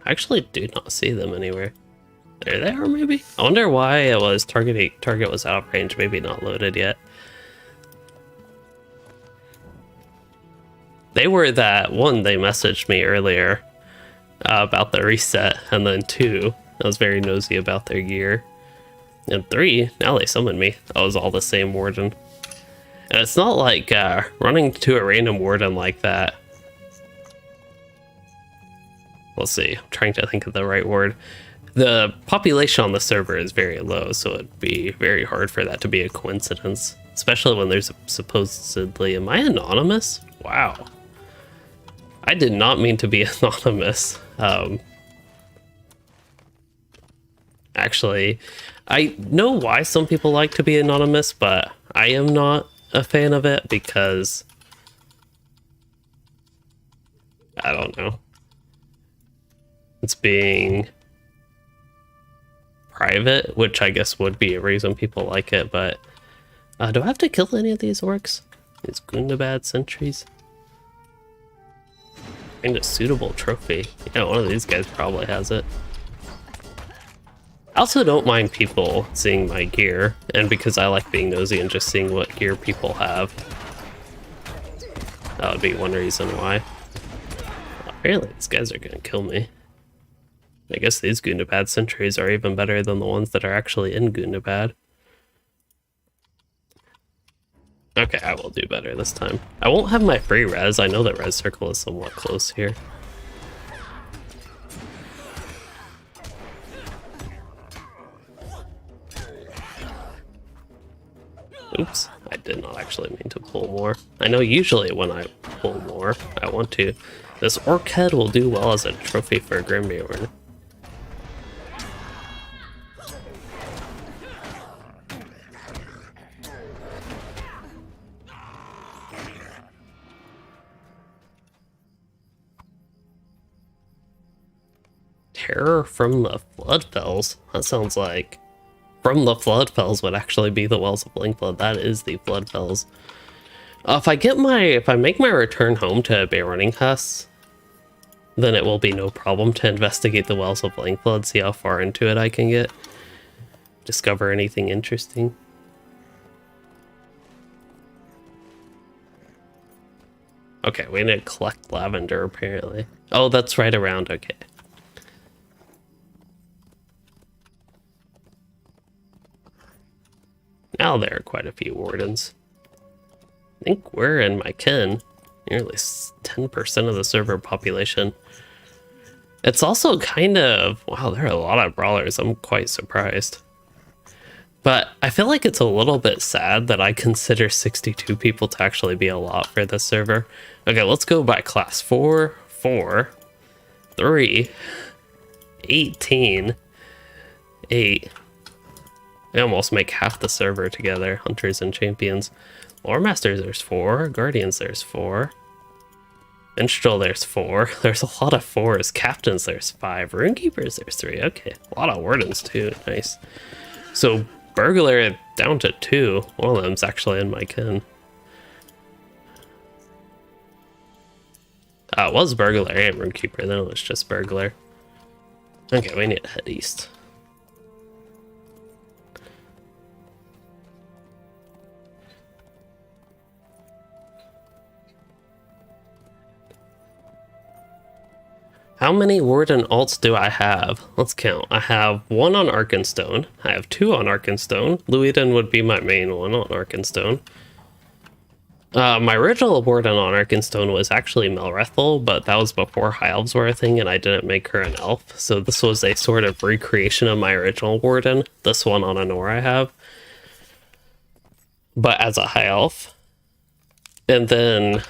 A: I actually do not see them anywhere. They're there, maybe? I wonder why it was target was out of range, maybe not loaded yet. They were that one, they messaged me earlier about the reset, and then 2, I was very nosy about their gear. And 3, now they summoned me. That was all the same warden. And it's not like running to a random warden like that. We'll see. I'm trying to think of the right word. The population on the server is very low, so it'd be very hard for that to be a coincidence. Especially when there's supposedly... Am I anonymous? Wow. I did not mean to be anonymous. Actually, I know why some people like to be anonymous, but I am not a fan of it because... I don't know. It's being private, which I guess would be a reason people like it, but... do I have to kill any of these orcs? These Gundabad sentries? Find a suitable trophy. Yeah, one of these guys probably has it. I also don't mind people seeing my gear, and because I like being nosy and just seeing what gear people have. That would be one reason why. Apparently these guys are gonna kill me. I guess these Gundabad sentries are even better than the ones that are actually in Gundabad. Okay, I will do better this time. I won't have my free res. I know that res circle is somewhat close here. Oops, I did not actually mean to pull more. I know usually when I pull more, I want to. This orc head will do well as a trophy for Grimbeorn. Terror from the Floodfells? That sounds like... From the Floodfells would actually be the Wells of Langflood. That is the Floodfells. If I make my return home to Bearrunning Huss, then it will be no problem to investigate the Wells of Langflood, see how far into it I can get. Discover anything interesting. Okay, we need to collect lavender apparently. Oh, that's right around, okay. Now there are quite a few wardens. I think we're in my kin. Nearly 10% of the server population. It's also kind of... Wow, there are a lot of brawlers. I'm quite surprised. But I feel like it's a little bit sad that I consider 62 people to actually be a lot for this server. Okay, let's go by class. 4, 4, 3, 18, 8. I almost make half the server together. Hunters and champions. Lore masters, there's 4. Guardians, there's 4. Minstrel, there's 4. There's a lot of 4s. Captains, there's 5. Runekeepers, there's 3. Okay, a lot of wardens too. Nice. So burglar down to 2. One of them's actually in my kin. It was burglar and runekeeper, then it was just burglar. Okay, we need to head east. How many warden alts do I have? Let's count. I have 1 on Arkenstone. I have 2 on Arkenstone. Luiden would be my main one on Arkenstone. My original warden on Arkenstone was actually Melrethel, but that was before High Elves were a thing and I didn't make her an elf. So this was a sort of recreation of my original warden. This one on Anor I have. But as a High Elf. And then...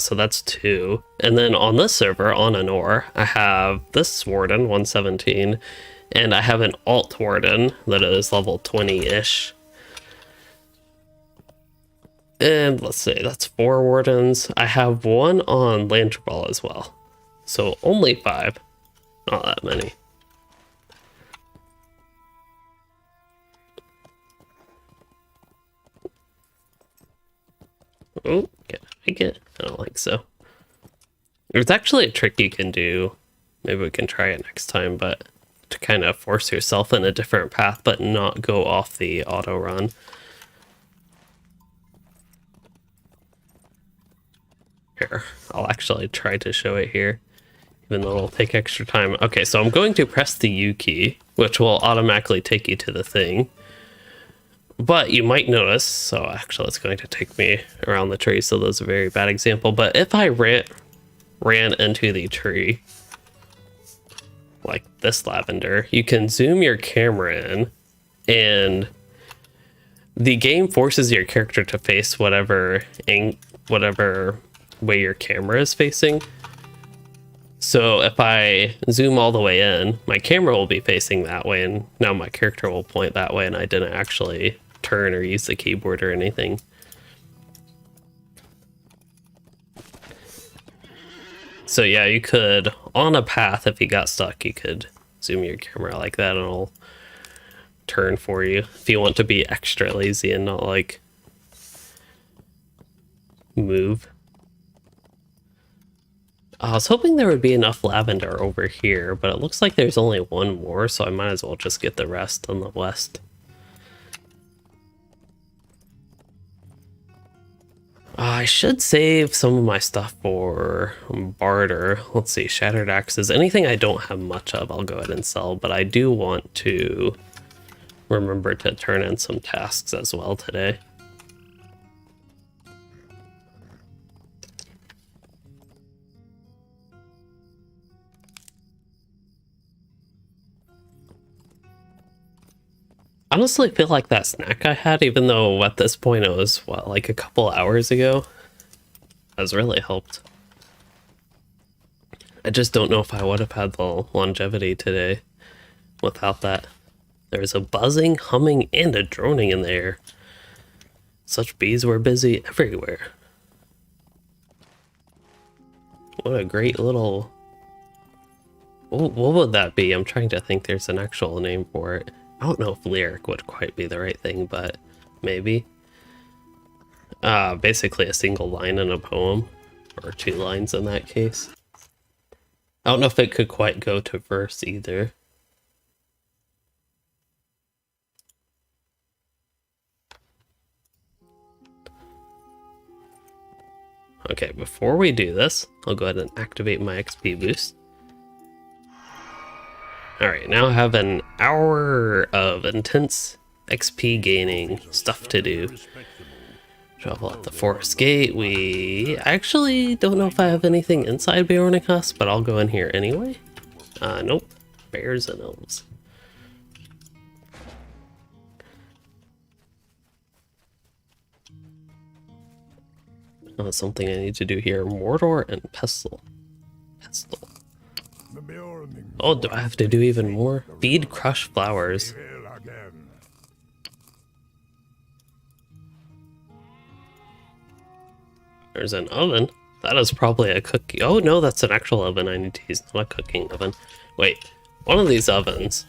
A: so that's 2. And then on this server, on Anor, I have this warden, 117, and I have an alt warden that is level 20-ish. And let's see, that's 4 wardens. I have 1 on Lantrball as well. So only 5. Not that many. Oh, can I make it? I don't think so. There's actually a trick you can do. Maybe we can try it next time, but to kind of force yourself in a different path, but not go off the auto run. Here, I'll actually try to show it here, even though it'll take extra time. Okay, so I'm going to press the U key, which will automatically take you to the thing. But you might notice, so actually it's going to take me around the tree, so that's a very bad example. But if I ran into the tree, like this lavender, you can zoom your camera in, and the game forces your character to face whatever way your camera is facing. So if I zoom all the way in, my camera will be facing that way, and now my character will point that way, and I didn't actually turn or use the keyboard or anything. So yeah, you could, on a path, if you got stuck, you could zoom your camera like that and it'll turn for you if you want to be extra lazy and not like move. I was hoping there would be enough lavender over here, but it looks like there's only 1 more, so I might as well just get the rest on the west. I should save some of my stuff for barter. Let's see, shattered axes. Anything I don't have much of, I'll go ahead and sell, but I do want to remember to turn in some tasks as well today. Honestly, feel like that snack I had, even though at this point it was, what, like a couple hours ago, has really helped. I just don't know if I would have had the longevity today without that. There's a buzzing, humming, and a droning in the air. Such bees were busy everywhere. What a great little... What would that be? I'm trying to think. There's an actual name for it. I don't know if lyric would quite be the right thing, but maybe. Basically a single line in a poem, or 2 lines in that case. I don't know if it could quite go to verse either. Okay, before we do this, I'll go ahead and activate my XP boost. Alright, now I have an hour of intense XP gaining stuff to do. Travel at the forest gate. I actually don't know if I have anything inside Bjornicus, but I'll go in here anyway. Nope. Bears and elves. Something I need to do here. Mordor and Pestle. Pestle. Oh, do I have to do even more? Feed crushed flowers. There's an oven. That is probably a cookie. Oh no, that's an actual oven I need to use, not a cooking oven. Wait, one of these ovens.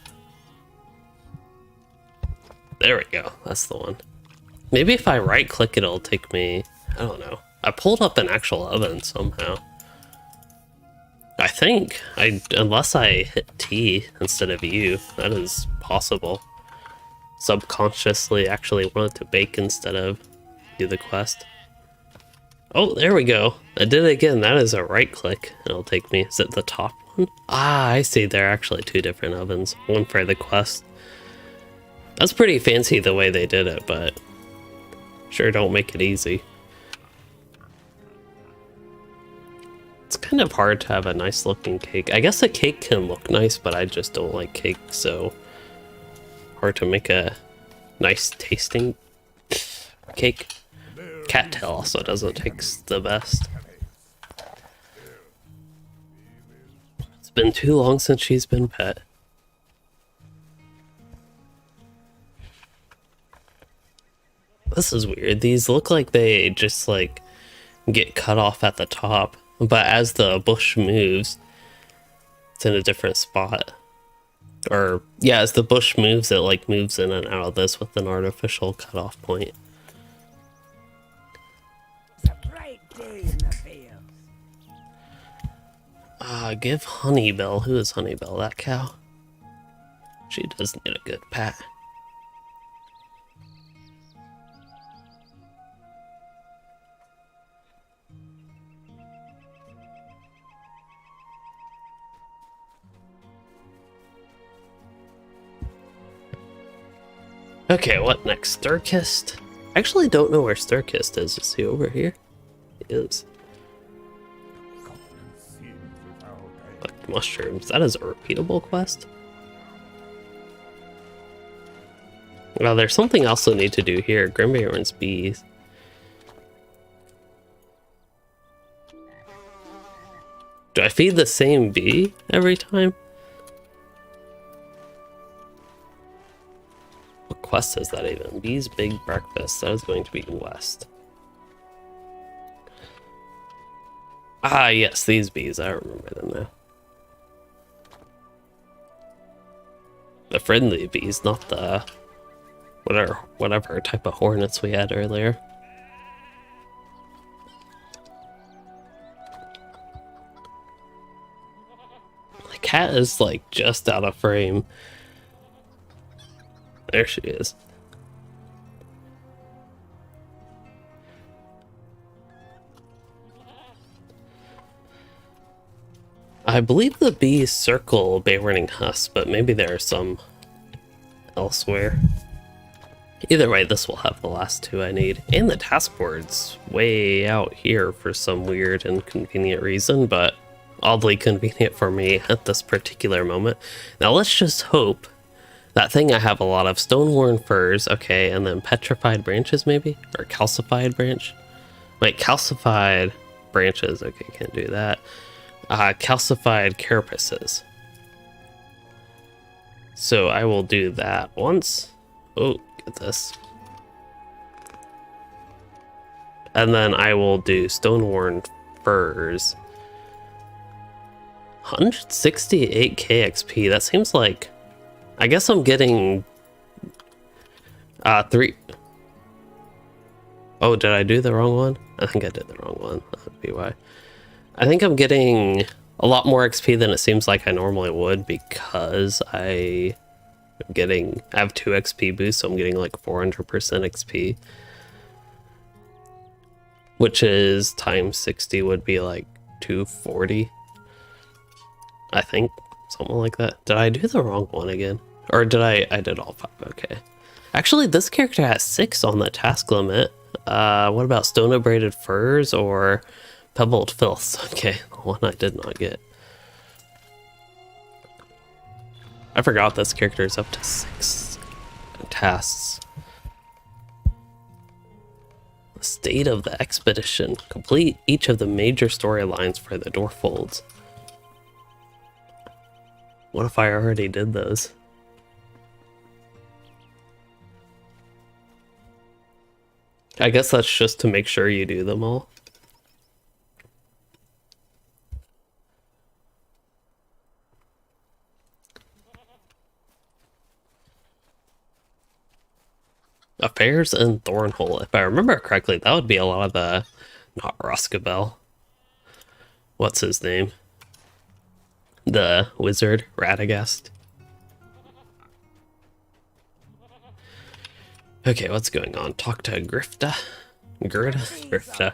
A: There we go, that's the one. Maybe if I right click it, it'll take me, I don't know. I pulled up an actual oven somehow. I think, unless I hit T instead of U, that is possible. Subconsciously actually wanted to bake instead of do the quest. Oh, there we go. I did it again. That is a right click. It'll take me. Is it the top one? Ah, I see. There are actually two different ovens. One for the quest. That's pretty fancy the way they did it, but sure don't make it easy. It's kind of hard to have a nice looking cake. I guess a cake can look nice, but I just don't like cake, so hard to make a nice tasting cake. Cattail also doesn't taste the best. It's been too long since she's been pet. This is weird. These look like they just like get cut off at the top, but as the bush moves, it's in a different spot. Or yeah, as the bush moves, it like moves in and out of this with an artificial cutoff point. Give Honeybell. Who is Honeybell? That cow? She does need a good pat. Okay, what next? Sturkist? I actually don't know where Sturkist is. Is he over here? He is. Mushrooms. That is a repeatable quest. Well, there's something else I need to do here. Grimbaron's bees. Do I feed the same bee every time? What quest is that even? Bee's Big Breakfast. That is going to be west. Ah, yes, these bees. I remember them now. The friendly bees, not the whatever type of hornets we had earlier. The cat is like just out of frame. There she is. I believe the bees circle Baywarning Husk, but maybe there are some elsewhere. Either way, this will have the last two I need. And the task board's way out here for some weird and convenient reason, but oddly convenient for me at this particular moment. Now let's just hope that thing I have a lot of. Stone-worn firs, okay, and then petrified branches maybe? Or calcified branch? Wait, calcified branches, okay, can't do that. Calcified carapaces. So I will do that once. Oh, get this. And then I will do stone-worn firs. 168k XP. That seems like... I guess I'm getting... 3... Oh, did I do the wrong one? I think I did the wrong one. That would be why. I think I'm getting a lot more XP than it seems like I normally would because I have 2 XP boosts, so I'm getting like 400% XP. Which is times 60 would be like 240. I think, something like that. Did I do the wrong one again? Or did I did all 5, okay. Actually, this character has 6 on the task limit. What about stone abraded firs or pebbled filth? Okay, the one I did not get. I forgot this character is up to 6 tasks. State of the expedition. Complete each of the major storylines for the Dwarfolds. What if I already did those? I guess that's just to make sure you do them all. Affairs in Thornhole. If I remember correctly, that would be a lot of the... Not Roscabel. What's his name? The wizard, Radagast. Okay, what's going on? Talk to Grifta? Grifta.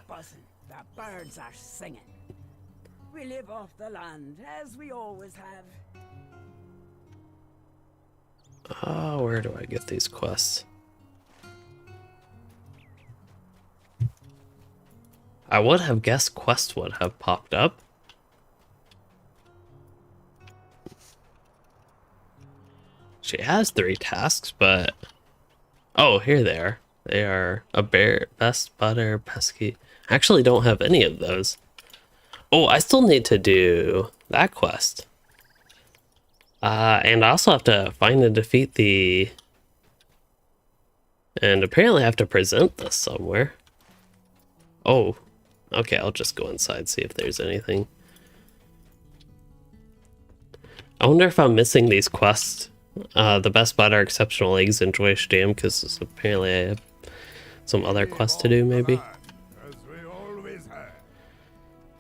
G: The birds are singing. We live off the land, as we always have.
A: Oh, where do I get these quests? I would have guessed quests would have popped up. She has 3 tasks, but... Oh, here they are. They are a bear, best butter, pesky. I actually don't have any of those. Oh, I still need to do that quest. And I also have to find and defeat the... And apparently I have to present this somewhere. Oh, okay, I'll just go inside, see if there's anything. I wonder if I'm missing these quests. The best butter, exceptional eggs, and joyous jam, because apparently I have some other quests to do, maybe.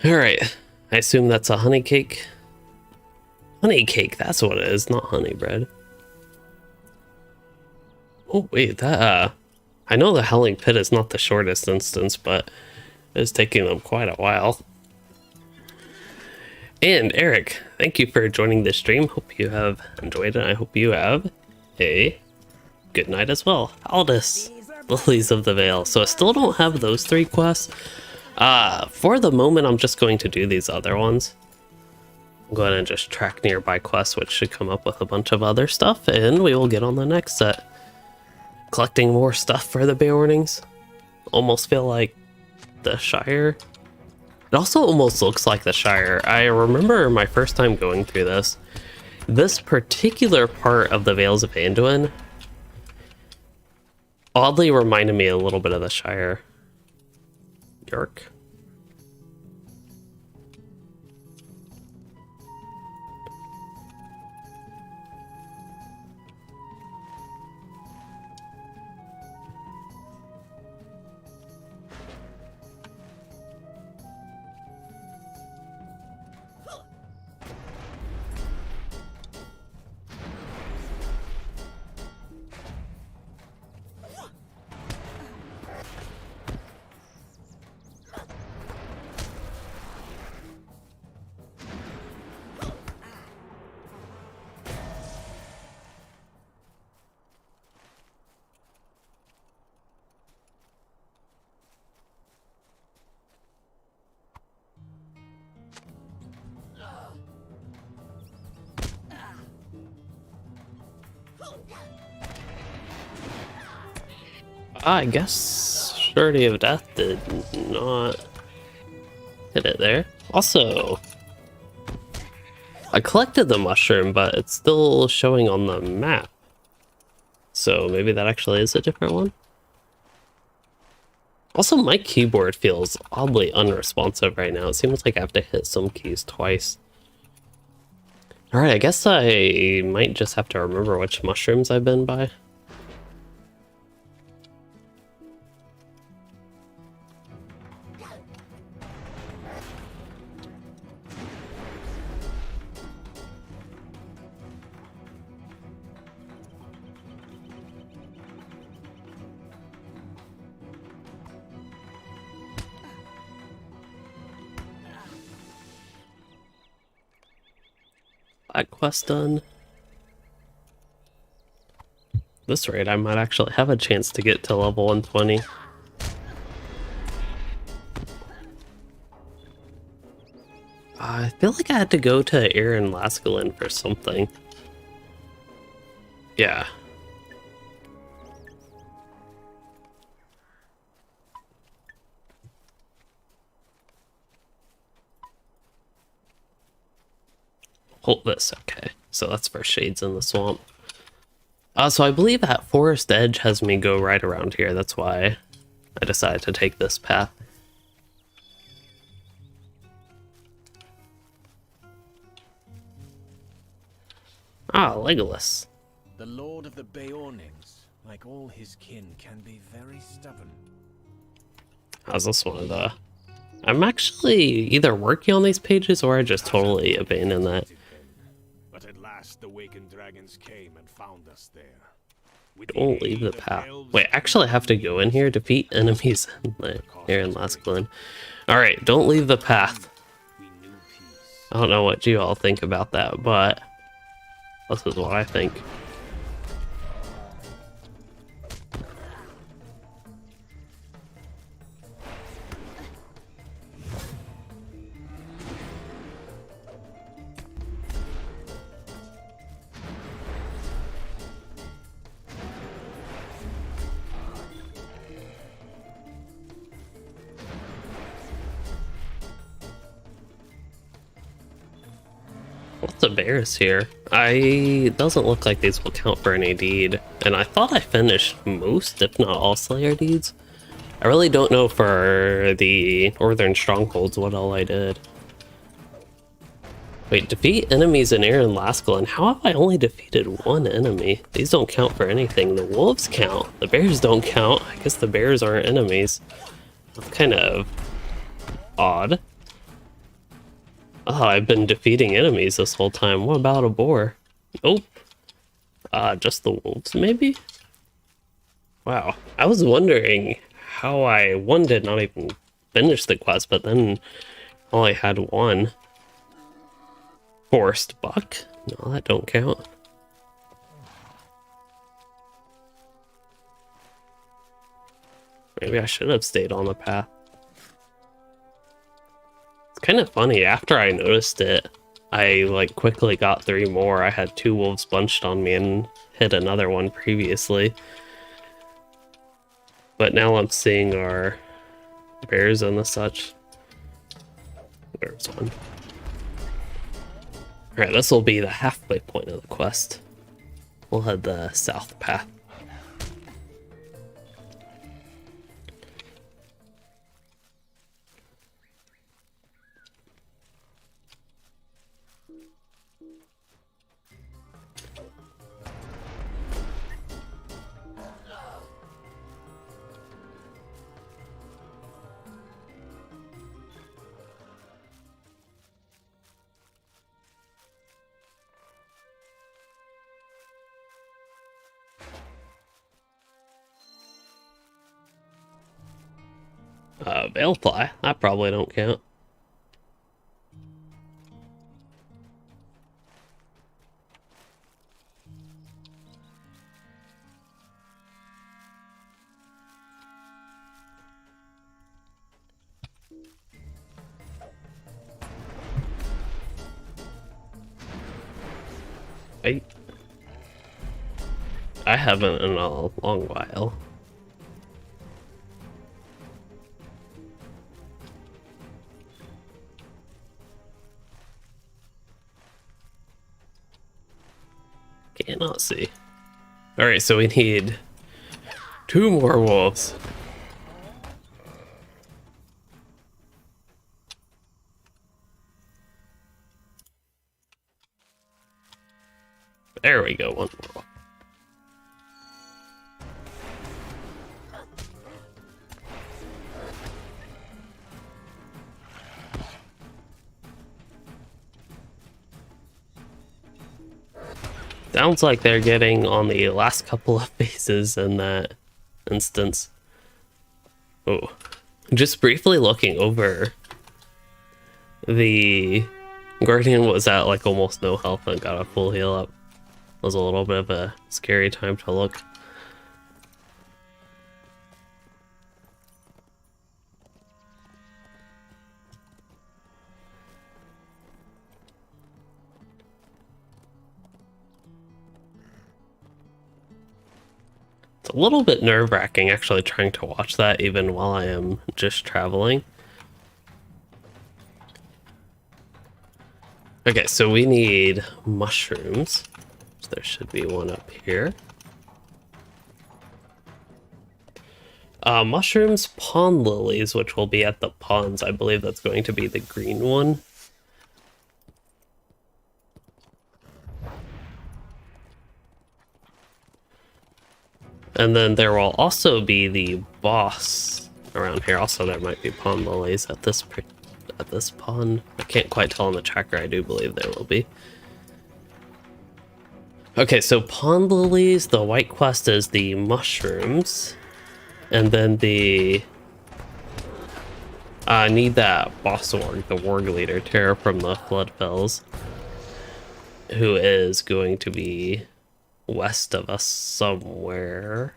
A: Alright, I assume that's a honey cake. Honey cake, that's what it is, not honey bread. Oh, wait, that, I know the Howling Pit is not the shortest instance, but it's taking them quite a while. And Eric, thank you for joining this stream. Hope you have enjoyed it. I hope you have a good night as well. Aldous, Lilies of the Vale. So I still don't have those 3 quests. For the moment, I'm just going to do these other ones. I'm going to just track nearby quests, which should come up with a bunch of other stuff, and we will get on the next set. Collecting more stuff for the Beornings. Almost feel like the Shire. It also almost looks like the Shire. I remember my first time going through this. This particular part of the Vales of Anduin oddly reminded me a little bit of the Shire. York. I guess Surety of Death did not hit it there. Also, I collected the mushroom, but it's still showing on the map. So maybe that actually is a different one. Also, my keyboard feels oddly unresponsive right now. It seems like I have to hit some keys twice. Alright, I guess I might just have to remember which mushrooms I've been by. That quest done. This rate, I might actually have a chance to get to level 120. I feel like I had to go to Aaron Laskalin for something. Yeah. Hold this, okay. So that's for shades in the swamp. So I believe that forest edge has me go right around here. That's why I decided to take this path. Ah, Legolas.
E: The Lord of the Beornings, like all his kin, can be very stubborn.
A: How's this one? I'm actually either working on these pages or I just totally abandoned that.
B: But at last the wakened dragons came and found us there. With
A: Don't leave the path. Wait, actually I have to go in here, defeat enemies here in Last Glen. Alright, don't leave the path. I don't know what you all think about that, but this is what I think. Lots of bears here. It doesn't look like these will count for any deed. And I thought I finished most, if not all, Slayer deeds. I really don't know for the Northern Strongholds what all I did. Wait, defeat enemies in Air and Lascalon. How have I only defeated one enemy? These don't count for anything. The wolves count. The bears don't count. I guess the bears aren't enemies. That's kind of odd. Oh, I've been defeating enemies this whole time. What about a boar? Nope. Just the wolves, maybe? Wow. I was wondering how one did not even finish the quest, but then only had one. Forest buck? No, that don't count. Maybe I should have stayed on the path. It's kind of funny, after I noticed it, I quickly got 3 more. I had 2 wolves bunched on me and hit another one previously. But now I'm seeing our bears and the such. There's one. Alright, this will be the halfway point of the quest. We'll head the south path. Balefly, that probably don't count. I haven't in a long while. Cannot see. Alright, so we need 2 more wolves. There we go, 1 more. Sounds like they're getting on the last couple of phases in that instance. Oh, just briefly looking over, the Guardian was at almost no health and got a full heal up. It was a little bit of a scary time to look. It's a little bit nerve-wracking actually trying to watch that even while I am just traveling. Okay, so we need mushrooms. So there should be one up here. Mushrooms, pond lilies, which will be at the ponds. I believe that's going to be the green one. And then there will also be the boss around here. Also, there might be pond lilies at this pond. I can't quite tell on the tracker. I do believe there will be. Okay, so pond lilies, the white quest is the mushrooms. And then the... I need that boss org, the warg leader, Terror from the Flood Fells, who is going to be west of us somewhere.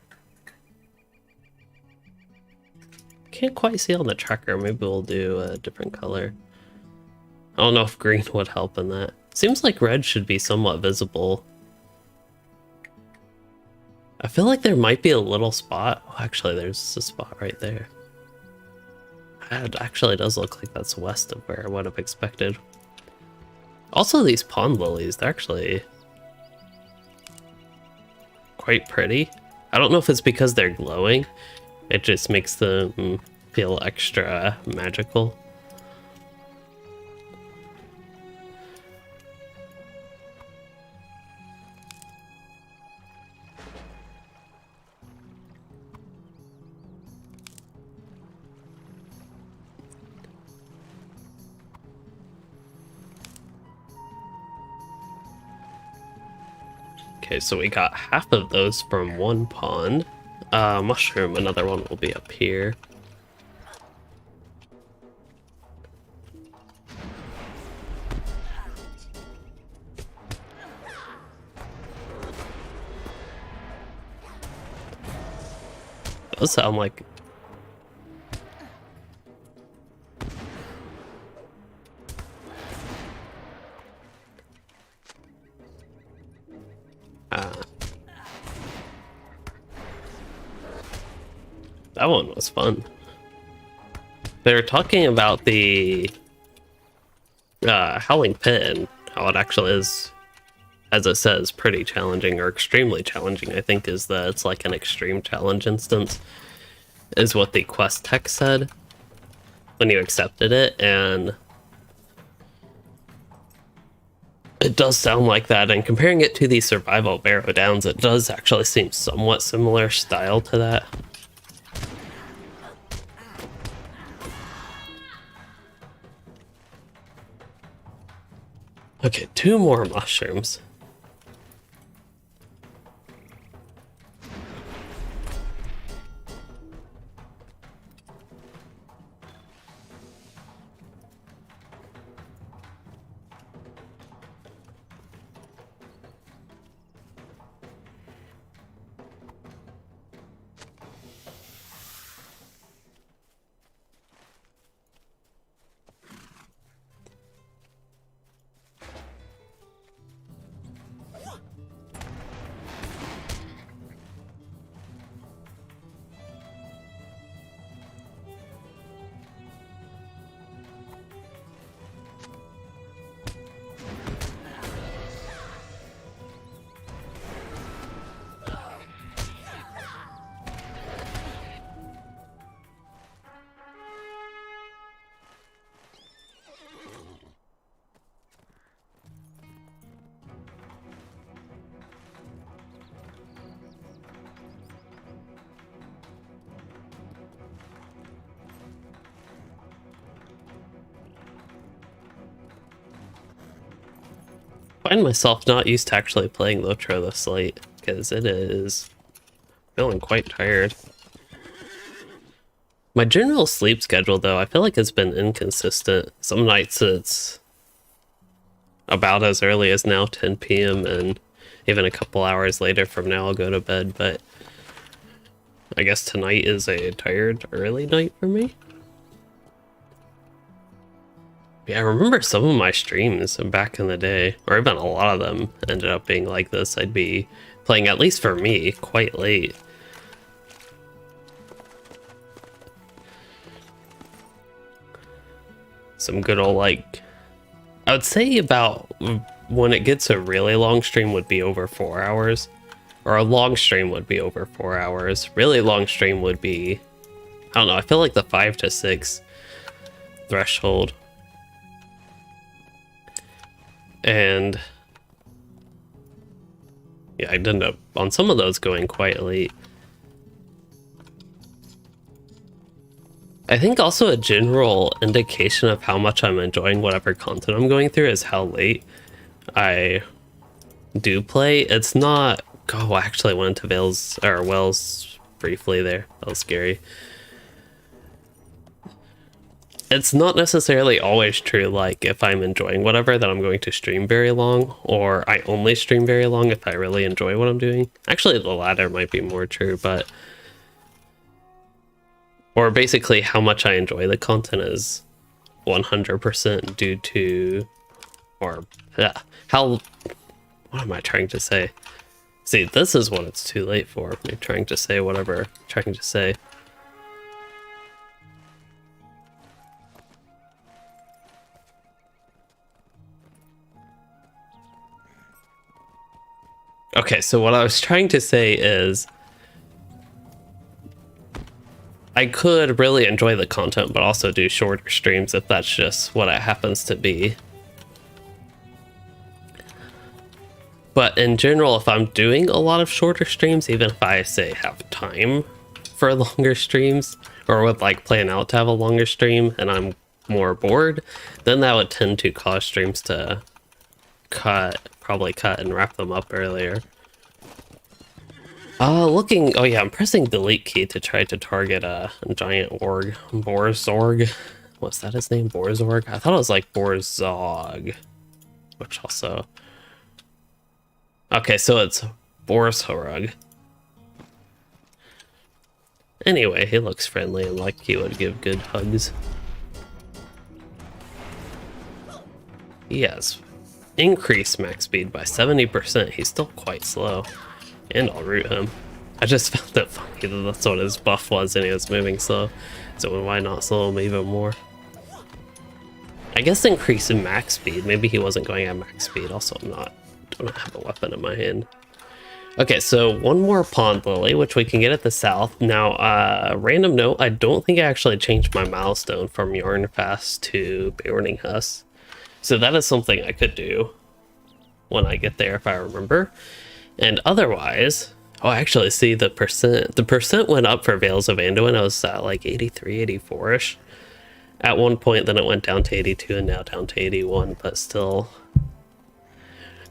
A: Can't quite see on the tracker. Maybe we'll do a different color. I don't know if green would help in that. Seems like red should be somewhat visible. I feel like there might be a little spot. Oh, actually, there's a spot right there. It actually does look like that's west of where I would have expected. Also, these pond lilies, they're actually quite pretty. I don't know if it's because they're glowing. It just makes them feel extra magical. Okay, so we got half of those from one pond. Mushroom, another one will be up here. Does sound like... that one was fun. They were talking about the Howling Pit and how it actually is, as it says, pretty challenging, or extremely challenging, I think, is that it's like an extreme challenge instance, is what the quest text said when you accepted it, and it does sound like that, and comparing it to the Survival Barrow Downs, it does actually seem somewhat similar style to that. Okay, 2 more mushrooms. I find myself not used to actually playing LOTRO this late, because it is feeling quite tired. My general sleep schedule, though, I feel like it's been inconsistent. Some nights it's about as early as now, 10 p.m., and even a couple hours later from now I'll go to bed, but I guess tonight is a tired early night for me. Yeah, I remember some of my streams back in the day, or even a lot of them, ended up being like this. I'd be playing, at least for me, quite late. Some good old, like, I would say about when it gets a really long stream would be over 4 hours. Or a long stream would be over 4 hours. Really long stream would be, I don't know, I feel like the 5 to 6 threshold. And yeah, I'd end up on some of those going quite late. I think also a general indication of how much I'm enjoying whatever content I'm going through is how late I do play. It's not, oh, I actually went into Vales or Wells briefly there. That was scary. It's not necessarily always true, like if I'm enjoying whatever, that I'm going to stream very long, or I only stream very long if I really enjoy what I'm doing. Actually, the latter might be more true, but or basically how much I enjoy the content is 100% due to, or how, what am I trying to say? See, this is what it's too late for, me trying to say whatever I'm trying to say. Okay, so what I was trying to say is I could really enjoy the content, but also do shorter streams if that's just what it happens to be. But in general, if I'm doing a lot of shorter streams, even if I say have time for longer streams, or would like plan out to have a longer stream and I'm more bored, then that would tend to cause streams to probably cut and wrap them up earlier. Oh yeah, I'm pressing delete key to try to target a giant org. Borzorg. What's that his name? Borzorg? I thought it was like Borzog. Which also... Okay, so it's Borzorg. Anyway, he looks friendly and like he would give good hugs. He has increased max speed by 70%. He's still quite slow. And I'll root him. I just found it funny that that's what his buff was and he was moving slow. So why not slow him even more? I guess increasing max speed. Maybe he wasn't going at max speed. Also, don't have a weapon in my hand. Okay, so one more Pond Lily, which we can get at the south. Now, random note, I don't think I actually changed my milestone from Yarnfast to Beorning Husk. So that is something I could do when I get there if I remember. And otherwise, oh, actually, see the percent went up for Vales of Anduin. I was at like 83, 84-ish. At one point, then it went down to 82 and now down to 81, but still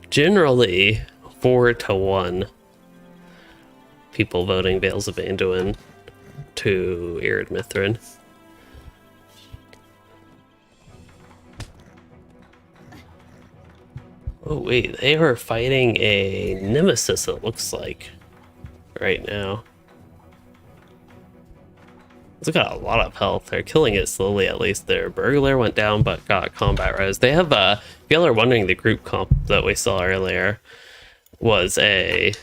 A: generally 4-to-1 people voting Vales of Anduin to Irid Mithrin. Oh wait, they are fighting a nemesis, it looks like, right now. It's got a lot of health. They're killing it slowly, at least. Their burglar went down, but got combat res. They have, if y'all are wondering, the group comp that we saw earlier was a...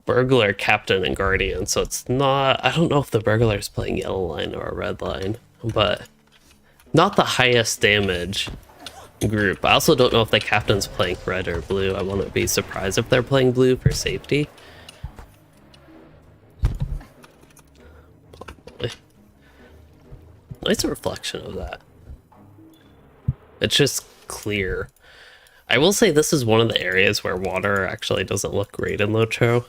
A: burglar, captain, and guardian, so it's not... I don't know if the burglar is playing yellow line or a red line, but not the highest damage group. I also don't know if the captain's playing red or blue. I wouldn't be surprised if they're playing blue for safety. Probably. Nice reflection of that. It's just clear. I will say this is one of the areas where water actually doesn't look great in LOTRO.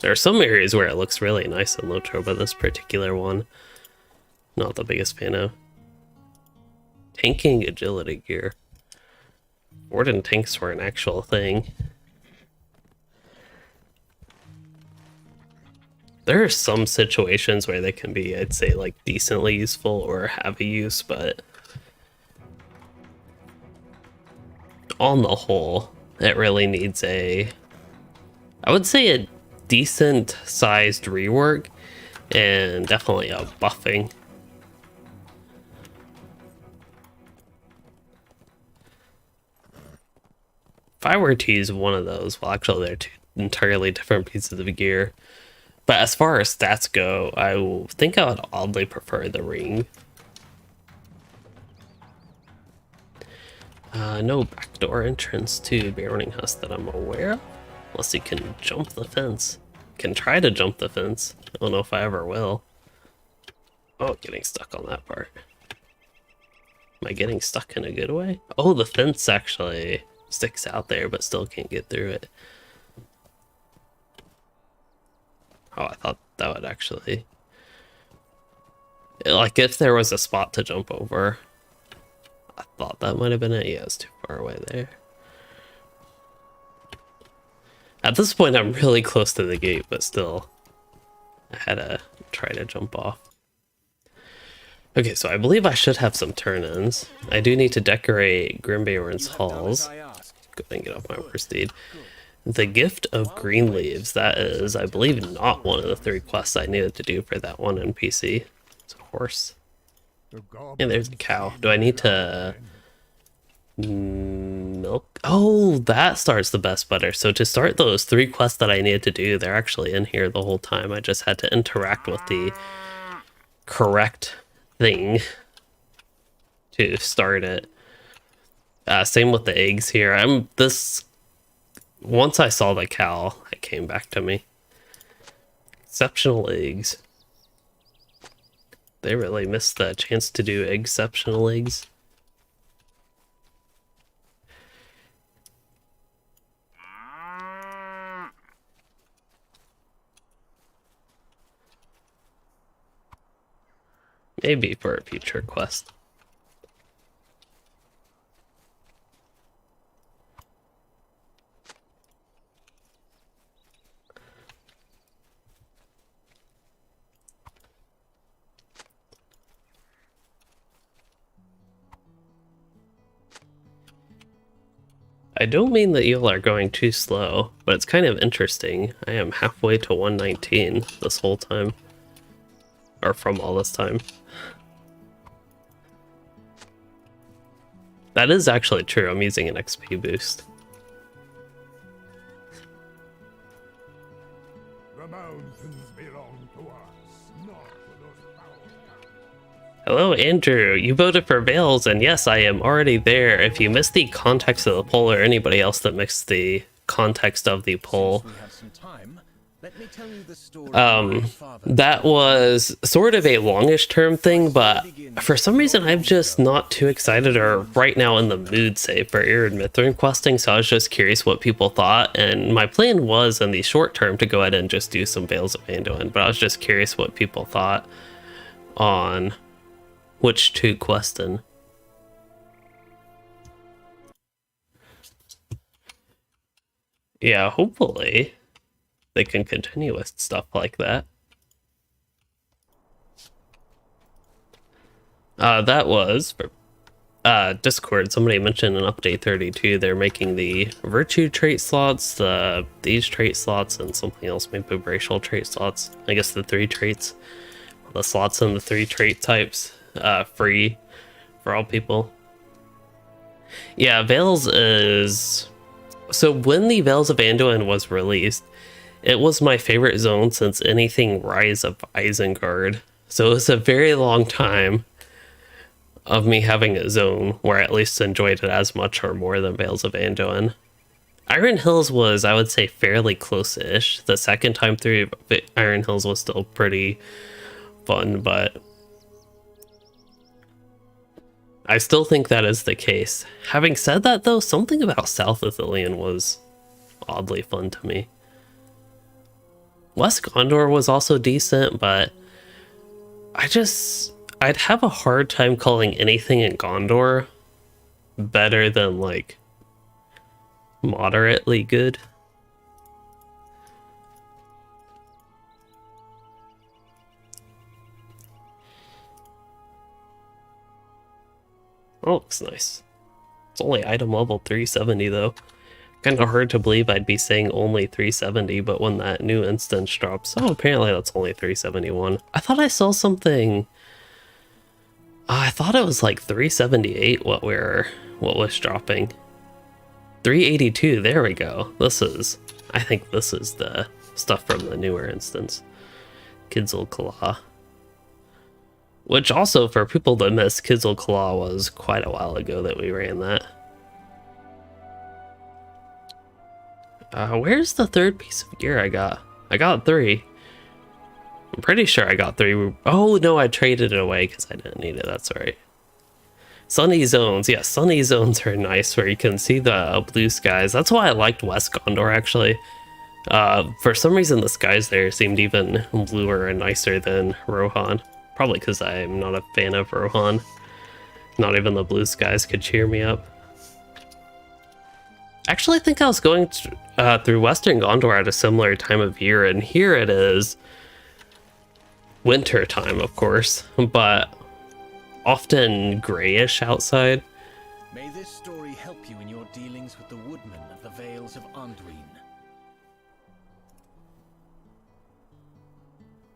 A: There are some areas where it looks really nice in LOTRO, but this particular one, not the biggest fan of. Tanking agility gear. Warden tanks were an actual thing. There are some situations where they can be, I'd say, like decently useful or have a use, but on the whole, it really needs I would say a decent sized rework and definitely a buffing. If I were to use one of those, well actually they're two entirely different pieces of gear, But as far as stats go, think I would oddly prefer the ring. No backdoor entrance to Bearing House that I'm aware of. Unless he can jump the fence. Can try to jump the fence. I don't know if I ever will. Oh, getting stuck on that part. Am I getting stuck in a good way? Oh, the fence actually sticks out there, but still can't get through it. Oh, I thought that would actually... Like, if there was a spot to jump over, I thought that might have been it. Yeah, it's too far away there. At this point, I'm really close to the gate, but still, I had to try to jump off. Okay, so I believe I should have some turn-ins. I do need to decorate Grimbeorn's halls. Go ahead and get off my prestige. The Gift of Green Leaves, that is, I believe, not one of the 3 quests I needed to do for that one NPC. It's a horse. And there's a cow. Do I need to... milk? Oh, that starts the best butter. So to start those 3 quests that I needed to do, they're actually in here the whole time. I just had to interact with the correct thing to start it. Same with the eggs here. Once I saw the cow, it came back to me. Exceptional eggs. They really missed the chance to do exceptional eggs. Maybe for a future quest. I don't mean that you all are going too slow, but it's kind of interesting. I am halfway to 119 this whole time. Or from all this time. That is actually true. I'm using an XP boost.
B: The mountains belong to us, not to those foul.
A: Hello, Andrew. You voted for Vales, and yes, I am already there. If you missed the context of the poll, or anybody else that missed the context of the poll,
E: Since we have some time, let me tell you the story of my father.
A: that was sort of a longish term thing, but for some reason I'm just not too excited or right now in the mood, say, for Irid Mithrin questing, so I was just curious what people thought, and my plan was in the short term to go ahead and just do some Vales of Anduin, but I was just curious what people thought on which to question. Yeah, hopefully they can continue with stuff like that. That was for Discord. Somebody mentioned in update 32 they're making the virtue trait slots, these trait slots, and something else, maybe racial trait slots. I guess the 3 traits, the slots in the 3 trait types, free for all people. Yeah, Vales is... So when the Vales of Anduin was released, it was my favorite zone since anything Rise of Isengard. So it was a very long time of me having a zone where I at least enjoyed it as much or more than Vales of Anduin. Iron Hills was, I would say, fairly close-ish. The second time through, Iron Hills was still pretty fun, but I still think that is the case. Having said that, though, something about South Ithilien was oddly fun to me. West Gondor was also decent, but I'd have a hard time calling anything in Gondor better than, like, moderately good. Oh, looks nice. It's only item level 370 though. Kind of hard to believe I'd be saying only 370, but when that new instance drops, oh, apparently that's only 371. I thought I saw something. I thought it was like 378 what was dropping. 382, there we go. I think this is the stuff from the newer instance. Kidzul-Kalah. Which also, for people that miss, Kidzul-Kalah was quite a while ago that we ran that. Where's the third piece of gear I got? I got 3. I'm pretty sure I got 3. Oh no, I traded it away because I didn't need it, that's right. Sunny zones, yeah, sunny zones are nice where you can see the blue skies. That's why I liked West Gondor actually. For some reason the skies there seemed even bluer and nicer than Rohan. Probably because I'm not a fan of Rohan. Not even the blue skies could cheer me up. Actually, I think I was going through Western Gondor at a similar time of year, and here it is winter time, of course, but often grayish outside.
E: May this story help you in your dealings with the woodmen of the Vales of Anduin.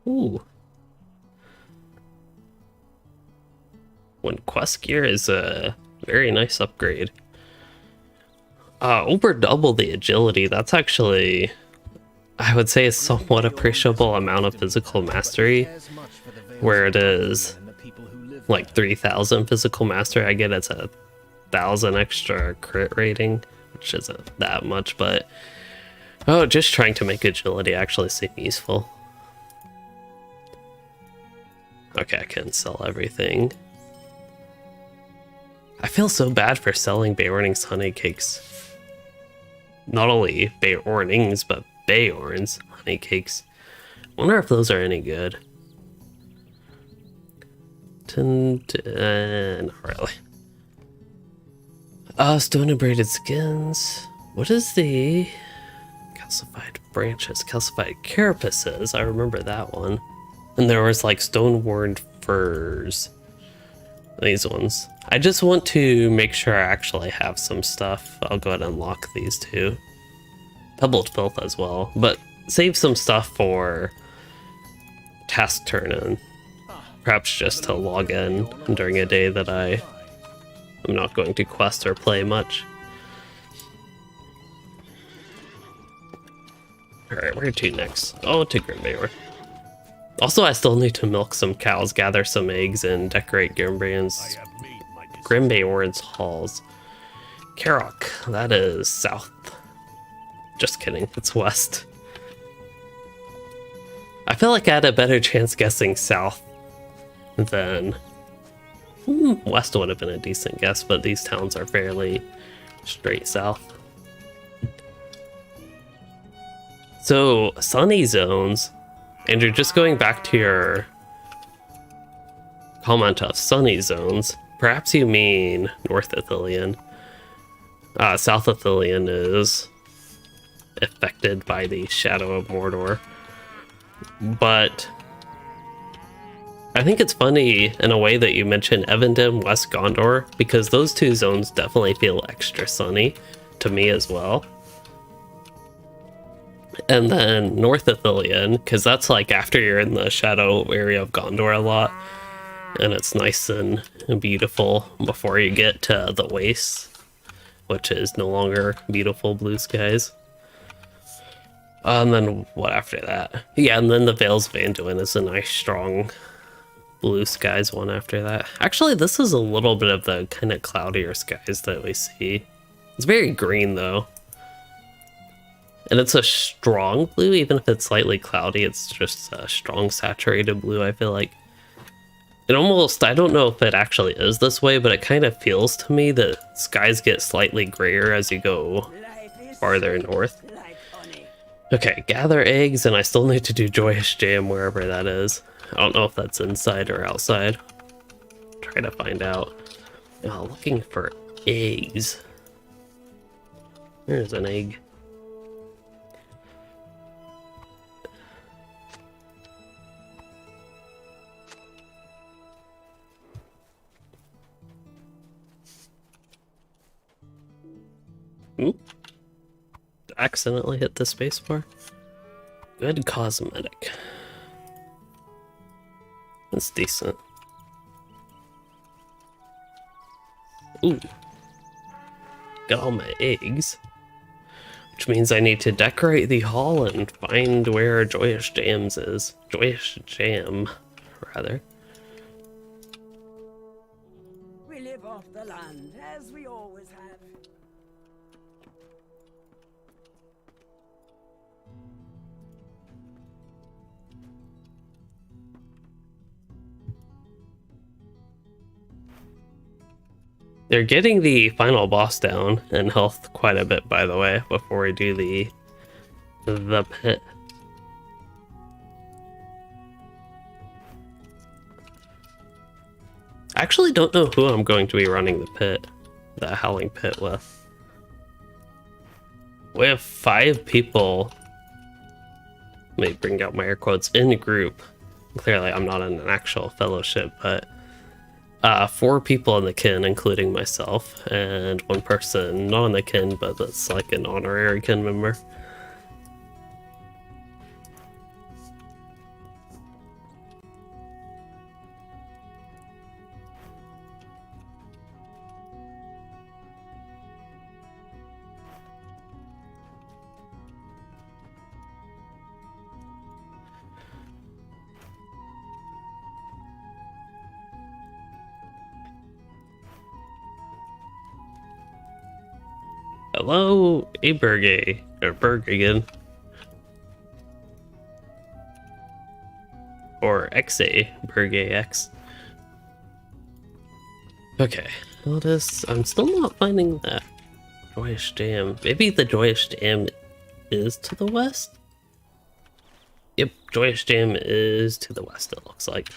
A: Ooh. When quest gear is a very nice upgrade. Over double the agility, that's actually, I would say, a somewhat appreciable amount of physical mastery, where it is like 3,000 physical mastery. I get it's 1,000 extra crit rating, which isn't that much, but oh, just trying to make agility actually seem useful. Okay, I can sell everything. I feel so bad for selling Beorning's honey cakes. Not only Beorning's, but Beorn's honey cakes. Wonder if those are any good. Not really. Stone and braided skins. What is the calcified branches? Calcified carapaces. I remember that one. And there was like stone-worn furs. These ones. I just want to make sure I actually have some stuff. I'll go ahead and lock these two. Pebbled filth as well, but save some stuff for task turn-in. Perhaps just to log in during a day that I'm not going to quest or play much. Alright, where to next? Oh, to Grimbayor. Also, I still need to milk some cows, gather some eggs, and decorate Grimbayorn's halls. Karok, that is south. Just kidding, it's west. I feel like I had a better chance guessing south than west would have been a decent guess, but these towns are fairly straight south. So, sunny zones. Andrew, just going back to your comment of sunny zones, perhaps you mean North Ithilien. South Ithilien is affected by the Shadow of Mordor. But I think it's funny in a way that you mentioned Evendim, West Gondor, because those two zones definitely feel extra sunny to me as well. And then North Ithilien, because that's like after you're in the shadow area of Gondor a lot, and it's nice and beautiful before you get to the wastes, which is no longer beautiful blue skies. And then what after that? Yeah, and then the Vales of Anduin is a nice strong blue skies one after that. Actually, this is a little bit of the kind of cloudier skies that we see. It's very green though. And it's a strong blue, even if it's slightly cloudy, it's just a strong saturated blue, I feel like. It almost, I don't know if it actually is this way, but it kind of feels to me that skies get slightly grayer as you go farther north. Okay, gather eggs, and I still need to do Joyous Jam wherever that is. I don't know if that's inside or outside. Try to find out. Oh, looking for eggs. There's an egg. Oop. Accidentally hit the spacebar. Good cosmetic. That's decent. Ooh. Got all my eggs. Which means I need to decorate the hall and find where Joyous Jams is. Joyous Jam, rather.
G: We live off the land, as we always have.
A: They're getting the final boss down in health quite a bit, by the way, before we do the pit. I actually don't know who I'm going to be running the Howling Pit with. We have 5 people. Let me bring out my air quotes in a group. Clearly, I'm not in an actual fellowship, but 4 people in the kin, including myself, and 1 person not in the kin, but that's like an honorary kin member. Hello, Abergay, or Bergigan. Or XA, Bergay X. Okay, I'm still not finding that Joyous Jam. Maybe the Joyous Jam is to the west? Yep, Joyous Jam is to the west, it looks like.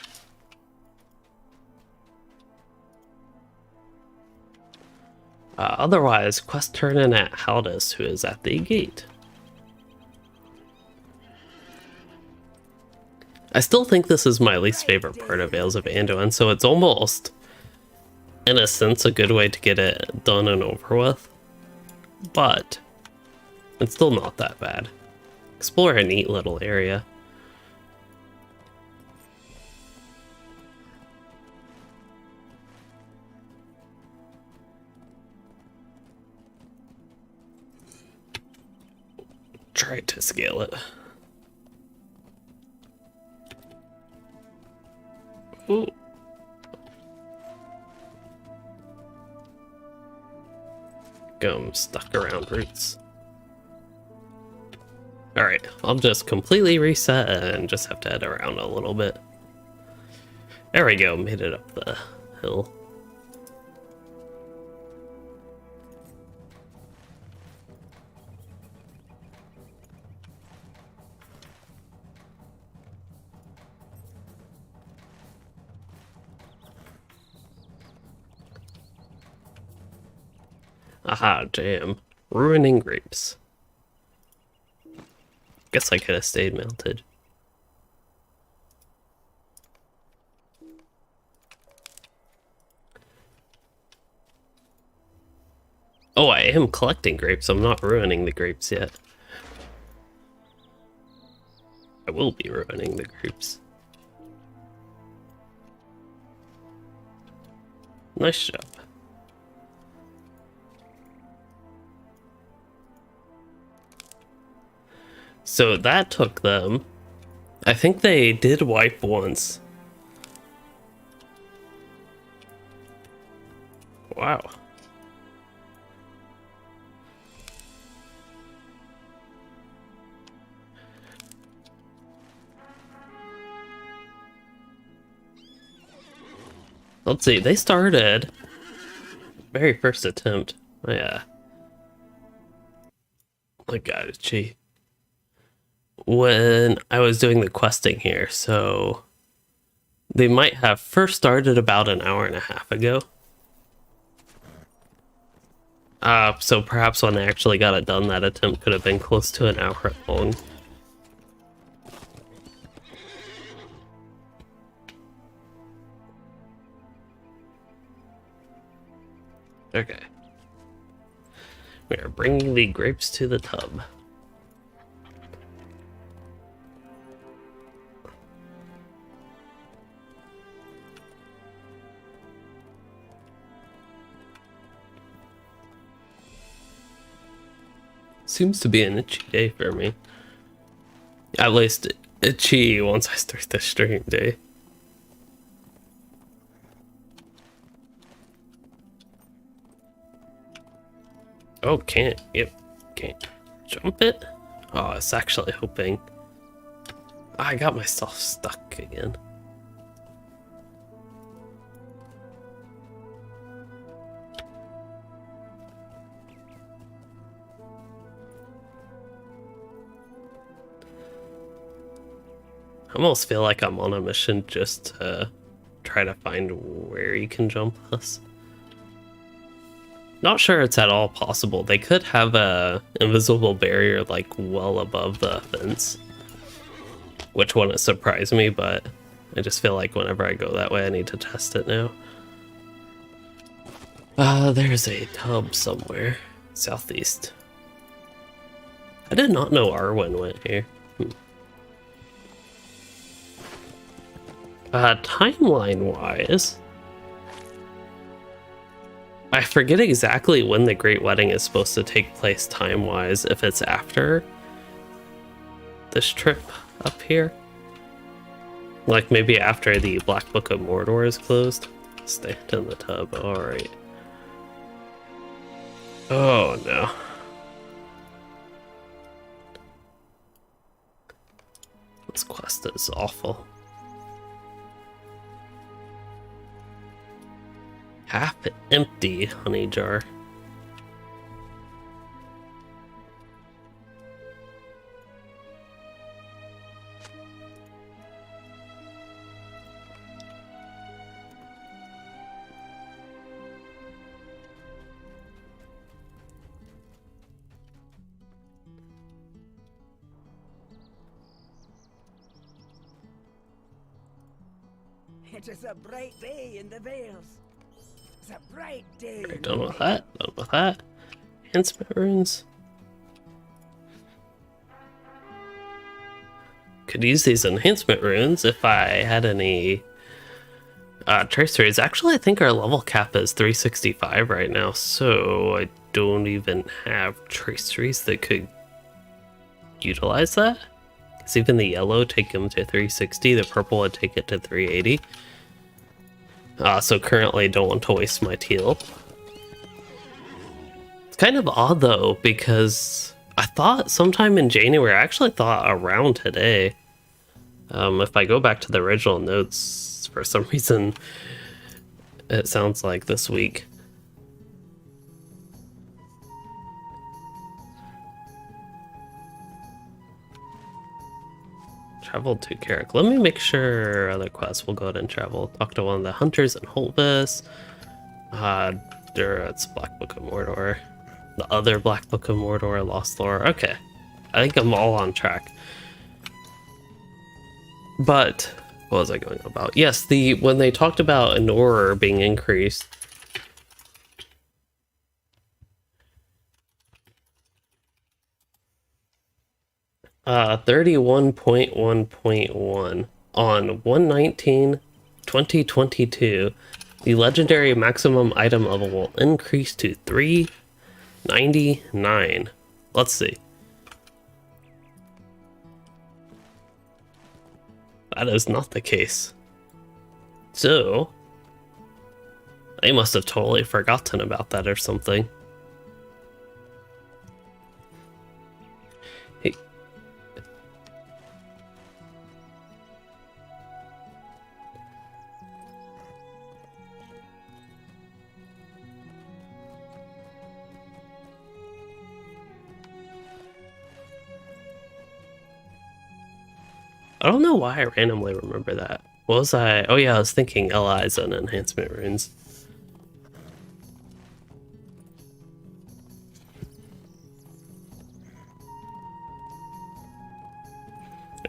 A: Otherwise, quest turn in at Haldus, who is at the gate. I still think this is my least favorite part of Vales of Anduin, so it's almost, in a sense, a good way to get it done and over with. But it's still not that bad. Explore a neat little area. Try to scale it. Ooh. I'm stuck around roots. Alright, I'll just completely reset and just have to head around a little bit. There we go, made it up the hill. Aha, damn. Ruining grapes. Guess I could have stayed mounted. Oh, I am collecting grapes. I'm not ruining the grapes yet. I will be ruining the grapes. Nice job. So that took them. I think they did wipe once. Wow. Let's see, they started very first attempt. Oh, yeah. My god, gee. When I was doing the questing here, so they might have first started about an hour and a half ago. So perhaps when they actually got it done, that attempt could have been close to an hour long. Okay. We are bringing the grapes to the tub. Seems to be an itchy day for me. At least itchy once I start the stream day. Oh, can't jump it? Oh, I was actually hoping. I got myself stuck again. I almost feel like I'm on a mission just to try to find where you can jump this. Not sure it's at all possible. They could have a invisible barrier like well above the fence, which wouldn't surprise me, but I just feel like whenever I go that way I need to test it now. There's a tub somewhere southeast. I did not know Arwen went here. Timeline-wise, I forget exactly when the Great Wedding is supposed to take place time-wise, if it's after this trip up here. Like maybe after the Black Book of Mordor is closed. Stand in the tub, alright. Oh no. This quest is awful. Half empty honey jar.
G: It is a bright day in the Vales. It's a bright day.
A: Right, done with that. Done with that. Enhancement runes. Could use these enhancement runes if I had any traceries. Actually, I think our level cap is 365 right now, so I don't even have traceries that could utilize that. Because even the yellow take them to 360, the purple would take it to 380. So currently don't want to waste my teal. It's kind of odd though, because I thought sometime in January, I actually thought around today. If I go back to the original notes, for some reason, it sounds like this week. Traveled to Carrick. Let me make sure other quests will go ahead and travel. Talk to one of the hunters in Holvis. It's Black Book of Mordor. The other Black Book of Mordor, Lost Lore. Okay. I think I'm all on track. But what was I going about? Yes, when they talked about Anor being increased. 31.1.1 on 1/19/2022, the legendary maximum item level will increase to 399. Let's see. That is not the case. So, they must have totally forgotten about that or something. Hey. I don't know why I randomly remember that. What was I? Oh yeah, I was thinking allies and enhancement runes.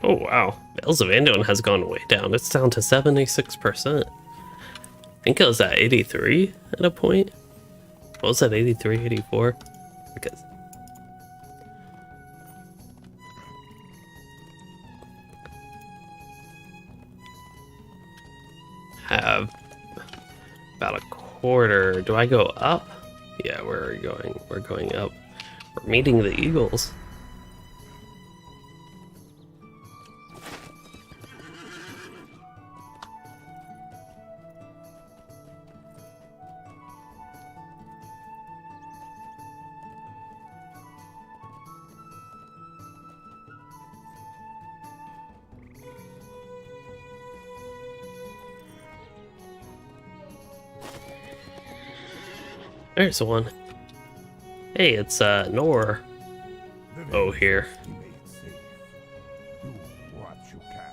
A: Oh wow, Vales of Anduin has gone way down. It's down to 76%. I think it was at 83 at a point. What was that, 83, 84? Because have about a quarter. Do I go up? Yeah, we're going up. We're meeting the eagles. There's one. Hey, it's Anor. Oh, here.
B: Be made safe. Do what you can.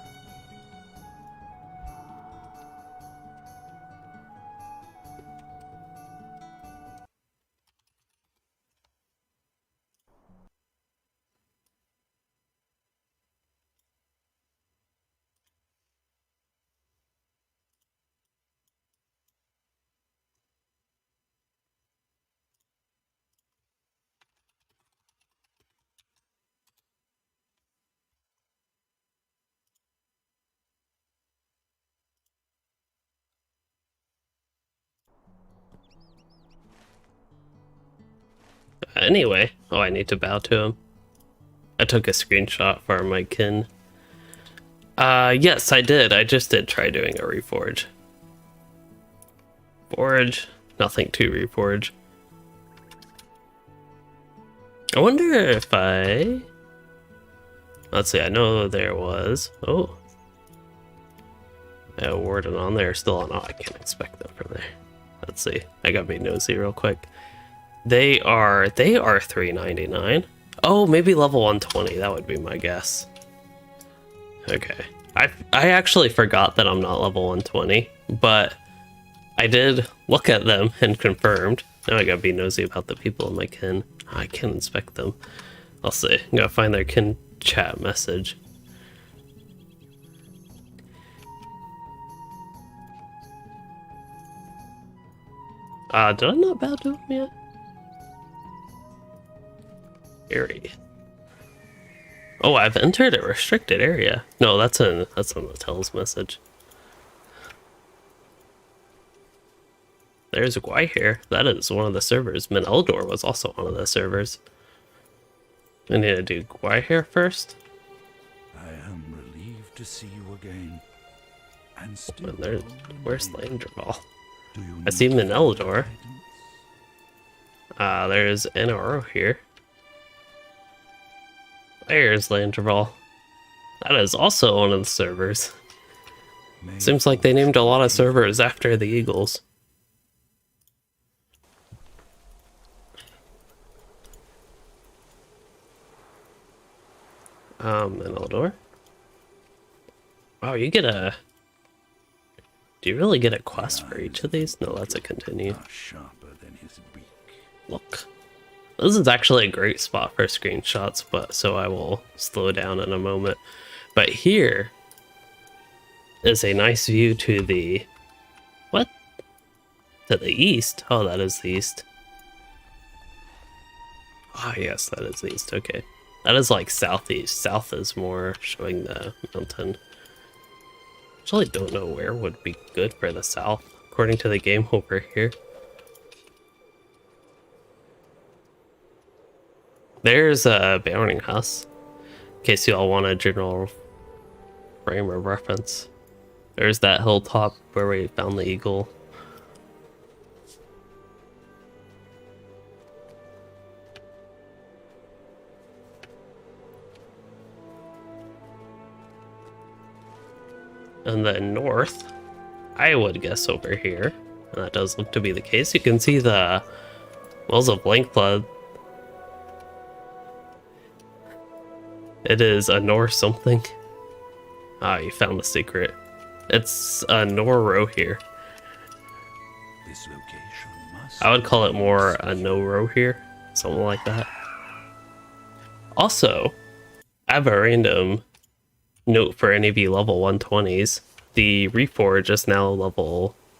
A: Anyway, oh, I need to bow to him. I took a screenshot for my kin. Yes, I did. I just did try doing a reforge. Forge, nothing to reforge. I wonder if let's see, I know there was... Oh. A warden on there, still on. Oh, I can't expect them from there. Let's see. I gotta be nosy real quick. They are $3.99. Oh, maybe level 120. That would be my guess. Okay. I actually forgot that I'm not level 120, but I did look at them and confirmed. Now I gotta be nosy about the people in my kin. I can inspect them. I'll see. I'm gonna find their kin chat message. Did I not bow to him yet? Area. Oh, I've entered a restricted area. No, that's on the tells message. There's a Guy here. That is one of the servers. Min Eldor was also one of the servers. I need to do Guy here first.
B: I am relieved to see you again. And still.
A: And there's, where's Landraval?
B: Do you
A: I see
B: need
A: Min Eldor.
B: guidance?
A: There's Anor here. There's Landraval. That is also one of the servers.
B: May
A: Seems like they named a lot of servers after the Eagles. Min Eldor. Wow, you get a... Do you really get a quest for each of these? No, that's a continue.
B: Are sharper than his beak.
A: Look. This is actually a great spot for screenshots, but so I will slow down in a moment. But here is a nice view to the... What? To the east? Oh, that is the east. Ah, yes, that is the east. Okay. That is like southeast. South is more showing the mountain. Actually, don't know where would be good for the south, according to the game over here. There's a Bounding House, in case you all want a general frame of reference. There's that hilltop where we found the eagle. And then north, I would guess over here, and that does look to be the case. You can see the Wells of Blankblood. It is Anor something. Ah, you found the secret. It's Anoro here.
B: This location must.
A: I would call it more Anoro here, something like that. Also, I have a random note for any of you level 120s. The Reforge is now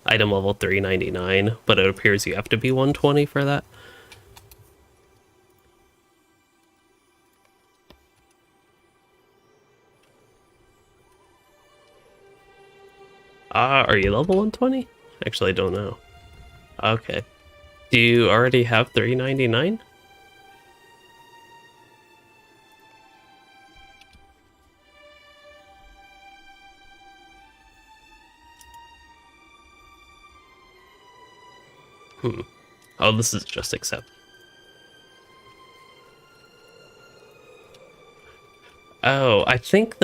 A: item level 399, but it appears you have to be 120 for that. Are you level 120? Actually, I don't know. Okay. Do you already have 399? Oh, this is just accept. Oh, I think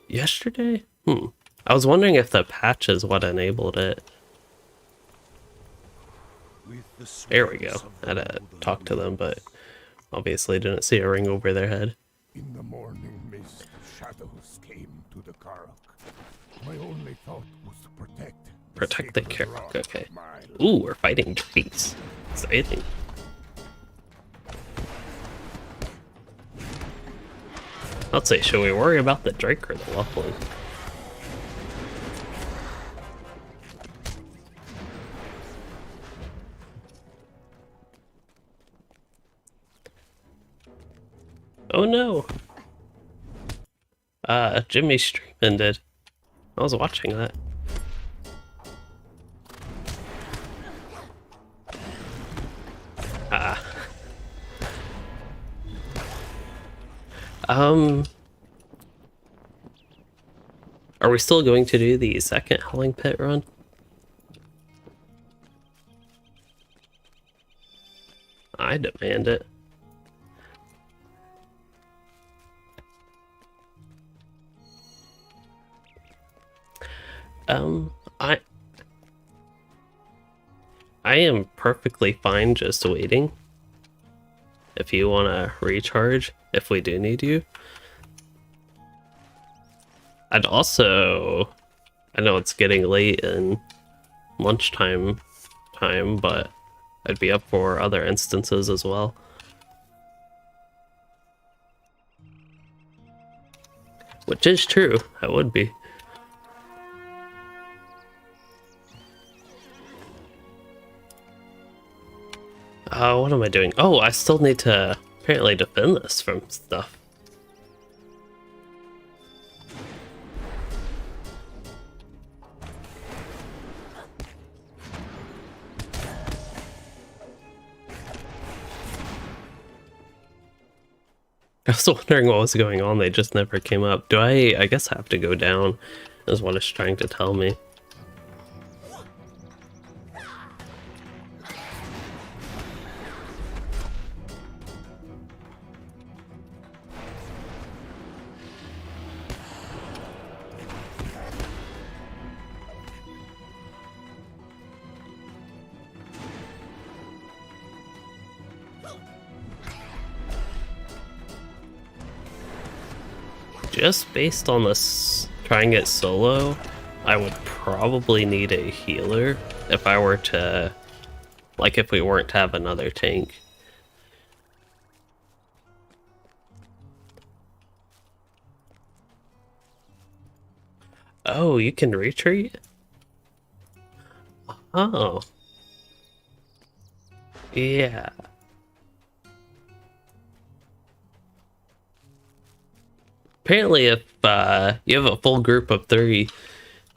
A: yesterday? I was wondering if the patch is what enabled it. There we go. I had to talk to them, but obviously didn't see a ring over their head.
B: In the morning mist, shadows came to the Karok. My only thought was to
A: Protect the
B: sacred
A: Karok,
B: rock
A: okay.
B: of mine.
A: Ooh, we're fighting drakes. Exciting. Let's see, should we worry about the drake or the Loveling? Oh no! Jimmy's stream ended. I was watching that. Are we still going to do the second Howling Pit run? I demand it. I am perfectly fine just waiting. If you want to recharge, if we do need you. I'd also... I know it's getting late in lunchtime time, but I'd be up for other instances as well. Which is true, I would be. What am I doing? Oh, I still need to apparently defend this from stuff. I was wondering what was going on, they just never came up. Do I guess I have to go down, is what it's trying to tell me. Just based on this trying it solo, I would probably need a healer if I were to, like if we weren't to have another tank. Oh, you can retreat? Oh. Yeah. Apparently if you have a full group of 3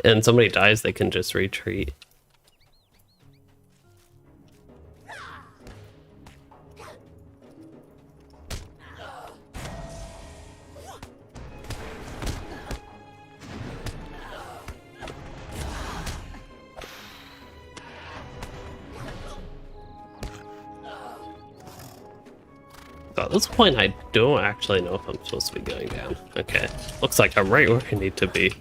A: and somebody dies, they can just retreat. So at this point, I don't actually know if I'm supposed to be going down. Okay, looks like I'm right where I need to be.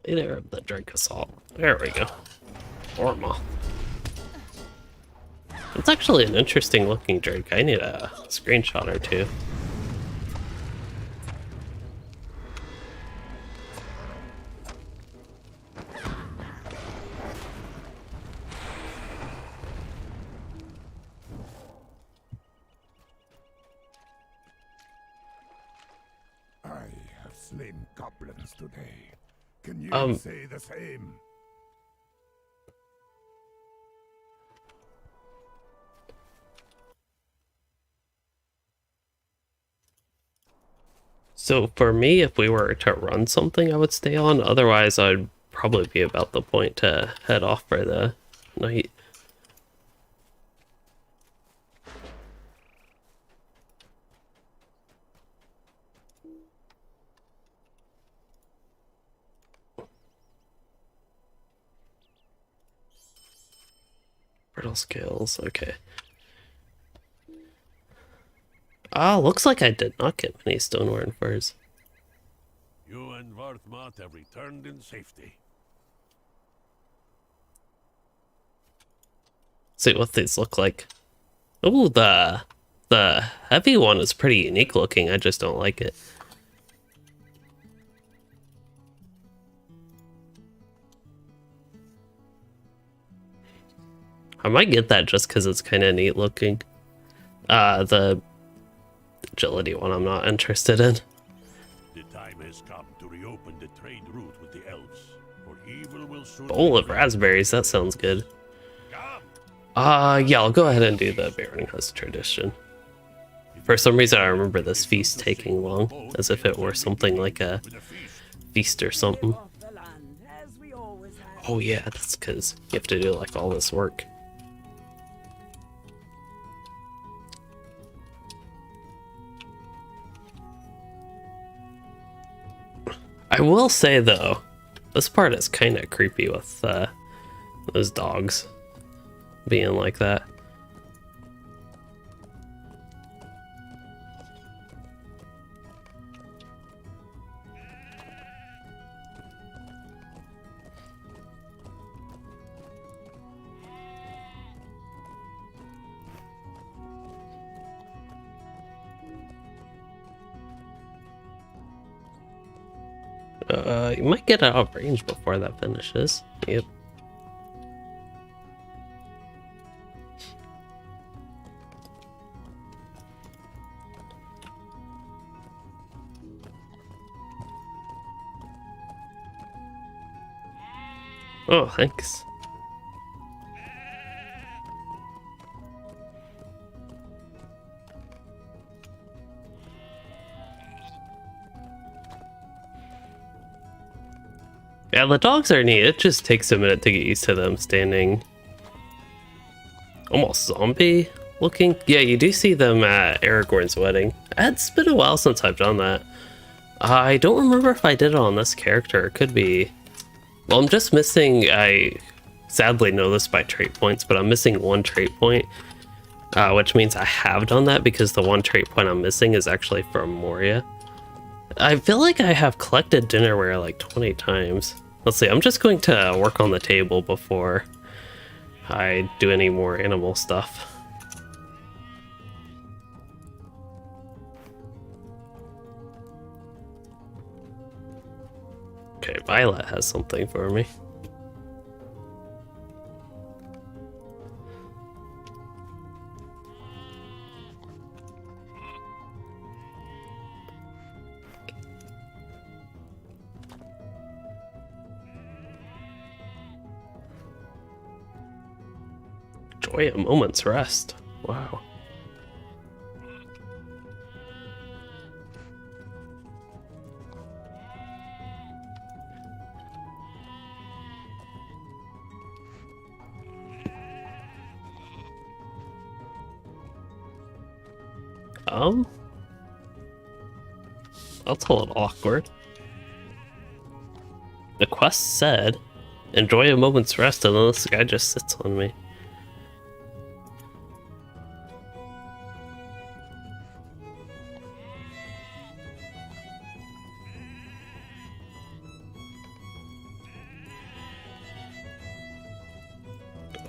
A: Either of the Drake Assault. There we go. Orma. It's actually an interesting looking Drake. I need a screenshot or two.
B: slain goblins today. Can you
A: Um,
B: say the same?
A: So for me, if we were to run something, I would stay on. Otherwise, I'd probably be about the point to head off for the night. Brittle scales, okay. Ah, looks like I did not get many stoneware and furs.
B: You and Varthmot have returned in safety.
A: See what these look like. Oh, the heavy one is pretty unique looking. I just don't like it. I might get that just because it's kind of neat looking. The agility one I'm not interested in.
B: The time has come to reopen the trade route with the elves, for evil will soon
A: Bowl of
B: be-
A: raspberries, that sounds good.
B: Come!
A: Yeah, I'll go ahead and do the Baroning Husk tradition. For some reason, I remember this feast taking long, as if it were something like a
B: With a feast.
A: feast or something.
G: Off the land, as we always have.
A: Oh yeah, that's because you have to do like all this work. I will say though, this part is kind of creepy with those dogs being like that. You might get out of range before that finishes. Yep. Oh, thanks. Yeah, the dogs are neat. It just takes a minute to get used to them standing almost zombie looking. Yeah, you do see them at Aragorn's wedding. It's been a while since I've done that. I don't remember if I did it on this character. It could be. Well, I'm just missing. I sadly know this by trait points, but I'm missing one trait point, which means I have done that because the one trait point I'm missing is actually from Moria. I feel like I have collected dinnerware like 20 times. Let's see, I'm just going to work on the table before I do any more animal stuff. Okay, Violet has something for me. Enjoy a moment's rest. Wow. That's a little awkward. The quest said, enjoy a moment's rest, and then this guy just sits on me.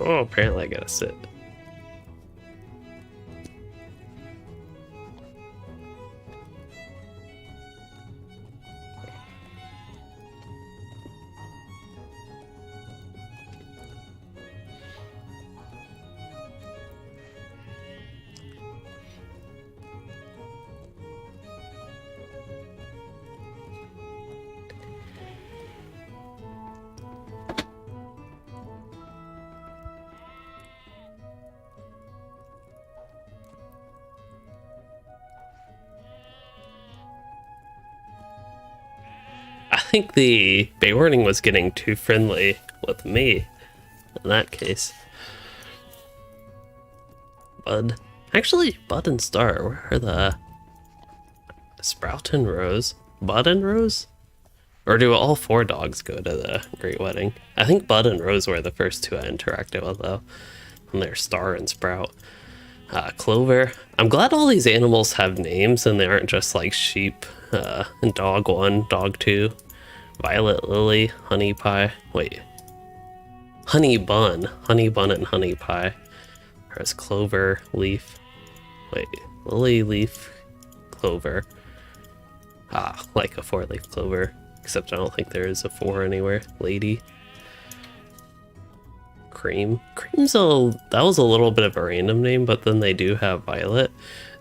A: Oh, apparently I gotta sit. think the Beorning was getting too friendly with me in that case. Bud. Actually, Bud and Star, where are the... Sprout and Rose? Bud and Rose? Or do all 4 dogs go to the Great Wedding? I think Bud and Rose were the first 2 I interacted with, though. And they're Star and Sprout. Clover. I'm glad all these animals have names and they aren't just like sheep. And Dog 1, Dog 2. Violet, Lily, Honey Pie. Wait. Honey Bun. Honey Bun and Honey Pie. There's Clover, Leaf. Wait. Lily, Leaf, Clover. Like a 4-leaf clover. Except I don't think there is a 4 anywhere. Lady. Cream. That was a little bit of a random name, but then they do have Violet.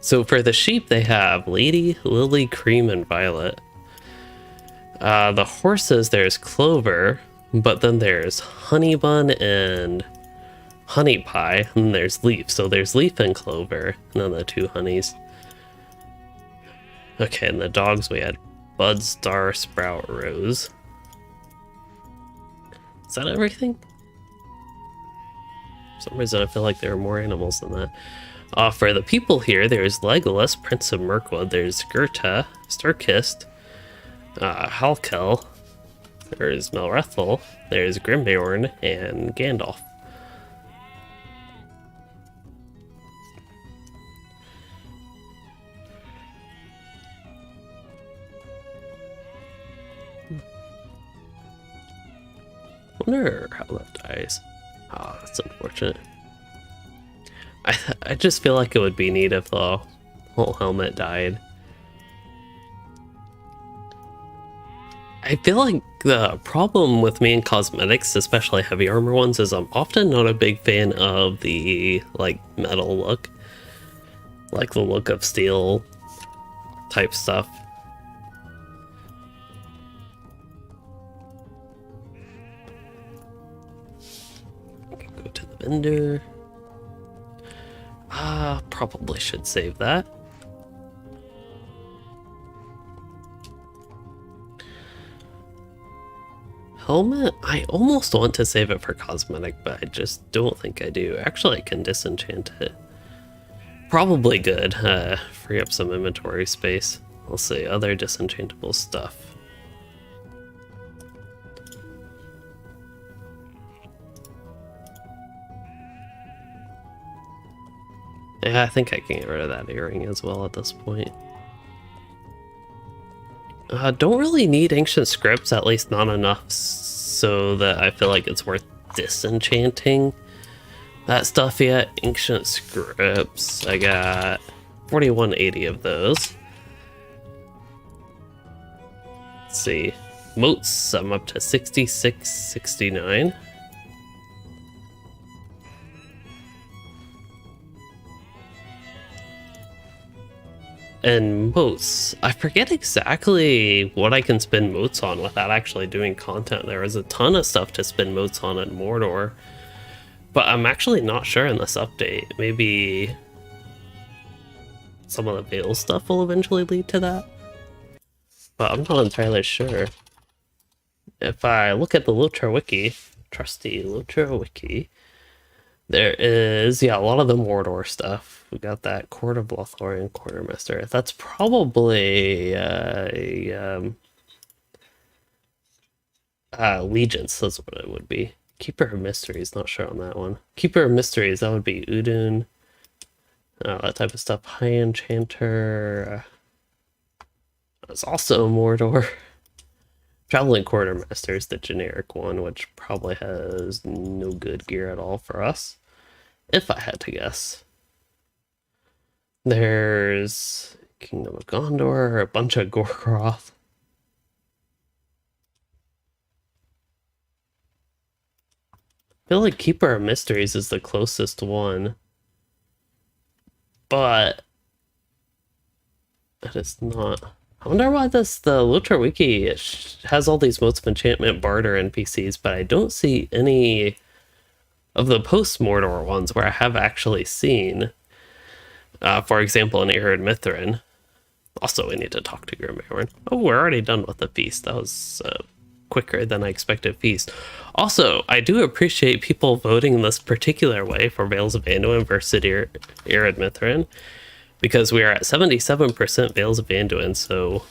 A: So for the sheep, they have Lady, Lily, Cream, and Violet. The horses, there's Clover, but then there's Honey Bun and Honey Pie, and there's Leaf. So there's Leaf and Clover, and then the 2 honeys. Okay, and the dogs, we had Bud, Star, Sprout, Rose. Is that everything? For some reason I feel like there are more animals than that. For the people here, there's Legolas, Prince of Mirkwood, there's Gerta, Starkist, Halkel, there's Melrethel, there's Grimbeorn, and Gandalf. Wonder how that dies. Oh, that's unfortunate. I just feel like it would be neat if the whole helmet died. I feel like the problem with me in cosmetics, especially heavy armor ones, is I'm often not a big fan of the like metal look. Like the look of steel type stuff. Go to the vendor. Probably should save that. Helmet? I almost want to save it for cosmetic, but I just don't think I do. Actually, I can disenchant it. Probably good. Free up some inventory space. We'll see. Other disenchantable stuff. Yeah, I think I can get rid of that earring as well at this point. Don't really need ancient scripts, at least not enough so that I feel like it's worth disenchanting that stuff yet. Ancient scripts, I got 4180 of those. Let's see, moats, I'm up to 6669. And moats, I forget exactly what I can spend moats on without actually doing content. There is a ton of stuff to spend moats on in Mordor, but I'm actually not sure in this update. Maybe some of the Vale stuff will eventually lead to that, but I'm not entirely sure. If I look at the LOTRO wiki, trusty LOTRO wiki, there is, yeah, a lot of the Mordor stuff. We got that Court of Lothlorien Quartermaster. That's probably Allegiance, that's what it would be. Keeper of Mysteries, not sure on that one. Keeper of Mysteries, that would be Udun. That type of stuff. High Enchanter. That's also Mordor. Traveling Quartermaster is the generic one, which probably has no good gear at all for us, if I had to guess. There's Kingdom of Gondor, a bunch of Gorgoroth. I feel like Keeper of Mysteries is the closest one, but it is not. I wonder why the LOTRO wiki has all these modes of enchantment barter NPCs, but I don't see any of the post-Mordor ones where I have actually seen. For example, in Ered Mithrin, Also, we need to talk to Grim. Oh, we're already done with the feast. That was quicker than I expected feast. Also, I do appreciate people voting this particular way for Vales of Anduin versus Irid Mithrin, because we are at 77% Vales of Anduin, so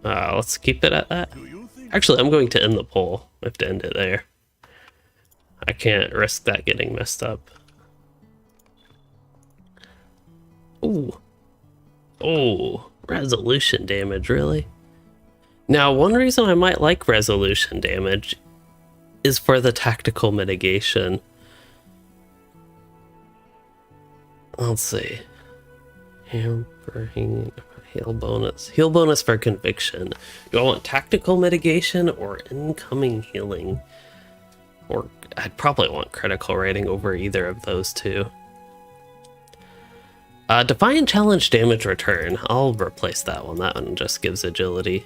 A: let's keep it at that. Actually, I'm going to end the poll. I have to end it there. I can't risk that getting messed up. Ooh. Oh, resolution damage, really? Now, one reason I might like resolution damage is for the tactical mitigation. Let's see. Hampering, heal bonus. Heal bonus for conviction. Do I want tactical mitigation or incoming healing? Or I'd probably want critical rating over either of those two. Defiant challenge damage return. I'll replace that one. That one just gives agility.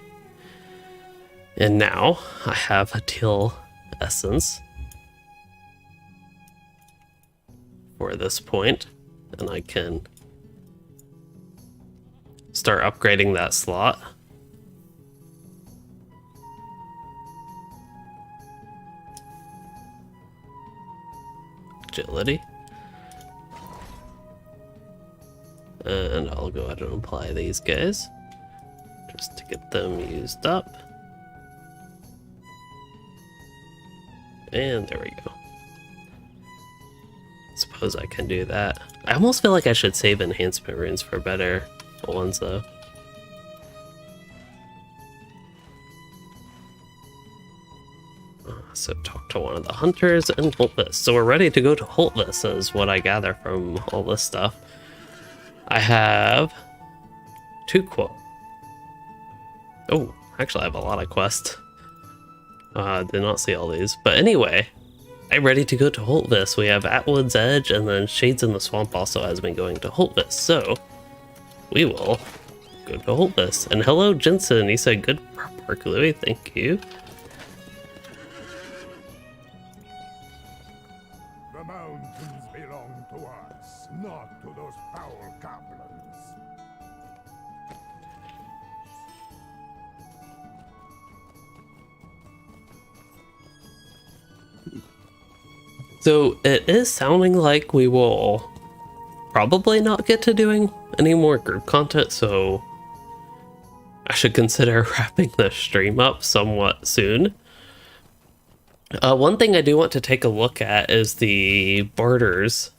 A: And now I have a teal essence for this point, and I can start upgrading that slot. Agility. And I'll go ahead and apply these guys just to get them used up. And there we go. Suppose I can do that. I almost feel like I should save enhancement runes for better ones though. So talk to one of the hunters and Holtvis. So we're ready to go to Holtvis is what I gather from all this stuff. I have 2 quests. Oh, actually I have a lot of quests. Did not see all these. But anyway, I'm ready to go to Holtvis. We have Atwood's Edge, and then Shades in the Swamp also has been going to Holtvis. So we will go to Holtvis. And hello, Jensen. He said good work, Louis. Thank you.
B: The mountains belong to us, not to those foul goblins.
A: So it is sounding like we will probably not get to doing any more group content, so I should consider wrapping the stream up somewhat soon. One thing I do want to take a look at is the barterers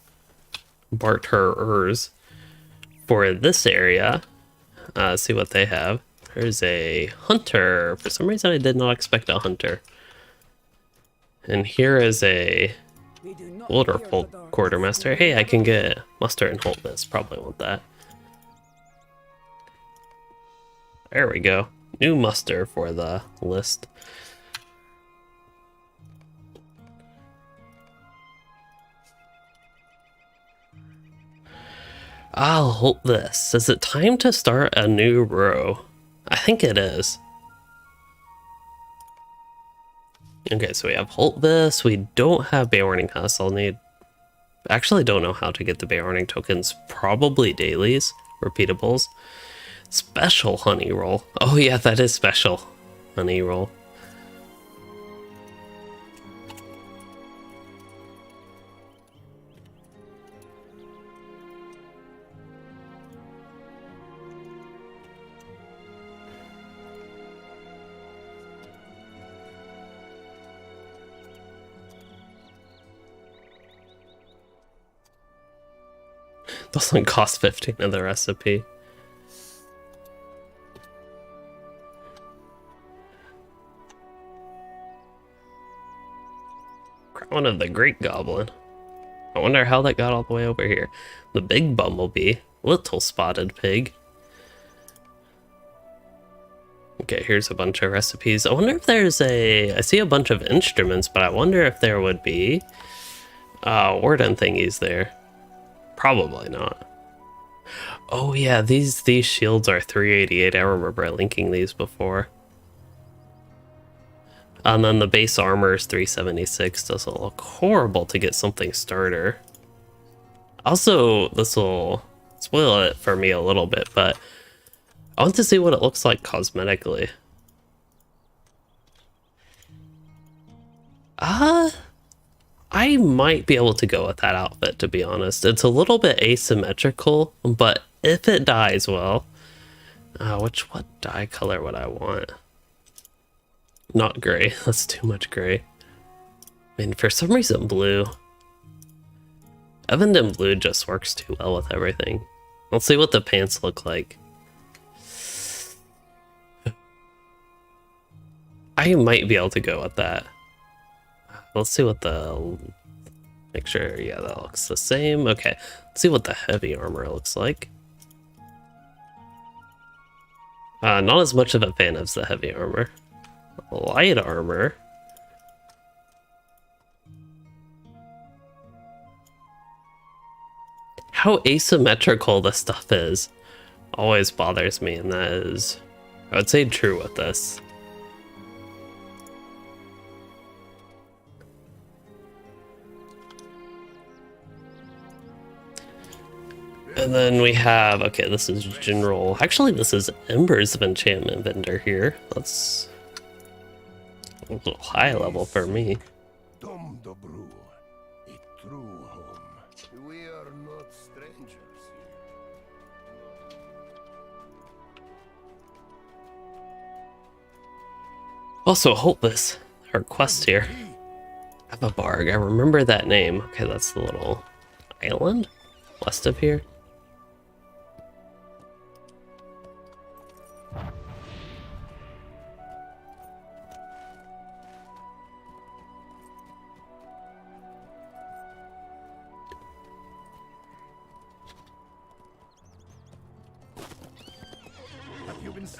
A: for this area. See what they have. There's a hunter. For some reason I did not expect a hunter. And here is a Waterfold quartermaster. Hey, I can get muster and Holtvis. Probably want that. There we go. New muster for the list. I'll hold this. Is it time to start a new row? I think it is. Okay, so we have Holtvis. We don't have Beorning Husk. I'll need... Actually don't know how to get the Beorning tokens. Probably dailies. Repeatables. Special honey roll. Oh yeah, that is special honey roll. Doesn't cost 15 of the recipe. Crown of the Great Goblin. I wonder how that got all the way over here. The Big Bumblebee. Little Spotted Pig. Okay, here's a bunch of recipes. I wonder if there's a... I see a bunch of instruments, but I wonder if there would be warden thingies there. Probably not. Oh yeah, these shields are 388. I remember linking these before. And then the base armor is 376. Doesn't look horrible to get something starter. Also, this will spoil it for me a little bit, but I want to see what it looks like cosmetically. I might be able to go with that outfit, to be honest. It's a little bit asymmetrical, but if it dies well, what dye color would I want? Not gray. That's too much gray. I mean, for some reason, blue. Avondale blue just works too well with everything. Let's see what the pants look like. I might be able to go with that. Let's see what the... Make sure, yeah, that looks the same. Okay, let's see what the heavy armor looks like. Not as much of a fan as the heavy armor. Light armor. How asymmetrical this stuff is always bothers me, and that is, I would say, true with this. And then we have, okay, this is general. Actually, this is Embers of Enchantment vendor here. That's a little high level for me.
B: Dom Dobru, a true home. We are not strangers here.
A: Also, hold this. Our quest here. Ababarg, I remember that name. Okay, that's the little island west of here.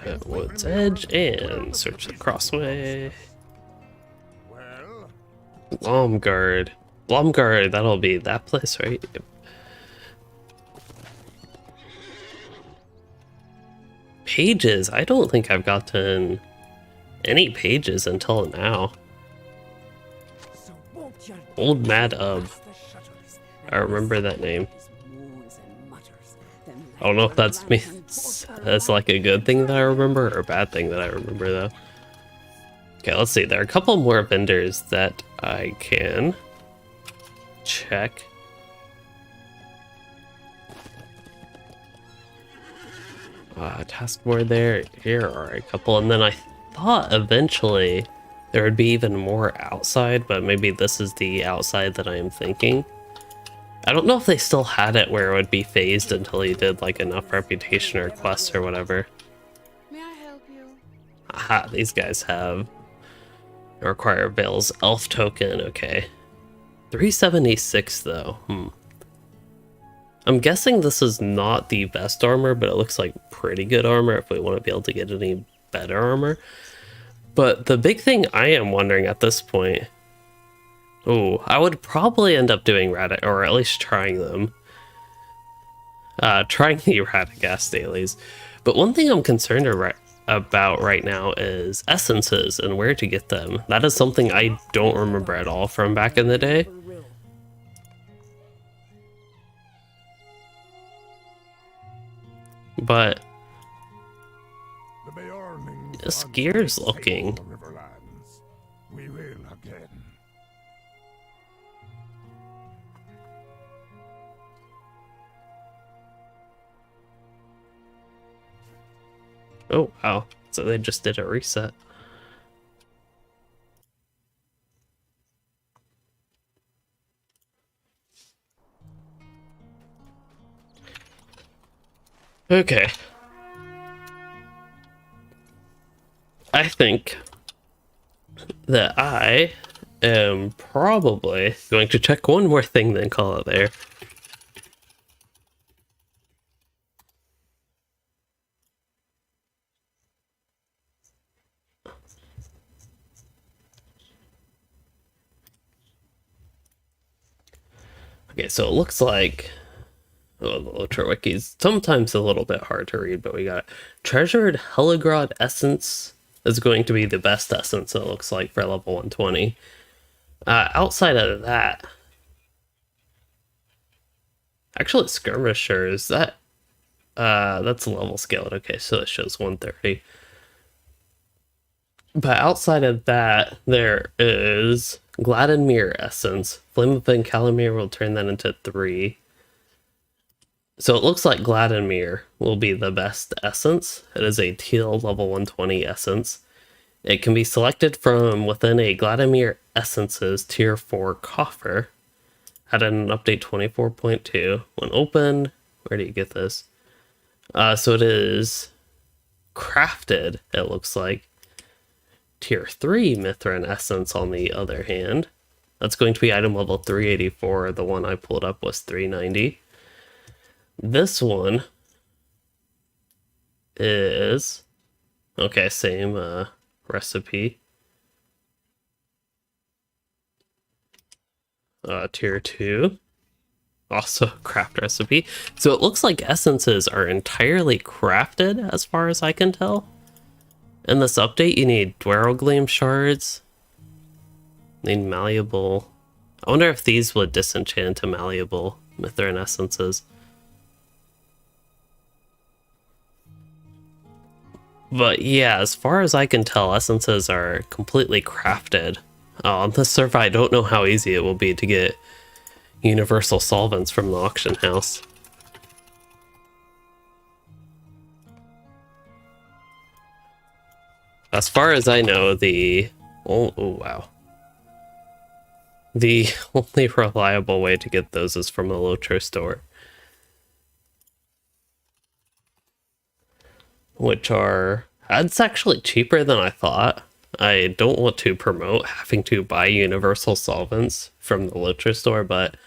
A: At Wood's Edge and search the crossway.
B: Well,
A: Blomguard. Blomguard, that'll be that place, right? Yep. Pages. I don't think I've gotten any pages until now.
G: So won't you
A: Old Mad Ub.
G: close the shutters
A: I
G: and
A: remember that
G: listen
A: name.
G: to his moans and mutters, then
A: I don't know if
G: light
A: that's
G: the
A: me.
G: lantern forth the
A: That's like a good thing that I remember or a bad thing that I remember though. Okay, let's see. There are a couple more vendors that I can check. Taskboard there. Here are a couple, and then I thought eventually there would be even more outside, but maybe this is the outside that I am thinking. I don't know if they still had it where it would be phased until you did like enough reputation or quests or whatever.
C: May I help you?
A: Aha, these guys have require Vales elf token. Okay, 376 though. I'm guessing this is not the best armor, but it looks like pretty good armor if we want to be able to get any better armor. But the big thing I am wondering at this point, I would probably end up doing or at least trying them. Trying the Radagast dailies. But one thing I'm concerned about right now is essences and where to get them. That is something I don't remember at all from back in the day. But
B: the Beornings
A: this
B: once
A: gear's
B: did
A: looking.
B: take the Riverlands. We will again.
A: Oh, wow. So they just did a reset. Okay. I think that I am probably going to check one more thing, then call it there. Okay, so it looks like the LOTRO wiki's sometimes a little bit hard to read, but we got Treasured Heligrod Essence is going to be the best essence, it looks like, for level 120. Outside of that, actually Skirmishers, that That's level scaled. Okay, so it shows 130. But outside of that, there is Gladdenmere Essence. Flame of Calamir will turn that into 3. So it looks like Gladdenmere will be the best essence. It is a teal level 120 essence. It can be selected from within a Gladdenmere Essences tier 4 coffer. Added in update 24.2. When opened, where do you get this? So it is crafted, it looks like. Tier 3 Mithrin Essence, on the other hand. That's going to be item level 384. The one I pulled up was 390. This one is... okay, same recipe. Tier 2. Also craft recipe. So it looks like essences are entirely crafted, as far as I can tell. In this update, you need Dwarogleam shards. Need malleable. I wonder if these would disenchant to malleable Mithrin essences. But yeah, as far as I can tell, essences are completely crafted. On this server, I don't know how easy it will be to get universal solvents from the auction house. As far as I know, the... oh wow. The only reliable way to get those is from the LOTRO store. Which are... it's actually cheaper than I thought. I don't want to promote having to buy universal solvents from the LOTRO store, but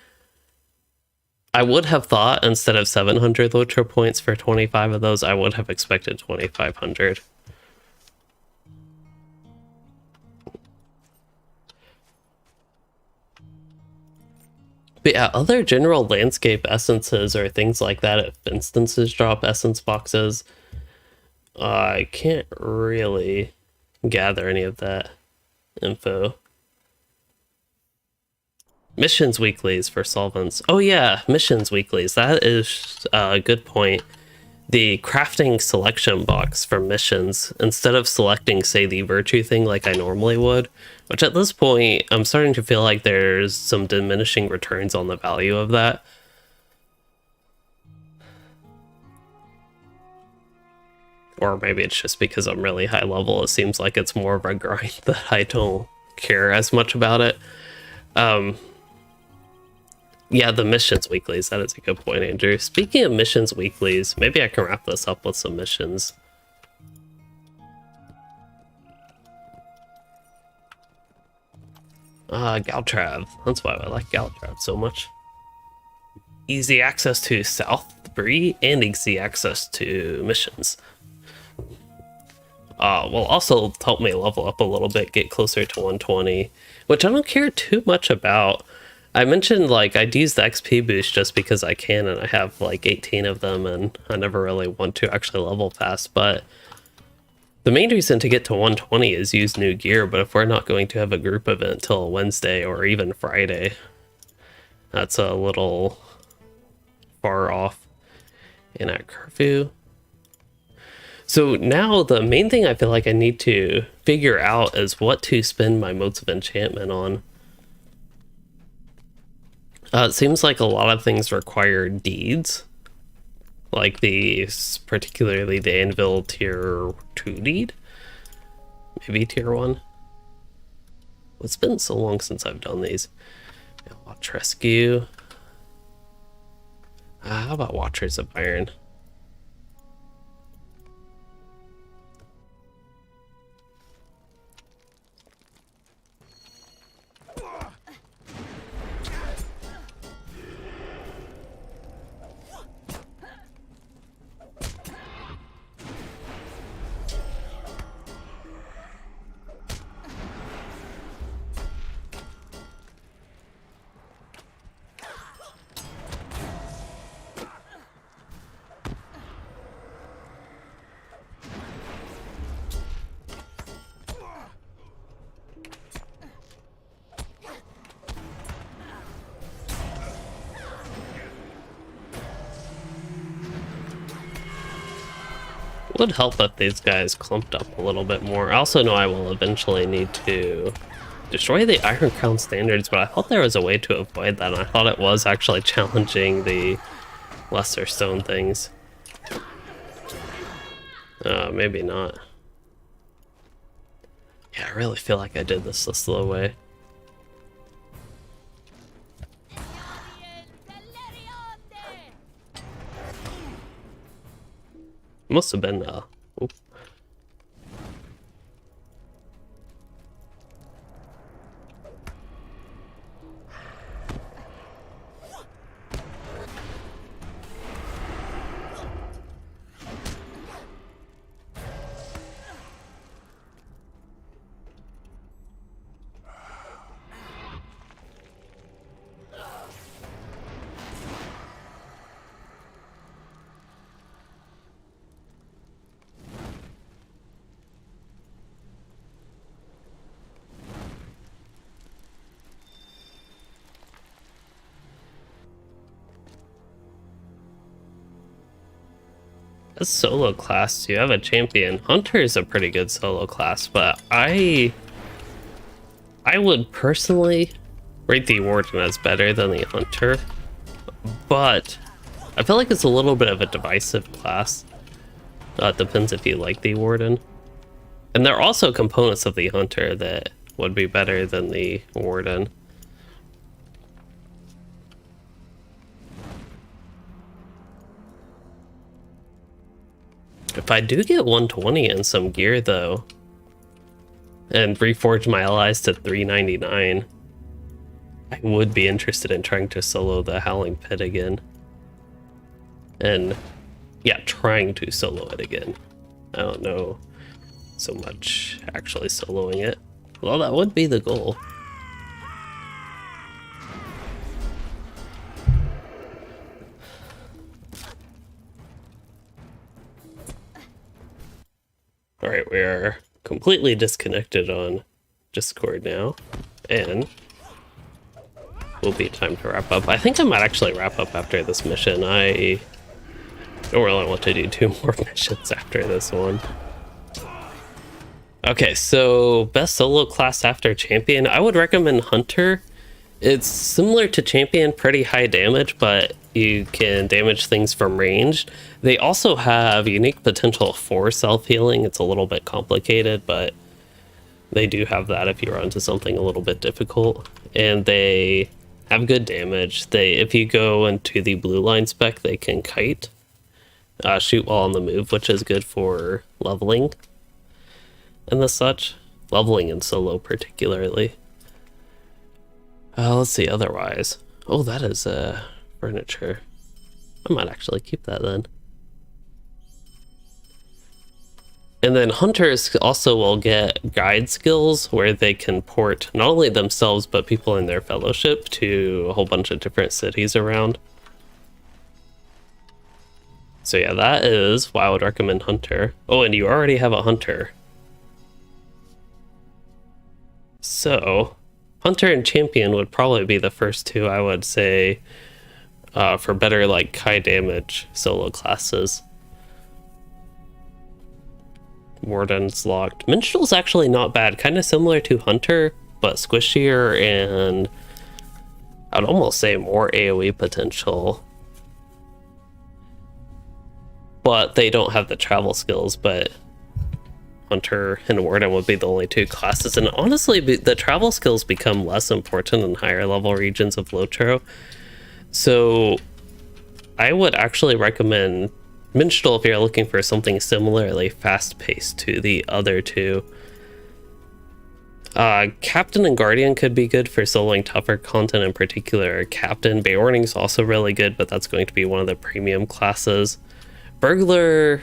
A: I would have thought instead of 700 LOTRO points for 25 of those, I would have expected 2,500. But yeah, other general landscape essences or things like that, if instances drop essence boxes, I can't really gather any of that info. Missions weeklies for solvents. Oh yeah, missions weeklies. That is a good point. The crafting selection box for missions, instead of selecting, say, the virtue thing like I normally would, which at this point, I'm starting to feel like there's some diminishing returns on the value of that. Or maybe it's just because I'm really high level, it seems like it's more of a grind that I don't care as much about it. Yeah, the missions weeklies, that is a good point, Andrew. Speaking of missions weeklies, maybe I can wrap this up with some missions. Galtrav. That's why I like Galtrav so much. Easy access to South 3 and easy access to missions. Will also help me level up a little bit, get closer to 120, which I don't care too much about. I mentioned, like, I'd use the XP boost just because I can, and I have, like, 18 of them, and I never really want to actually level fast, but the main reason to get to 120 is use new gear, but if we're not going to have a group event till Wednesday or even Friday, that's a little far off. And at curfew. So now the main thing I feel like I need to figure out is what to spend my modes of enchantment on. It seems like a lot of things require deeds, like particularly the Anvil tier 2 deed, maybe tier 1. It's been so long since I've done these. Watch Rescue. How about Watchers of Iron? Would help if these guys clumped up a little bit more. I also know I will eventually need to destroy the Iron Crown standards, but I thought there was a way to avoid that, and I thought it was actually challenging the lesser stone things. Maybe not. Yeah, I really feel like I did this the slow way. Must have been, oop. A solo class, you have a champion. Hunter is a pretty good solo class, but I would personally rate the Warden as better than the Hunter, but I feel like it's a little bit of a divisive class. It depends if you like the Warden. And there are also components of the Hunter that would be better than the Warden. If I do get 120 and some gear though, and reforge my allies to 399, I would be interested in trying to solo the Howling Pit again. And yeah, trying to solo it again. I don't know so much actually soloing it. Well, that would be the goal. Alright, we are completely disconnected on Discord now, and will be time to wrap up. I think I might actually wrap up after this mission. I don't really want to do 2 more missions after this one. Okay, so best solo class after Champion. I would recommend Hunter. It's similar to Champion, pretty high damage, but you can damage things from range. They also have unique potential for self-healing. It's a little bit complicated, but they do have that if you run into something a little bit difficult. And they have good damage. If you go into the blue line spec, they can kite, shoot while on the move, which is good for leveling and the such. Leveling in solo particularly. Let's see otherwise. Oh, that is furniture. I might actually keep that then. And then hunters also will get guide skills where they can port not only themselves but people in their fellowship to a whole bunch of different cities around. So yeah, that is why I would recommend Hunter. Oh, and you already have a Hunter. So Hunter and Champion would probably be the first 2, I would say, for better like high damage solo classes. Warden's locked. Minstrel's actually not bad, kind of similar to Hunter, but squishier and I'd almost say more AoE potential. But they don't have the travel skills, but Hunter and Warden would be the only 2 classes, and honestly the travel skills become less important in higher level regions of LOTRO. So I would actually recommend Minstrel if you're looking for something similarly fast-paced to the other 2. Captain and Guardian could be good for soloing tougher content, in particular Captain. Beorning's also really good, but that's going to be one of the premium classes. Burglar,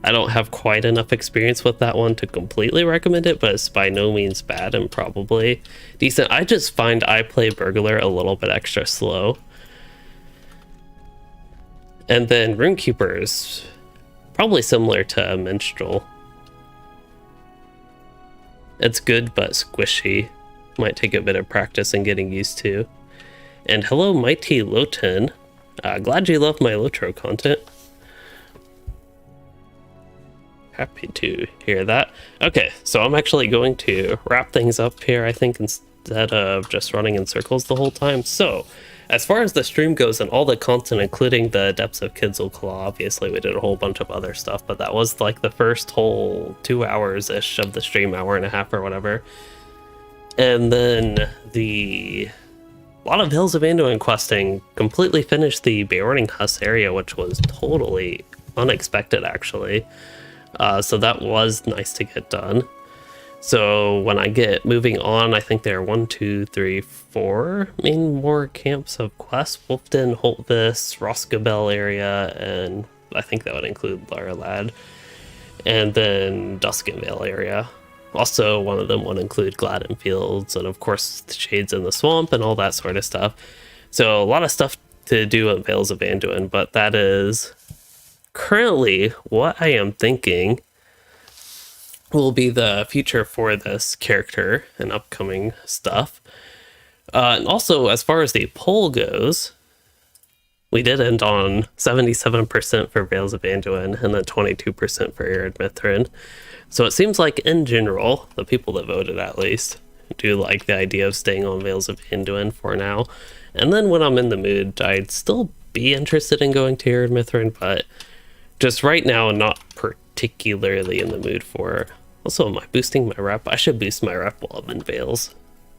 A: I don't have quite enough experience with that one to completely recommend it, but it's by no means bad and probably decent. I just find I play Burglar a little bit extra slow. And then Runekeeper is probably similar to Minstrel. It's good but squishy. Might take a bit of practice and getting used to. And hello, Mighty Loten. Glad you love my LOTRO content. Happy to hear that. Okay, so I'm actually going to wrap things up here, I think, instead of just running in circles the whole time. So, as far as the stream goes and all the content, including the Depths of Kidzul-Kalah, obviously we did a whole bunch of other stuff, but that was like the first whole 2 hours-ish of the stream, hour and a half or whatever. And then a lot of Vales of Anduin questing, completely finished the Beorning Husk area, which was totally unexpected actually. So that was nice to get done. So when I get moving on, I think there are 1, 2, 3, 4 more camps of quests. Wolfden, Holtvis, Roscabel area, and I think that would include Laralad. And then Duskinvale area. Also, one of them would include Gladden Fields, and of course the Shades in the Swamp and all that sort of stuff. So a lot of stuff to do in Vales of Anduin, but that is currently what I am thinking will be the future for this character and upcoming stuff. And also, as far as the poll goes, we did end on 77% for Vales of Anduin and then 22% for Arid Mithrin. So it seems like, in general, the people that voted at least do like the idea of staying on Vales of Anduin for now. And then when I'm in the mood, I'd still be interested in going to Arid Mithrin, but just right now, not particularly in the mood for. Also, am I boosting my rep? I should boost my rep while I'm in Vales,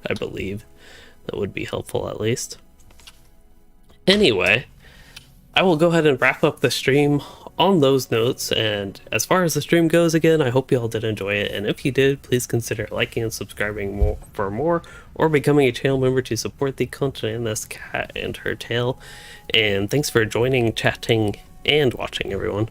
A: I believe. That would be helpful at least. Anyway, I will go ahead and wrap up the stream on those notes, and as far as the stream goes, again, I hope you all did enjoy it, and if you did, please consider liking and subscribing for more, or becoming a channel member to support the content in this cat and her tail. And thanks for joining, chatting, and watching, everyone.